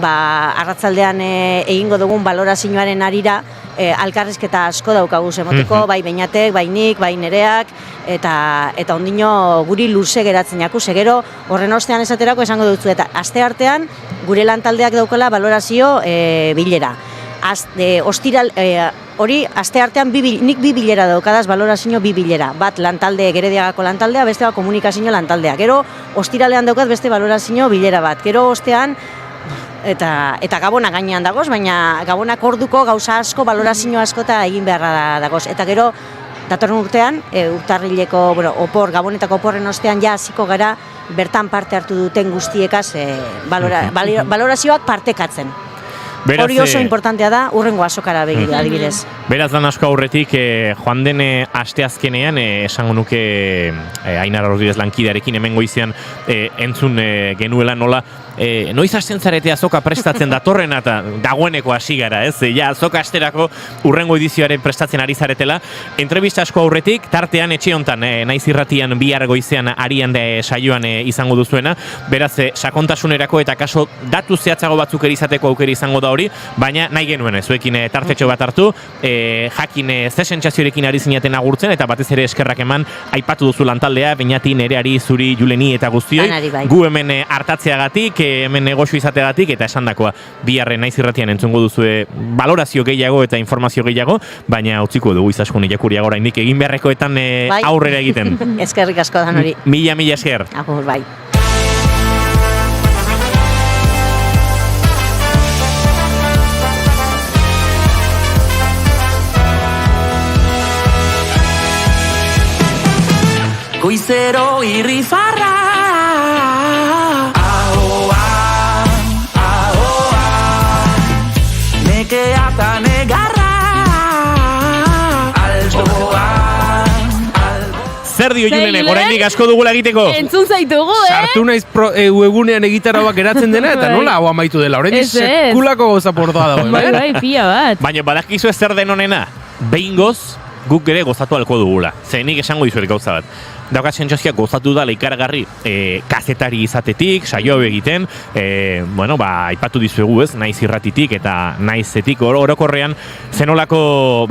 arratzaldean egingo dugun balorazioaren arira, alkarrizketa asko daukagu zemoteko, bai Beñatek, bai nik, bai Nereak, eta ondino guri luze geratzen jaku, gero horren ostean esaterako esango dutzu, eta aste artean gure lantaldeak daukala balorazio bilera. Ostiral, hori, aste artean nik 2 bilera daukadaz, balorazio 2 bilera. Bat lantalde, Gerediagako lantaldea, beste komunikazio lantaldea. Gero, ostiralean daukaz beste balorazio bilera bat. Gero, ostean, eta Gabona gainean dagoz, baina Gabonak orduko gauza asko, balorazio asko eta egin beharra dagoz. Eta gero, datorren urtean, urtarrileko, Gabonetako oporren ostean ja hasiko gara bertan parte hartu duten guztiekaz balorazioak partekatzen. Hori oso importantea da, urrengo azokara begira, adibidez. Beraz lan asko aurretik, joan den asteazkenean, esango nuke Ainar Rodriguez lankidearekin hemen goizean entzun genuela nola, noiz hasten zarete azoka prestatzen datorrena eta dagoeneko hasi gara, ez? Ja, azoka asterako urrengo edizioaren prestatzen ari zaretela. Entrevista asko aurretik, tartean etxe hontan, naiz irratian bihar goizean arian saioan izango duzuena, beraz, sakontasunerako eta kaso datu zehatzago batzuk erizateko aukera izango da hori, baina nahi genuen, zuekin tartetxo bat hartu, jakin ze sentsaziorekin ari zinaten agurtzen, eta batez ere eskerrak eman, aipatu duzu lantaldea, Beñati, Nereari, zuri, Juleni eta guztioi, gu hemen hartatzeagatik, hemen negozio izateagatik, eta esandakoa biharren naiz irratian entzungo duzue balorazio gehiago eta informazio gehiago, baina utziko dugu izaskun irakurriago oraindik egin beharrekoetan aurrera egiten. Eskerrik asko dan hori. Mila esker. Agur, bai. Goizero irrifarra nekea eta negarra Zer dio Julene, oraindik asko dugula egiteko? Entzun zaitugu, Sartu naiz egunean egitaroak geratzen dena, eta nola hau amaitu dela, oraindik sekulako gauza pordoa dago. Bai, pia bat. Baina badakizu zer den honena, behingoz guk ere gozatu alko dugula. Nik esango dizuet gauza bat. Daukat sentsazioa gozatu da ikaragarri kazetari izatetik, saio egiten, aipatu dizuegu ez, naiz irratitik eta naizetik orokorrean zenolako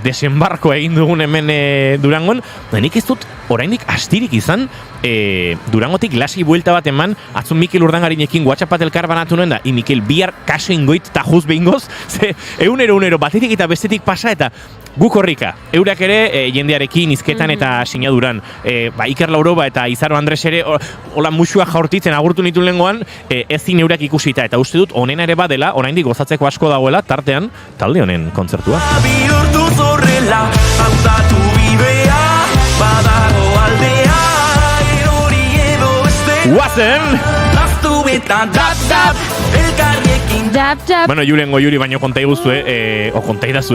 desembarko egin dugun hemen Durangon, nik ez dut oraindik astirik izan, Durangotik lasai buelta bat eman, atzun Mikel Urdangarinekin WhatsApp bat elkar banatu nuen da, Mikel bihar kaso ingoit tajuz behingoz, egunero batetik eta bestetik pasa eta guk horrika, eurak ere jendearekin izketan eta sinaduran, Iker Lauroba eta Izaro Andres ere hola musua jaurtitzen agurtu nitu lehengoan, ezin eurak ikusita, eta uste dut onena ere badela, oraindik gozatzeko asko dagoela, tartean talde honen kontzertua. Bihurtu zorrela, hautatu bidea, badago aldea, erori edo beste. Guazen! Laztu eta dap, elkarriekin dap. Bueno, Julengo Juri baino kontai guztue,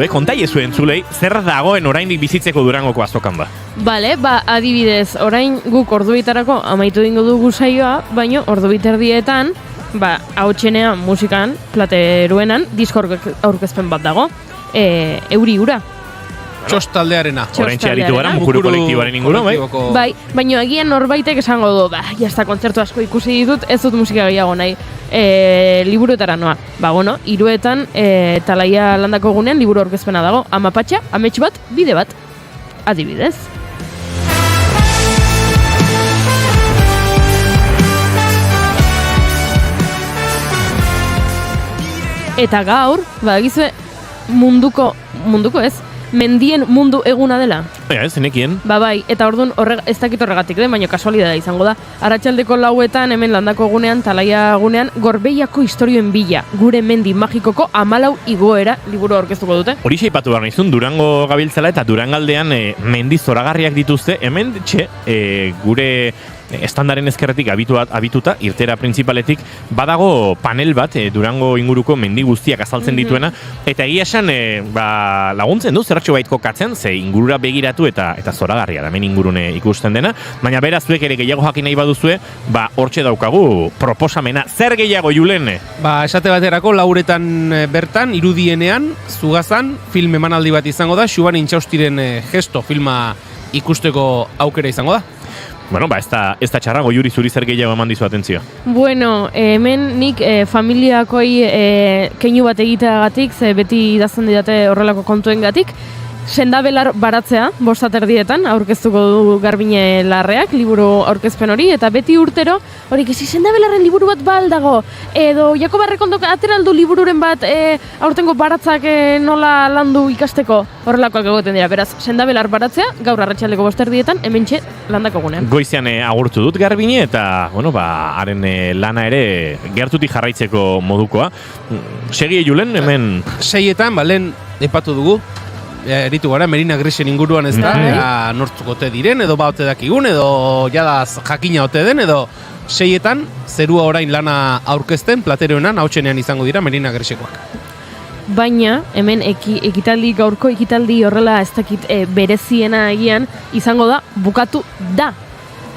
kontai ezue entzulei, zer dagoen oraindik bizitzeko Durangoko azokan ba? Bale, adibidez, orain guk ordubitarako amaitu dingo dugu saioa, baino ordubiterdietan, hautsenean musikan, plateruenan, disko aurkezpen bat dago, euri ura. Txostaldearena. Oraintxe aritu gara, mukuru kolektiboaren inguru, bai? Bai, baina agian norbaitek esango du, jazta kontzertu asko ikusi ditut, ez dut musika gehiago nahi, liburuetara noa. Iruetan, Talaia landako gunean, liburu aurkezpena dago, amapatxa, amets bat, bide bat, adibidez. Eta gaur, badagizue, munduko ez, mendien mundu eguna dela. Ez, nekien. Bai, eta orduan ez dakit horregatik den, baina kasualidadea izango da. Arratsaldeko 4etan, hemen landako gunean, Talaia gunean, Gorbeiako historioen bila, gure mendi magikoko 14 igoera liburu aurkeztuko dute. Hori xeipatu behar nizun, Durango gabiltzala eta Durangaldean mendi zoragarriak dituzte, hemen gure estandaren ezkerretik abituta, irtera printzipaletik, badago panel bat Durango inguruko mendi guztiak azaltzen dituena, eta egia esan laguntzen du, zerratxo bait kokatzen, ze ingurura begiratu eta zoragarria da, hemen ingurune ikusten dena, baina beraz zuek ere gehiago jakin nahi baduzue, hortxe daukagu proposamena. Zer gehiago, Julen? Esate baterako, 4etan bertan, irudienean, Zugazan, film emanaldi bat izango da, Xuban Intxaustiren gesto filma ikusteko aukera izango da. Bueno, ez da txarrago, Juri, zuri zer gehiago eman dizu atentzioa. Bueno, hemen nik familiakoi keinu bat egiteagatik, ze beti idazten didate horrelako kontuengatik, sendabelar baratzea, 5:30 aurkeztuko du Garbine Larreak, liburu aurkezpen hori, eta beti urtero, hori, kesi sendabelarren liburu bat ba aldago, edo Jakob Arrekondok ateraldu libururen bat aurtengo baratzak nola landu ikasteko, horrelakoak egoten dira, beraz, sendabelar baratzea, gaur arratsaldeko 5:30 hementxe landako gunean. Goizean agurtu dut Garbine, eta, bueno, haren lana ere gertutik jarraitzeko modukoa. Segi Julen, hemen... 6etan, lehen epatu dugu, eritu gara, Merina Grisen inguruan ez da, nortzuk ote diren, edo ote dakigun, edo jadaz jakina ote den, edo 6etan, zerua orain lana aurkezten, plateroenan, hautsenean izango dira Merina Grisekoak. Baina, hemen ekitaldi, gaurko ekitaldi horrela ez dakit bereziena egian, izango da, bukatu da.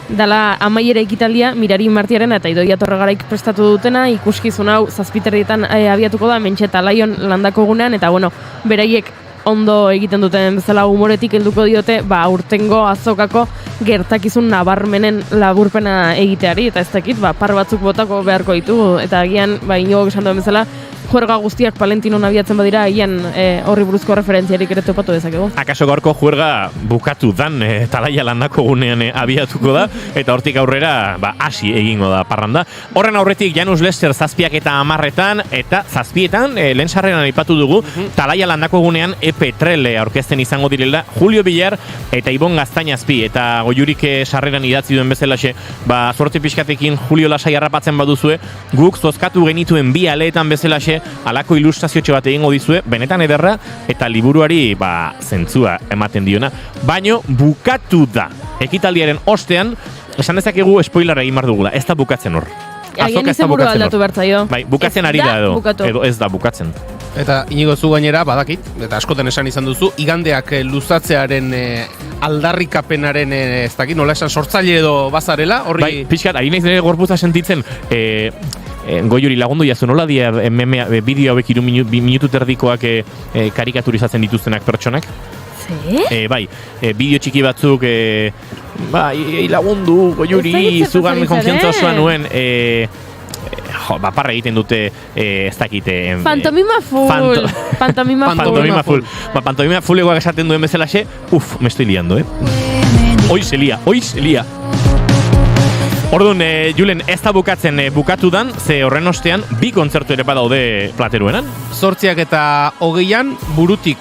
Dala amaiera ekitaldia Mirari Martiaren eta Idoia Torregaraik prestatu dutena, ikuskizun hau 7:00 abiatuko da, mentxe eta Laion landako gunean, eta bueno, beraiek ondo egiten duten bezala humoretik helduko diote, urtengo azokako gertakizun nabarmenen laburpena egiteari, eta ez dakit, par batzuk botako beharko ditu, eta agian, Inigo esan duen bezala, juerga guztiak Palentinon abiatzen badira, agian horri buruzko referentziarik ere topatu dezakegu. Akaso gaurko juerga bukatu dan, Talaia landako gunean abiatuko da, eta hortik aurrera hasi egingo da parranda. Horren aurretik Janus Lester 7:10, eta 7:00 lehen sarreran aipatu dugu, Talaia landako gunean Petrele aurkezten izango direla Julio Villar eta Ibon Gaztainazpi, eta Goiurik sarreran idatzi duen bezalaxe, zorte pixkatekin Julio lasai harrapatzen baduzue, guk zozkatu genituen 2 aleetan bezalaxe, alako ilustraziotxo bat egingo dizue, benetan ederra, eta liburuari zentzua ematen diona, baino bukatu da. Ekitaldiaren ostean, esan dezakegu spoiler egin bar dugula, ez da bukatzen hor. Agian izenburu aldatu bertzaio. Bai, bukatzen ari da edo ez da bukatzen. Eta Inigo zu gainera badakit, eta askoten esan izan duzu, igandeak luzatzearen aldarrikapenaren ez dakit, nola esan sortzaile edo bazarela, horri... Bai, pixkat, ari naiz nire gorputza sentitzen, Goiuri lagundu jazu, nola dia bideo hauek 2 minutu terdikoak karikaturizatzen dituztenak pertsonak? Bai, bideo txiki batzuk, lagundu, Goiuri, zugan konfiantza osoa nuen, parra egiten dute, ez dakite... Pantomima full! Pantomima full. Pantomima full egoak esaten duen bezalaxe, me estoy liando, Hoy se lía. Orduan, Julen, ez da bukatzen bukatu dan, ze horren ostean, 2 kontzertu ere badaude plateruenan. 8 eta 20 burutik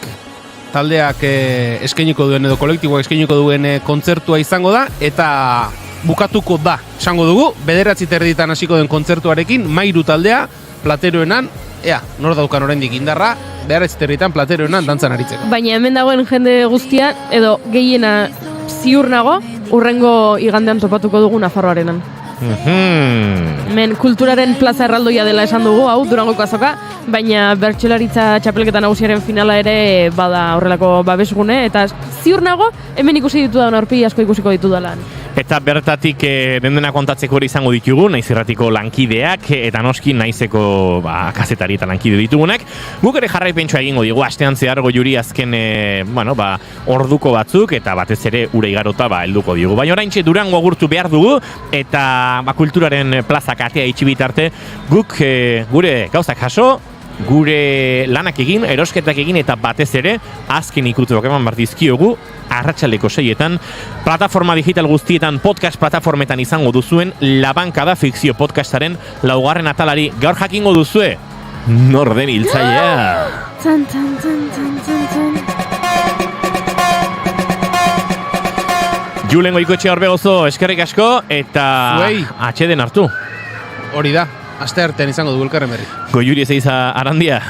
taldeak eskainiko duen edo kolektiboak eskainiko duen kontzertua izango da, eta bukatuko da, esango dugu, 9:30 hasiko den kontzertuarekin, Mairu taldea, plateroenan, nor daukan oraindik indarra, 9:30 plateroenan dantzan aritzeko. Baina hemen dagoen jende guztia, edo gehiena ziur nago, urrengo igandean topatuko dugu Nafarroarenan. Hemen kulturaren plaza erraldoia dela esan dugu, hau, Durangoko azoka, baina bertsolaritza txapelketa nagusiaren finala ere bada horrelako babesgune, eta ziur nago, hemen ikusi ditu da, aurpegi asko ikusiko ditu da lan. Eta bertatik dendena kontatzeko hori izango ditugu, naiz irratiko lankideak, eta noski naizeko kazetari eta lankide ditugunak. Guk ere jarraipentsua egingo digu, astean zehar Goiuri azken orduko batzuk, eta batez ere ura igarota helduko digu. Baina oraintxe Durango agurtu behar dugu, eta kulturaren plazak atea itxi bitarte, guk gure gauzak jaso, gure lanak egin, erosketak egin, eta batez ere, azken ikutuak eman bardizkiogu, arratsaldeko 6:00, plataforma digital guztietan, podcast plataformetan izango duzuen, Labankada fikzio podcastaren 4. atalari gaur jakingo duzue, nor den hiltzailea. Julen Goikoetxea Orbegozo, eskerrik asko, eta atxeden hartu. Hori da. Asteartean izango dugu elkarren berri. Goiuri ez eiza Arandia,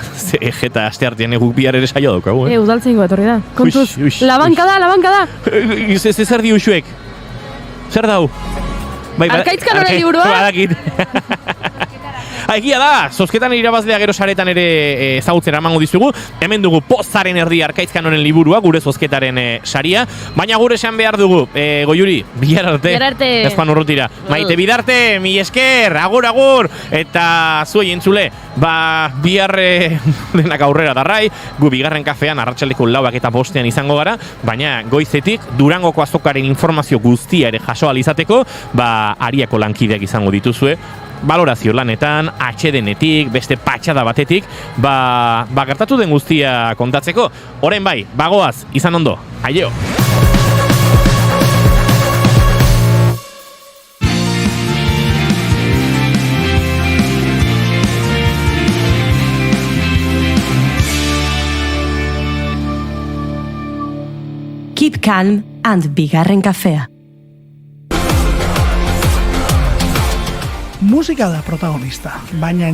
eta asteartean eguk bihar ere saio daukagu, Udaltzaingo bat horri da. Kontuz, labankada! Zer di usuek? Zer dau? Arkaitzkan horre liburua? Badakit. Egia da, zozketan irabazlea gero saretan ere ezagutzera emango dizugu. Hemen dugu Pozaren erdi Arkaizkan honen liburua, gure zozketaren saria. Baina gure esan behar dugu, Goiuri, bihar arte. Ezpan urrutira. Maite Bidarte, mi esker, agur. Eta zuei entzule, bihar denak aurrera darrai, gu bigarren kafean arratsaldeko 4 eta 5 izango gara, baina goizetik Durangoko azokaren informazio guztia ere jaso ahal izateko, Ariako lankideak izango dituzue, balorazio lanetan, atxedenetik, beste patxada batetik, gertatu den guztia kontatzeko. Orain bai, bagoaz, izan ondo. Aio! Keep calm and bigarren kafea. Musika da protagonista, baina